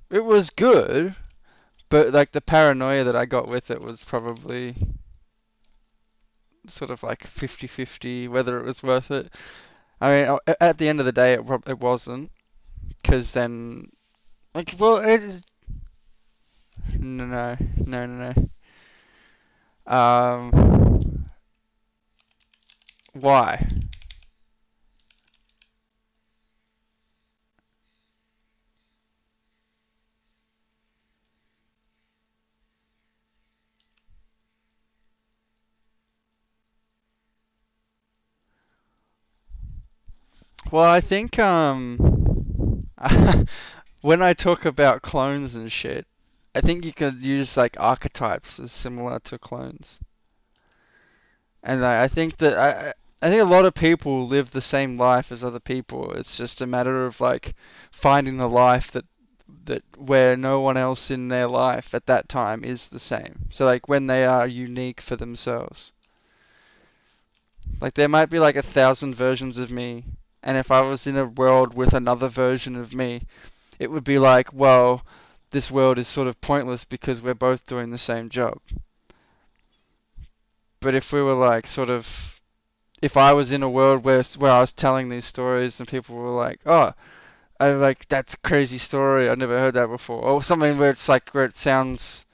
it was good, but like the paranoia that I got with it was probably sort of like 50-50 whether it was worth it. I mean, at the end of the day, it wasn't, because then like well, no. Why? Well, I think when I talk about clones and shit, I think you could use like archetypes as similar to clones. And I think that I think a lot of people live the same life as other people. It's just a matter of like finding the life that where no one else in their life at that time is the same. So like when they are unique for themselves. Like there might be like 1,000 versions of me, and if I was in a world with another version of me, it would be like, well, this world is sort of pointless because we're both doing the same job. But if we were like sort of if I was in a world where I was telling these stories and people were like, "Oh, I like that's a crazy story. I've never heard that before," or something where it's like where it sounds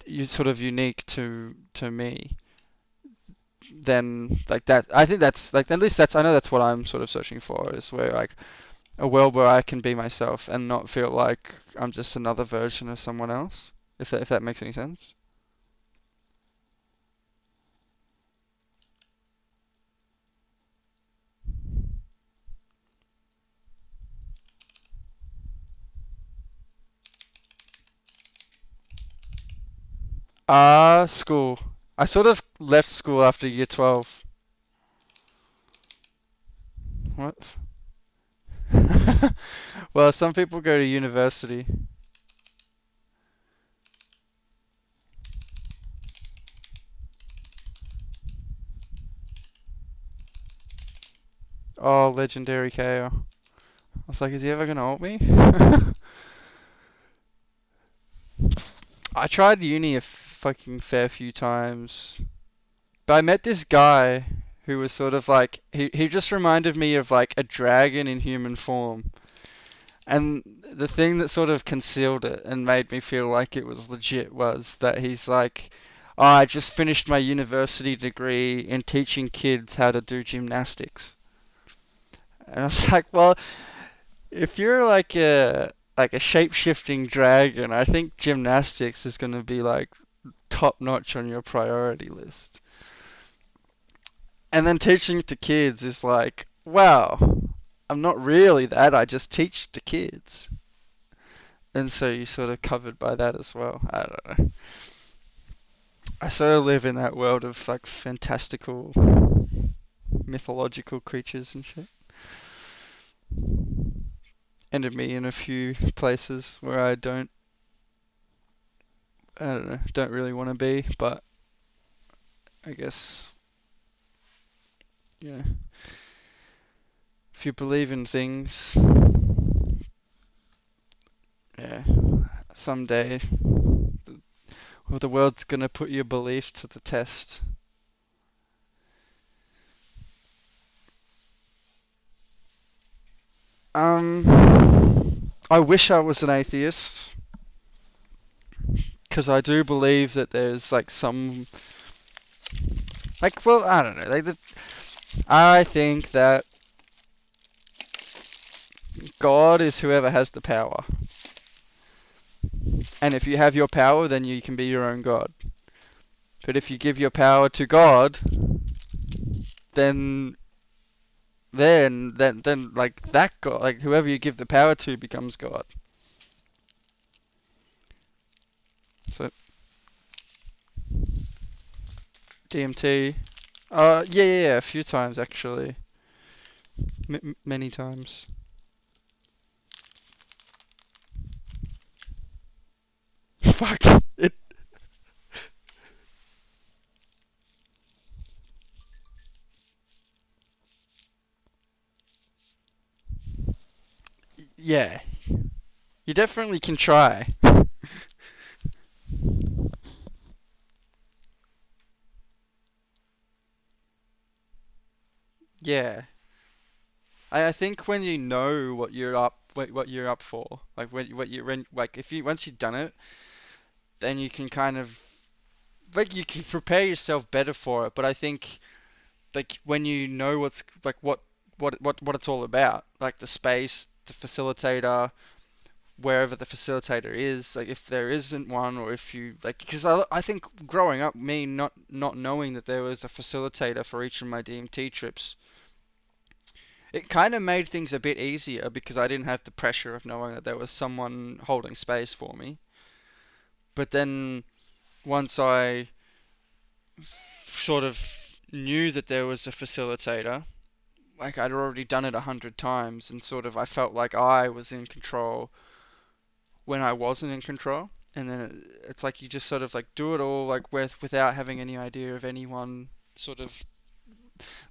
you sort of unique to me, then like that, I think that's like at least that's I know that's what I'm sort of searching for is where like a world where I can be myself and not feel like I'm just another version of someone else. If that makes any sense. School. I sort of left school after year 12. What? Well, some people go to university. Oh, legendary KO. I was like, is he ever gonna ult me? I tried uni a fucking fair few times, but I met this guy who was sort of like he just reminded me of like a dragon in human form. And the thing that sort of concealed it and made me feel like it was legit was that he's like, oh, I just finished my university degree in teaching kids how to do gymnastics. And I was like, well, if you're like a shape-shifting dragon, I think gymnastics is going to be like top notch on your priority list. And then teaching it to kids is like, wow, I'm not really that, I just teach to kids. And so you're sort of covered by that as well. I don't know. I sort of live in that world of like fantastical, mythological creatures and shit. Ended me in a few places where I don't know, don't really want to be, but I guess, you know, if you believe in things, yeah, someday the world's gonna put your belief to the test. I wish I was an atheist, because I do believe that there's like some, like, well, I don't know, I think that God is whoever has the power. And if you have your power, then you can be your own God. But if you give your power to God, then then like that God, like whoever you give the power to becomes God. So DMT, yeah, a few times actually, many times. Fuck it. Yeah, you definitely can try. Yeah, I think when you know what you're up for, like when like if you once you've done it, then you can kind of like you can prepare yourself better for it. But I think like when you know what's like what it's all about, like the space, the facilitator, wherever the facilitator is, like if there isn't one, or if you like, because I think growing up, me not knowing that there was a facilitator for each of my DMT trips, it kind of made things a bit easier because I didn't have the pressure of knowing that there was someone holding space for me. But then once I sort of knew that there was a facilitator, like I'd already done it 100 times, and sort of I felt like I was in control when I wasn't in control. And then it's like you just sort of like do it all like without having any idea of anyone sort of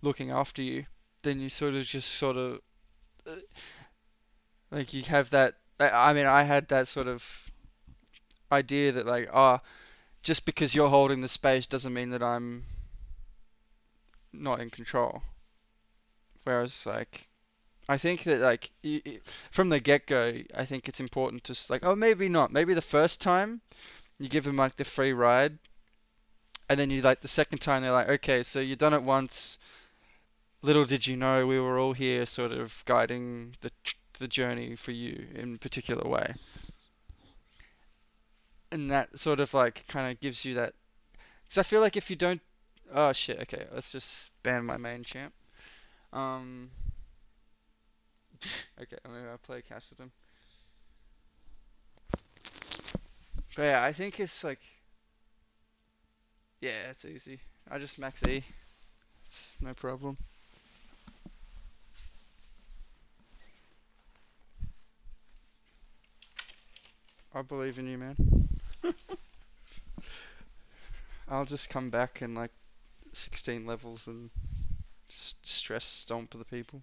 looking after you. Then you sort of just sort of uh, like you have that. I mean, I had that sort of idea that like, just because you're holding the space doesn't mean that I'm not in control. Whereas like I think that like from the get go, I think it's important to like, oh, maybe not. Maybe the first time you give them like the free ride, and then you like the second time they're like, okay, so you've done it once. Little did you know we were all here, sort of guiding the journey for you in a particular way, and that sort of like kind of gives you that. Because I feel like if you don't, oh shit, okay, let's just ban my main champ. Um, okay, I'm gonna play Cassidon. But yeah, I think it's like, yeah, it's easy. I just max E. It's no problem. I believe in you, man. I'll just come back in like 16 levels and stress stomp the people.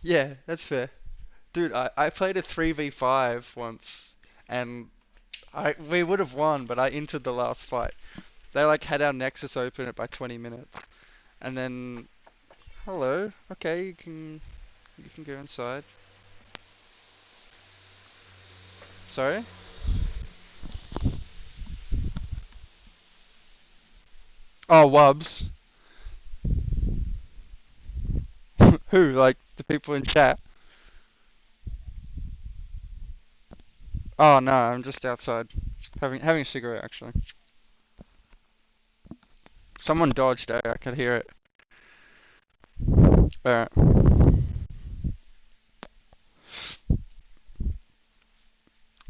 Yeah, that's fair. Dude, I played a 3v5 once, and we would have won, but I entered the last fight. They like had our Nexus open it by 20 minutes, and then hello, okay, you can go inside. Sorry? Oh, Wubs. Who? Like the people in chat? Oh no, I'm just outside, having a cigarette actually. Someone dodged. I could hear it. Alright.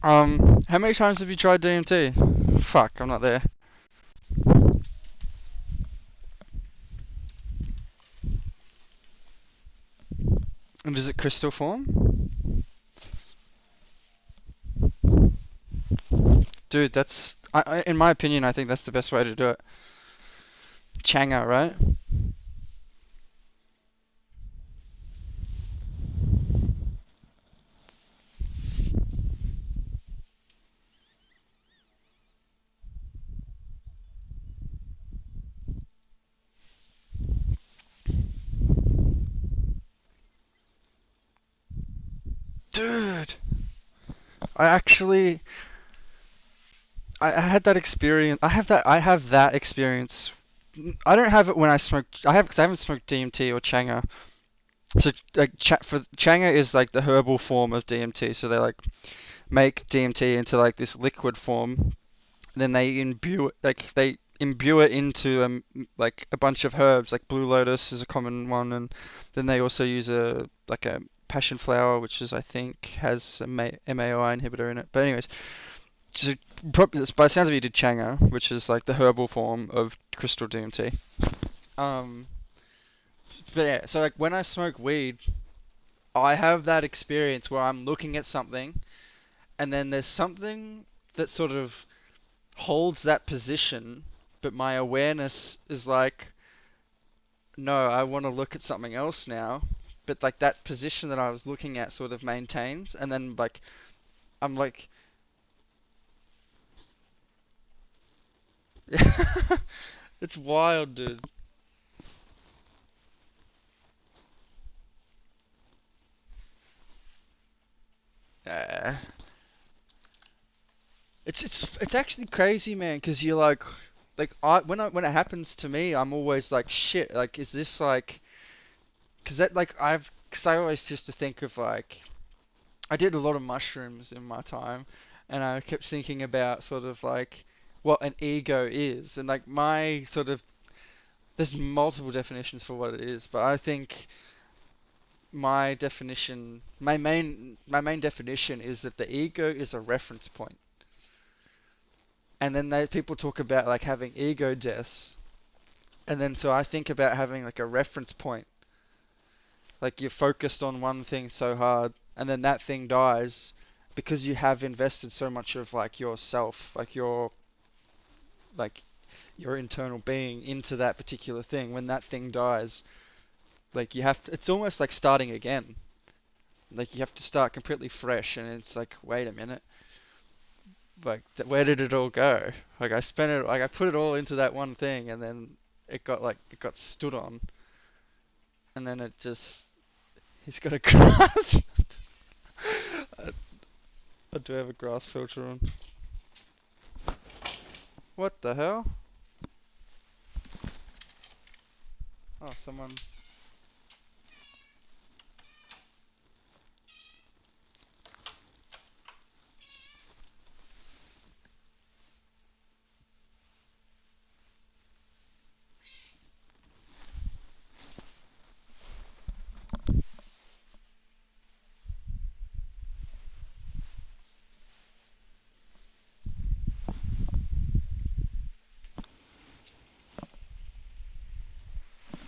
How many times have you tried DMT? Fuck, I'm not there. And is it crystal form? Dude, that's in my opinion, I think that's the best way to do it. Changa, right? Dude, I actually I had that experience. I have that experience. I don't have it when I smoke. I have because I haven't smoked DMT or Changa. So like for Changa is like the herbal form of DMT. So they like make DMT into like this liquid form. Then they imbue it into like a bunch of herbs. Like blue lotus is a common one, and then they also use a passion flower, which is I think has a MAOI inhibitor in it. But anyways, so by the sounds of it, you did Changa, which is like the herbal form of crystal DMT. Um, but yeah, so like when I smoke weed, I have that experience where I'm looking at something, and then there's something that sort of holds that position, but my awareness is like, no, I want to look at something else now. But like that position that I was looking at sort of maintains, and then like I'm like, it's wild, dude. Yeah. It's actually crazy, man, because you're like when it happens to me, I'm always like, shit, like is this like, because that like because I always used to think of like, I did a lot of mushrooms in my time, and I kept thinking about sort of like what an ego is, and like my sort of, there's multiple definitions for what it is, but I think my main definition is that the ego is a reference point. And then people talk about like having ego deaths. And then so I think about having like a reference point. Like you're focused on one thing so hard, and then that thing dies because you have invested so much of like yourself, like your internal being into that particular thing. When that thing dies, like you have to, it's almost like starting again. Like you have to start completely fresh, and it's like, wait a minute, like where did it all go? Like I spent it, like I put it all into that one thing, and then it got stood on, and then it just, he's got a grass. I, I do have a grass filter on. What the hell? Oh, someone.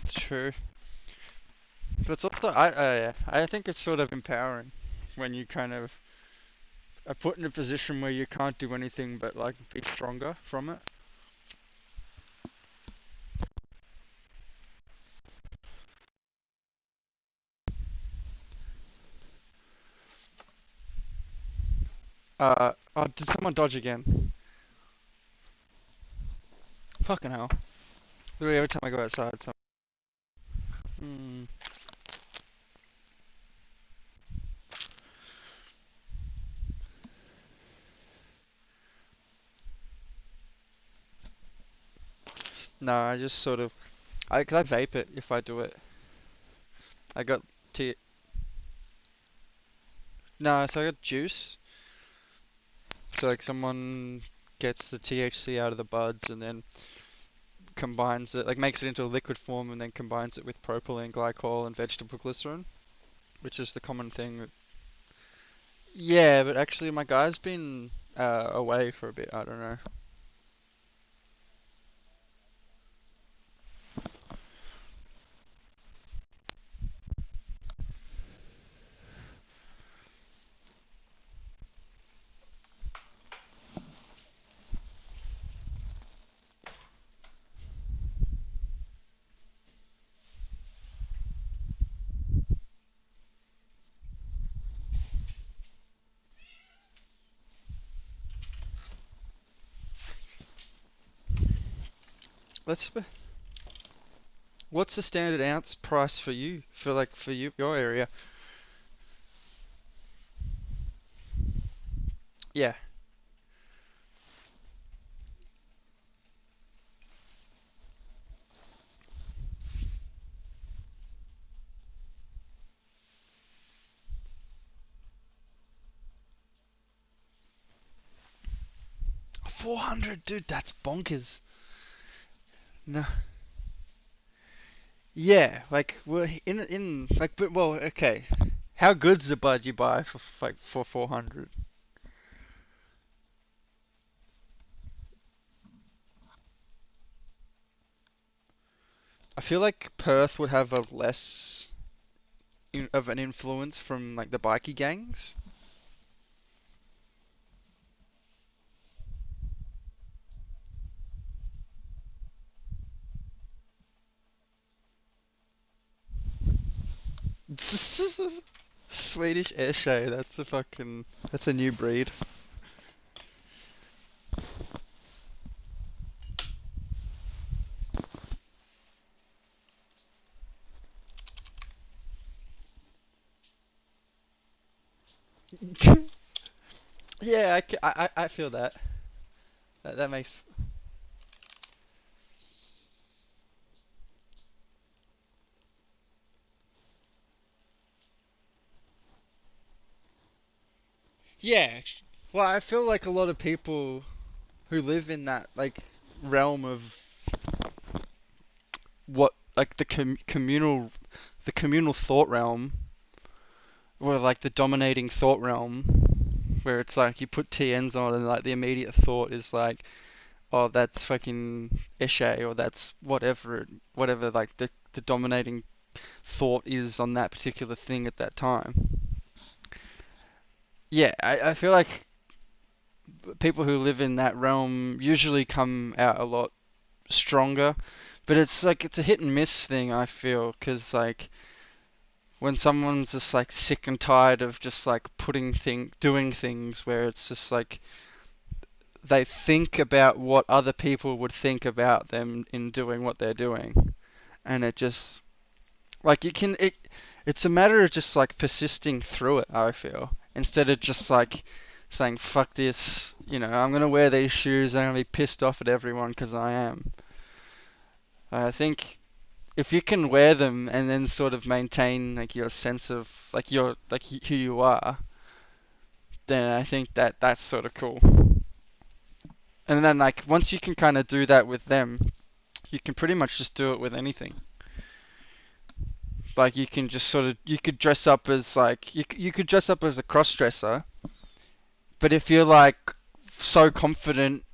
True, but it's also yeah, I think it's sort of empowering when you kind of are put in a position where you can't do anything but like be stronger from it. Oh, did someone dodge again? Fucking hell. Literally every time I go outside, so. Hmm. No, I just sort of. Cause I vape it if I do it. I got T. No, so I got juice. So like someone gets the THC out of the buds and then combines it, like makes it into a liquid form and then combines it with propylene glycol and vegetable glycerin, which is the common thing. Yeah, but actually my guy's been away for a bit. I don't know. Let's. What's the standard ounce price for you for like for you your area? Yeah, 400, dude. That's bonkers. No. Yeah, like well, in like, but well, okay. How good's the bud you buy for like for 400? I feel like Perth would have a less of an influence from like the bikie gangs. 'Swedish Ayrshire, that's a new breed. Yeah, I feel that. That makes. Yeah. Well, I feel like a lot of people who live in that like realm of what like the communal thought realm, or like the dominating thought realm, where it's like you put TNs on and like the immediate thought is like, oh, that's fucking Eshe, or that's whatever like the dominating thought is on that particular thing at that time. Yeah, I feel like people who live in that realm usually come out a lot stronger, but it's like it's a hit and miss thing. I feel because like when someone's just like sick and tired of just like doing things where it's just like they think about what other people would think about them in doing what they're doing, and it just like it's a matter of just like persisting through it. I feel instead of just like saying fuck this, I'm gonna wear these shoes and I'm gonna be pissed off at everyone because I am. I think if you can wear them and then sort of maintain like your sense of like your like who you are, then I think that's sort of cool. And then like once you can kind of do that with them, you can pretty much just do it with anything. Like you can just sort of you could dress up as like you could dress up as a cross dresser, but if you're like so confident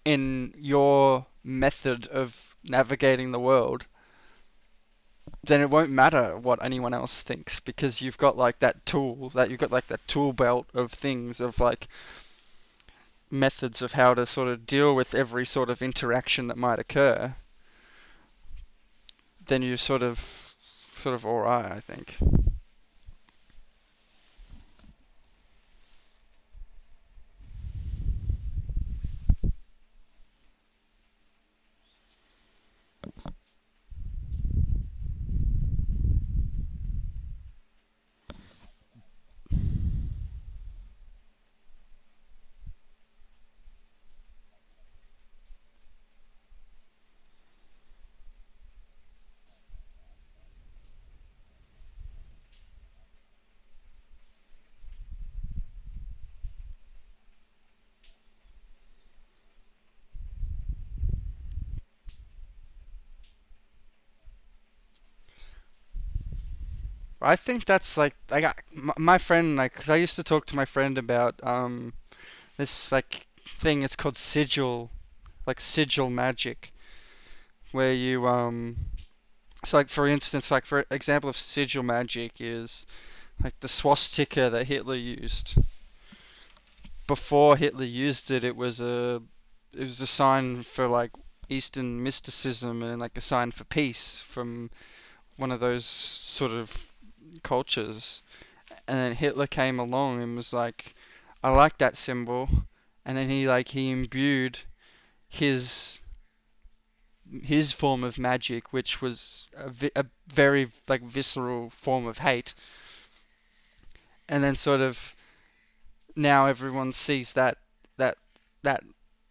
in your method of navigating the world, then it won't matter what anyone else thinks because you've got like that tool belt of things of like methods of how to sort of deal with every sort of interaction that might occur. Then you're sort of alright, I think. I think that's like I got my friend like 'cause I used to talk to my friend about this like thing. It's called sigil, like sigil magic, where you so like for instance, like for example of sigil magic is like the swastika that Hitler used. Before Hitler used it, it was a sign for like Eastern mysticism and like a sign for peace from one of those sort of cultures. And then Hitler came along and was like, I like that symbol. And then he imbued his his form of magic, which was a very like visceral form of hate. And then sort of now everyone sees that that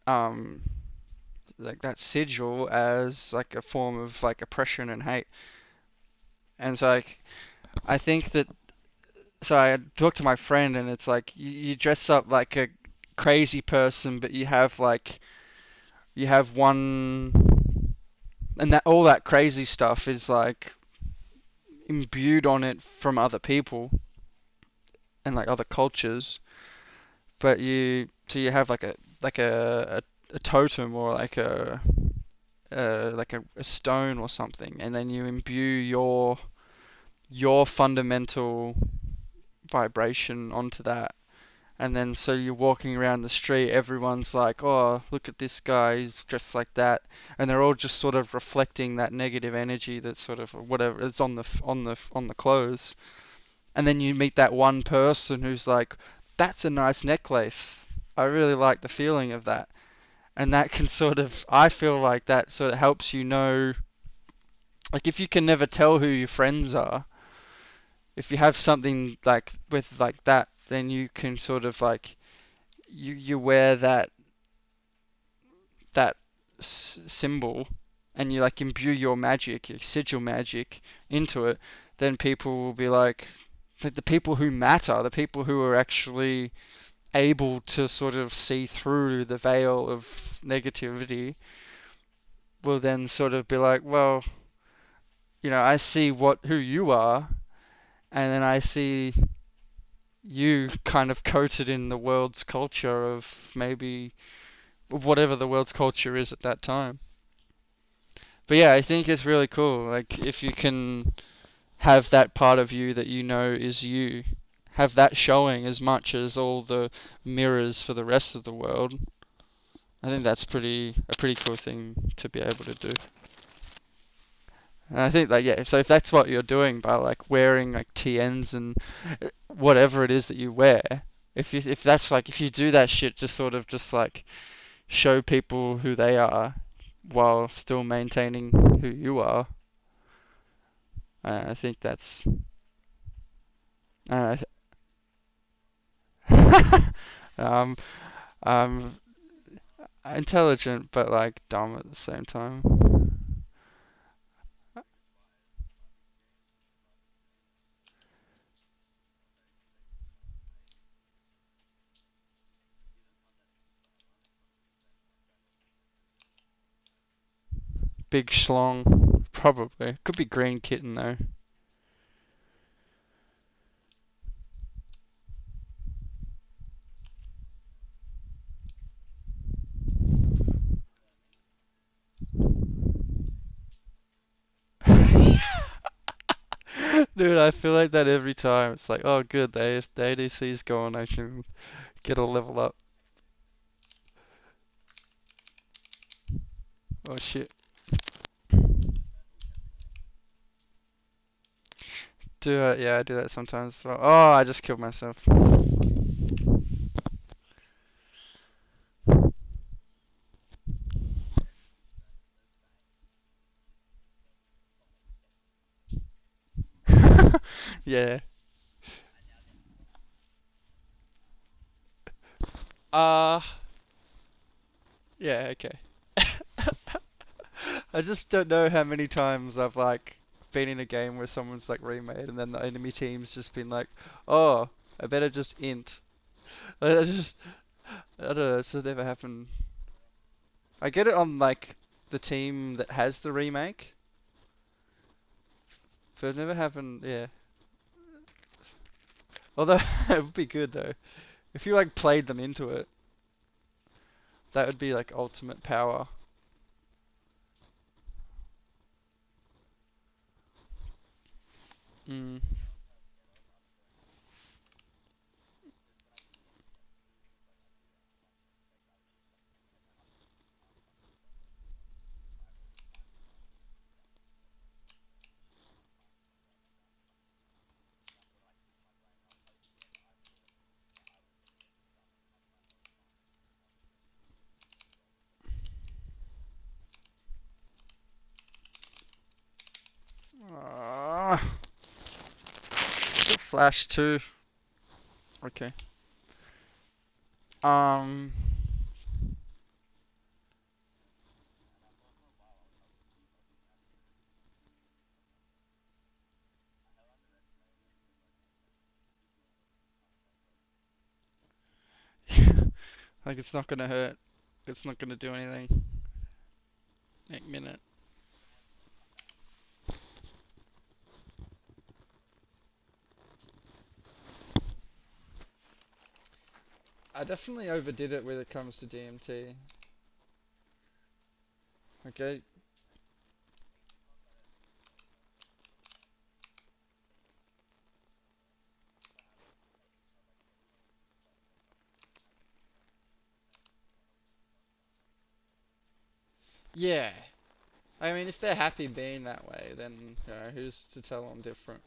um like that sigil as like a form of like oppression and hate. And so like I think that so I talked to my friend and it's like you dress up like a crazy person, but you have one, and that all that crazy stuff is like imbued on it from other people and like other cultures. But you have like a totem or like a stone or something, and then you imbue your fundamental vibration onto that. And then so you're walking around the street, everyone's like, "Oh, look at this guy, he's dressed like that," and they're all just sort of reflecting that negative energy that's sort of whatever is on the clothes. And then you meet that one person who's like, "That's a nice necklace. I really like the feeling of that." And that can sort of, I feel like that sort of helps you know, like if you can never tell who your friends are, if you have something like with like that, then you can sort of like you wear that symbol and you like imbue your magic, your sigil magic into it, then people will be like the people who matter, the people who are actually able to sort of see through the veil of negativity will then sort of be like, well, I see who you are, and then I see you kind of coated in the world's culture of maybe whatever the world's culture is at that time. But yeah, I think it's really cool. Like if you can have that part of you that you know is you, have that showing as much as all the mirrors for the rest of the world. I think that's a pretty cool thing to be able to do. And I think like yeah, so if that's what you're doing by like wearing like TNs and whatever it is that you wear, if that's like if you do that shit to sort of just like show people who they are while still maintaining who you are, I think that's uh, um um intelligent but like dumb at the same time. Big schlong, probably. Could be green kitten though. Dude, I feel like that every time. It's like, oh, good, the ADC's gone. I can get a level up. Oh shit. Yeah, I do that sometimes as well. Oh, I just killed myself. Yeah. Uh, yeah, okay. I just don't know how many times I've like been in a game where someone's like remade and then the enemy team's just been like, oh, I better just int. I don't know, that's never happened. I get it on like the team that has the remake, but it never happened, yeah. Although it would be good though. If you like played them into it, that would be like ultimate power. Mm. Ah, Flash 2. Okay. Um, like it's not gonna hurt. It's not gonna do anything. Next minute. I definitely overdid it when it comes to DMT. Okay. Yeah. I mean, if they're happy being that way, then who's to tell them different?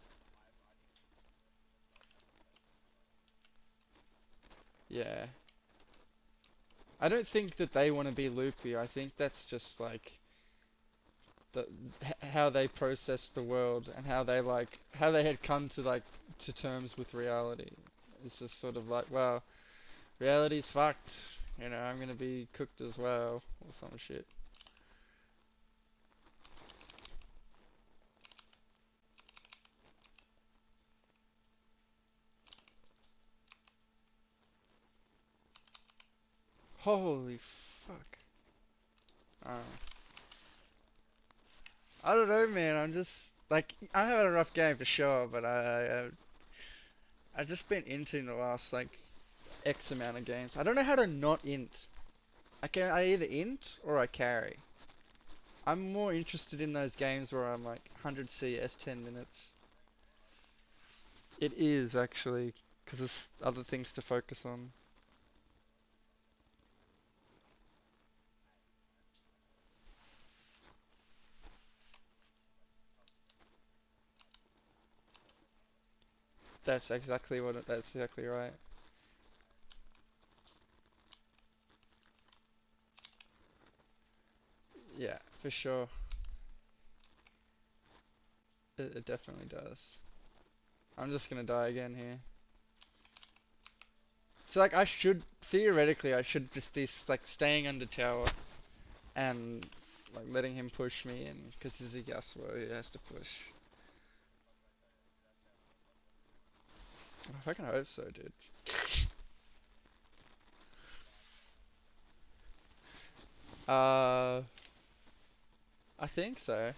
Yeah. I don't think that they want to be loopy. I think that's just like the how they process the world and how they had come to to terms with reality. It's just sort of like, well, reality's fucked. I'm gonna be cooked as well or some shit. Holy fuck. Um, I don't know, man. I'm just like I'm having a rough game for sure, but I've just been inting the last like X amount of games. I don't know how to not int. I either int or I carry. I'm more interested in those games where I'm like 100 CS 10 minutes. It is actually because there's other things to focus on. That's exactly right. Yeah, for sure. It definitely does. I'm just gonna die again here. So like theoretically I should just be like staying under tower and like letting him push me in because he's a Yasuo he has to push. I fucking hope so, dude. Uh, I think so.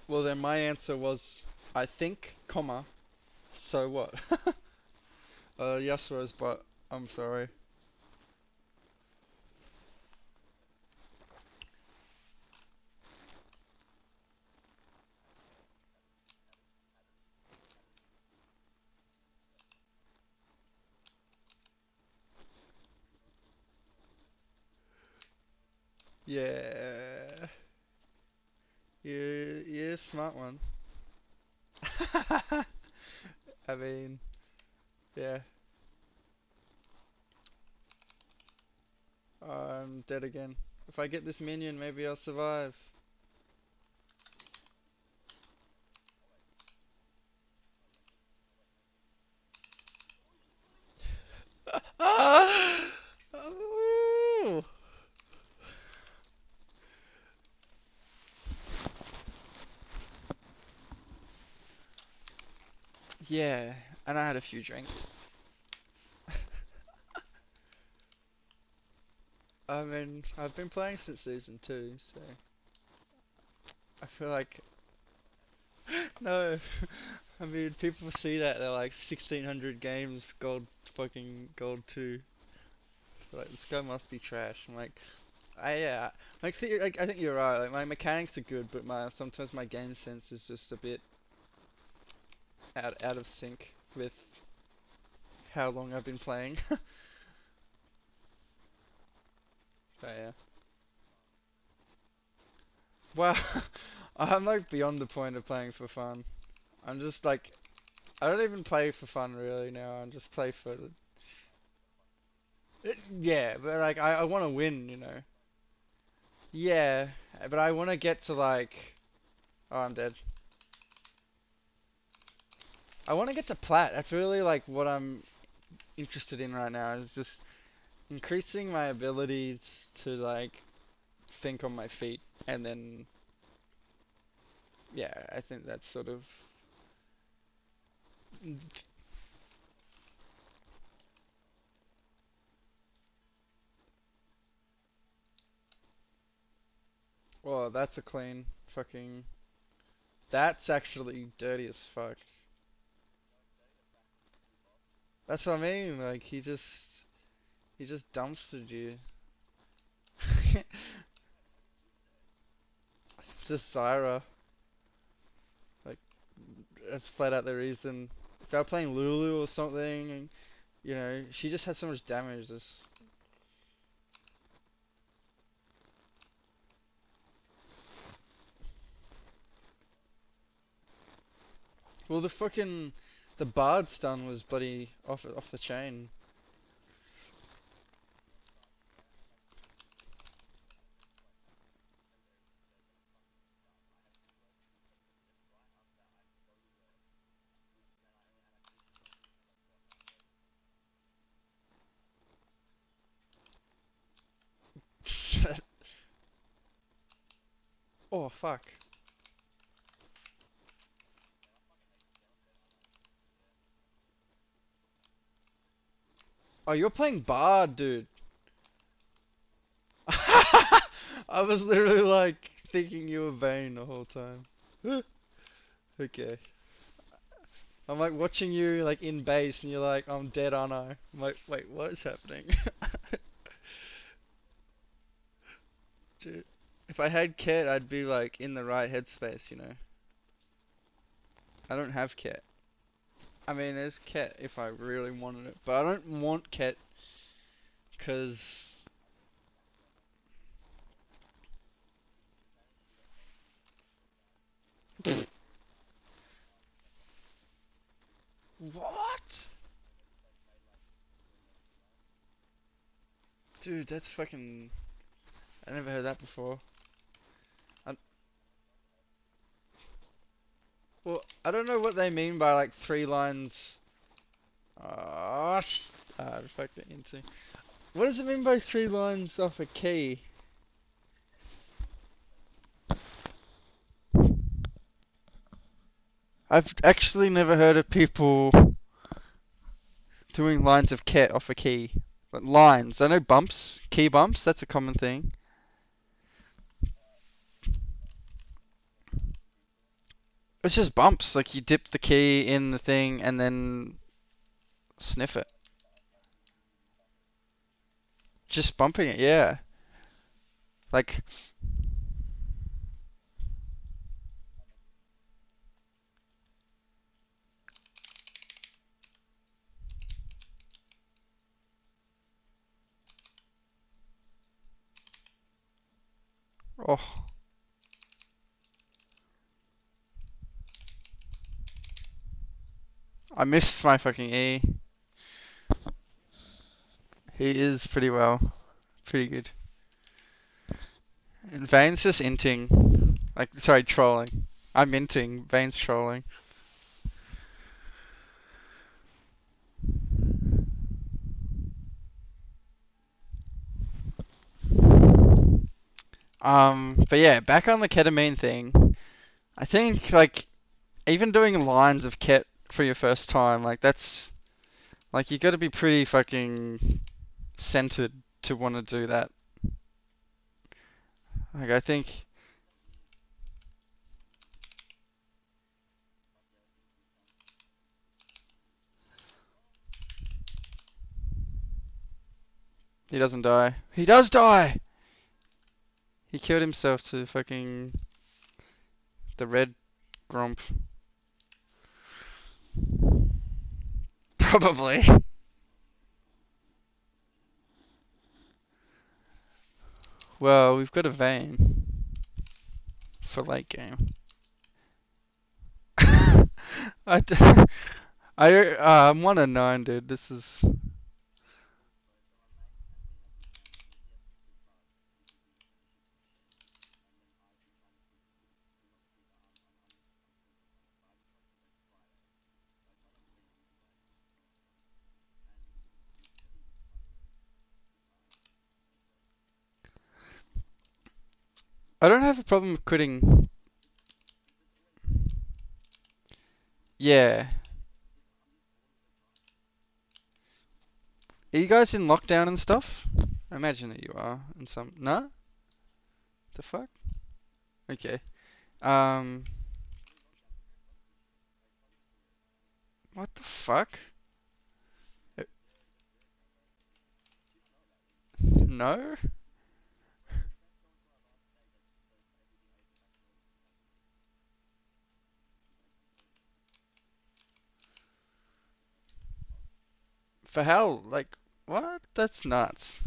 Well then my answer was I think, comma, so what? Yasuo's but I'm sorry. Yeah, you're a smart one. I mean, yeah, I'm dead again. If I get this minion, maybe I'll survive. Ooh. Yeah, and I had a few drinks. I mean, I've been playing since season 2, so I feel like no. I mean, people see that they're like 1600 games, gold, fucking gold two. Like this guy must be trash. I'm like, like I think you're right. Like my mechanics are good, but my sometimes my game sense is just a bit out of sync with how long I've been playing. But yeah. Well, I'm like beyond the point of playing for fun. I'm just like I don't even play for fun really now. I just play for yeah, but like I want to win, you know. Yeah, but I want to get to like oh I'm dead. I want to get to plat. That's really like what I'm interested in right now. Is just increasing my abilities to like think on my feet, and then yeah, I think that's sort of well, that's a clean fucking. That's actually dirty as fuck. That's what I mean. Like he just dumpstered you. It's just Zyra. Like that's flat out the reason. If I were playing Lulu or something, and you know, she just had so much damage. This well, the Bard stun was bloody off the chain. Oh fuck. Oh, you're playing Bard, dude. I was literally like thinking you were Vayne the whole time. Okay. I'm like watching you like in base and you're like, I'm dead, aren't I? I'm like, wait, what is happening? Dude, if I had Ket, I'd be like in the right headspace, you know. I don't have Ket. I mean, there's Ket if I really wanted it, but I don't want Ket because what? Dude, that's fucking. I never heard that before. I, well, I don't know what they mean by like 3 lines. Oh, fuck it into. What does it mean by 3 lines off a key? I've actually never heard of people doing lines of ket off a key. But lines, I know bumps, key bumps, that's a common thing. It's just bumps, like you dip the key in the thing and then sniff it. Just bumping it, yeah. Like, oh, I missed my fucking E. He is pretty well, pretty good. And Vane's just inting. Like, sorry, trolling. I'm inting, Vane's trolling. But yeah, back on the ketamine thing. I think, like, even doing lines of ket for your first time, like, that's, like, you gotta be pretty fucking centered to want to do that. Like, I think, He doesn't die. He does die! He killed himself to fucking the red grump. Probably. Well, we've got a vein for late game. I, d- I'm 1-9, dude. This is. I don't have a problem quitting. Yeah. Are you guys in lockdown and stuff? I imagine that you are. In some. No? The fuck? Okay. Um. What the fuck? Uh, No? For hell? Like, what? That's nuts.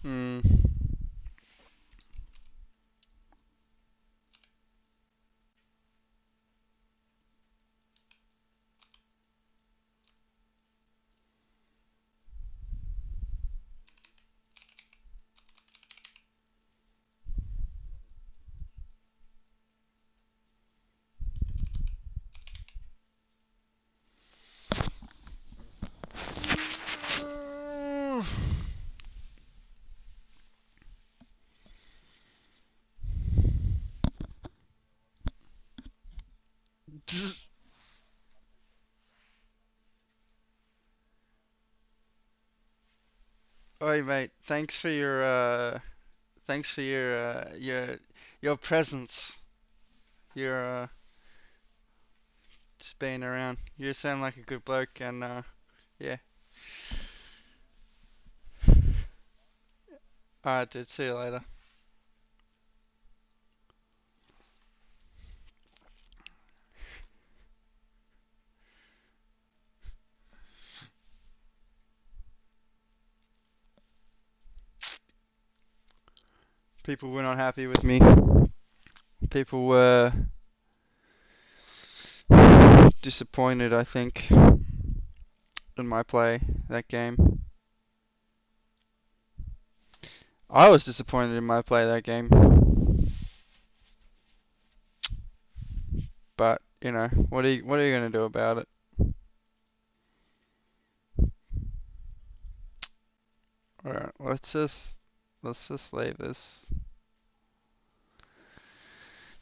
Hmm. Oi, mate. Thanks for your presence. Your just being around. You sound like a good bloke, and yeah. Alright, dude. See you later. People were not happy with me. People were disappointed, I think, in my play that game. I was disappointed in my play that game. But, what are you gonna do about it? Alright, let's just leave this.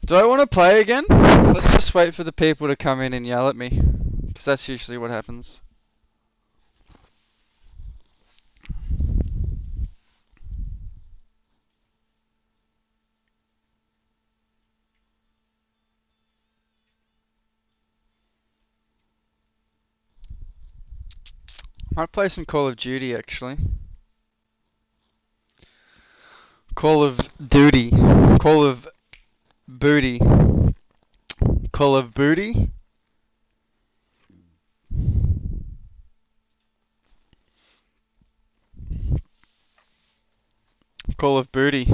Do I want to play again? Let's just wait for the people to come in and yell at me, because that's usually what happens. Might play some Call of Duty actually. Call of Duty. Call of Booty. Call of Booty. Call of Booty.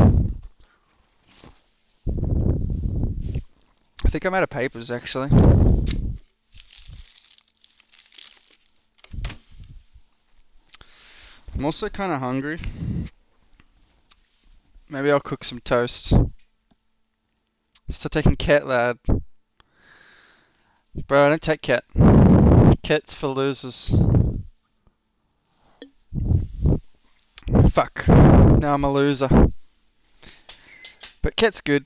I think I'm out of papers actually. also kind of hungry. Maybe I'll cook some toast. Still taking cat, lad. Bro, I don't take cat. Cat's for losers. Fuck. Now I'm a loser. But cat's good.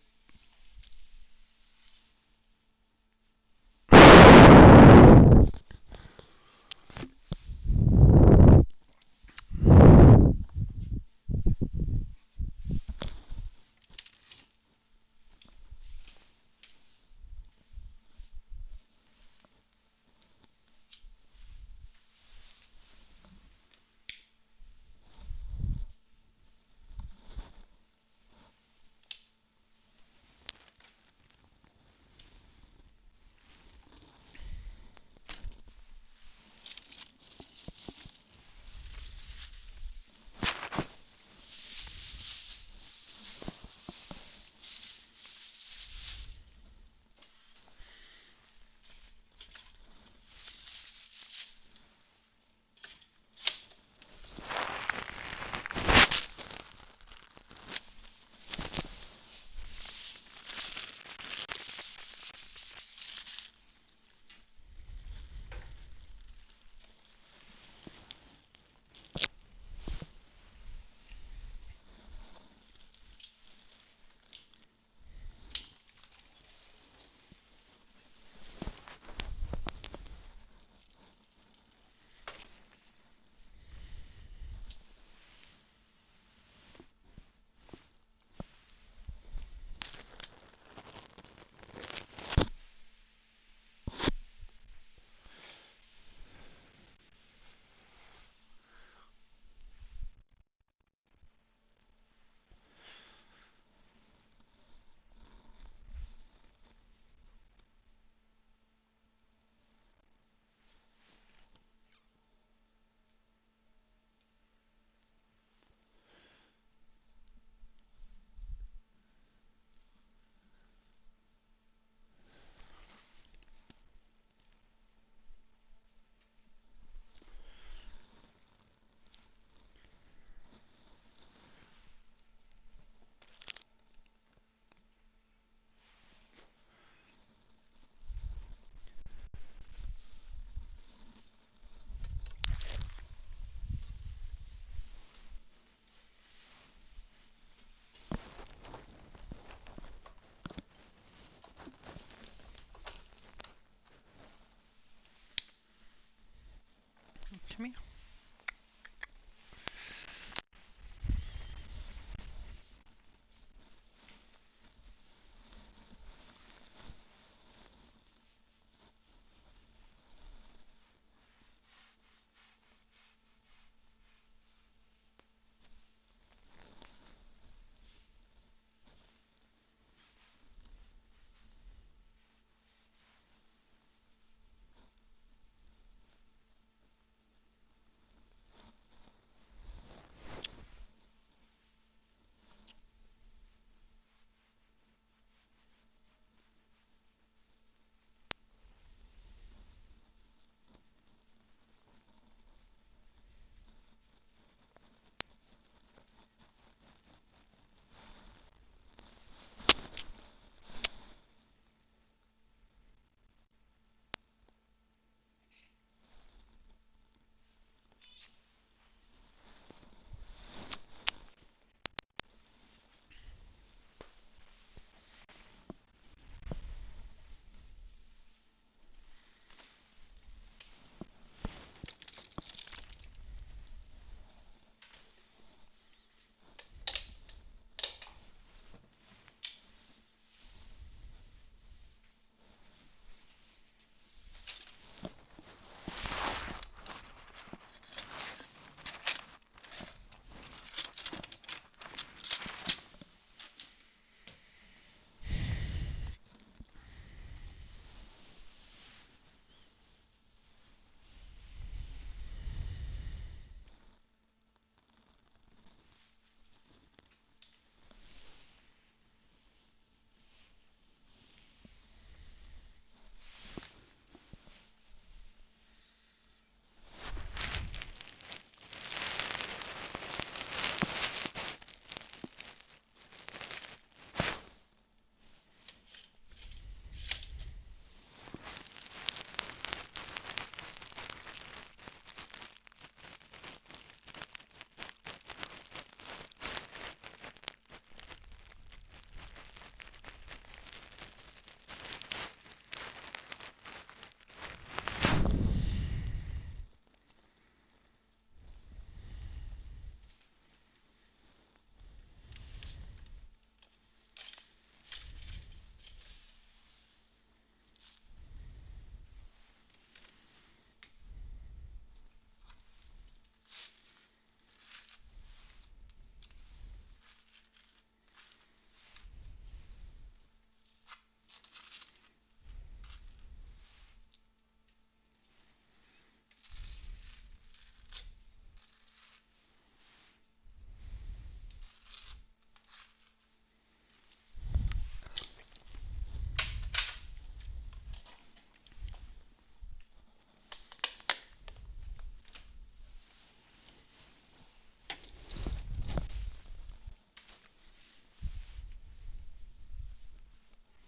Come here.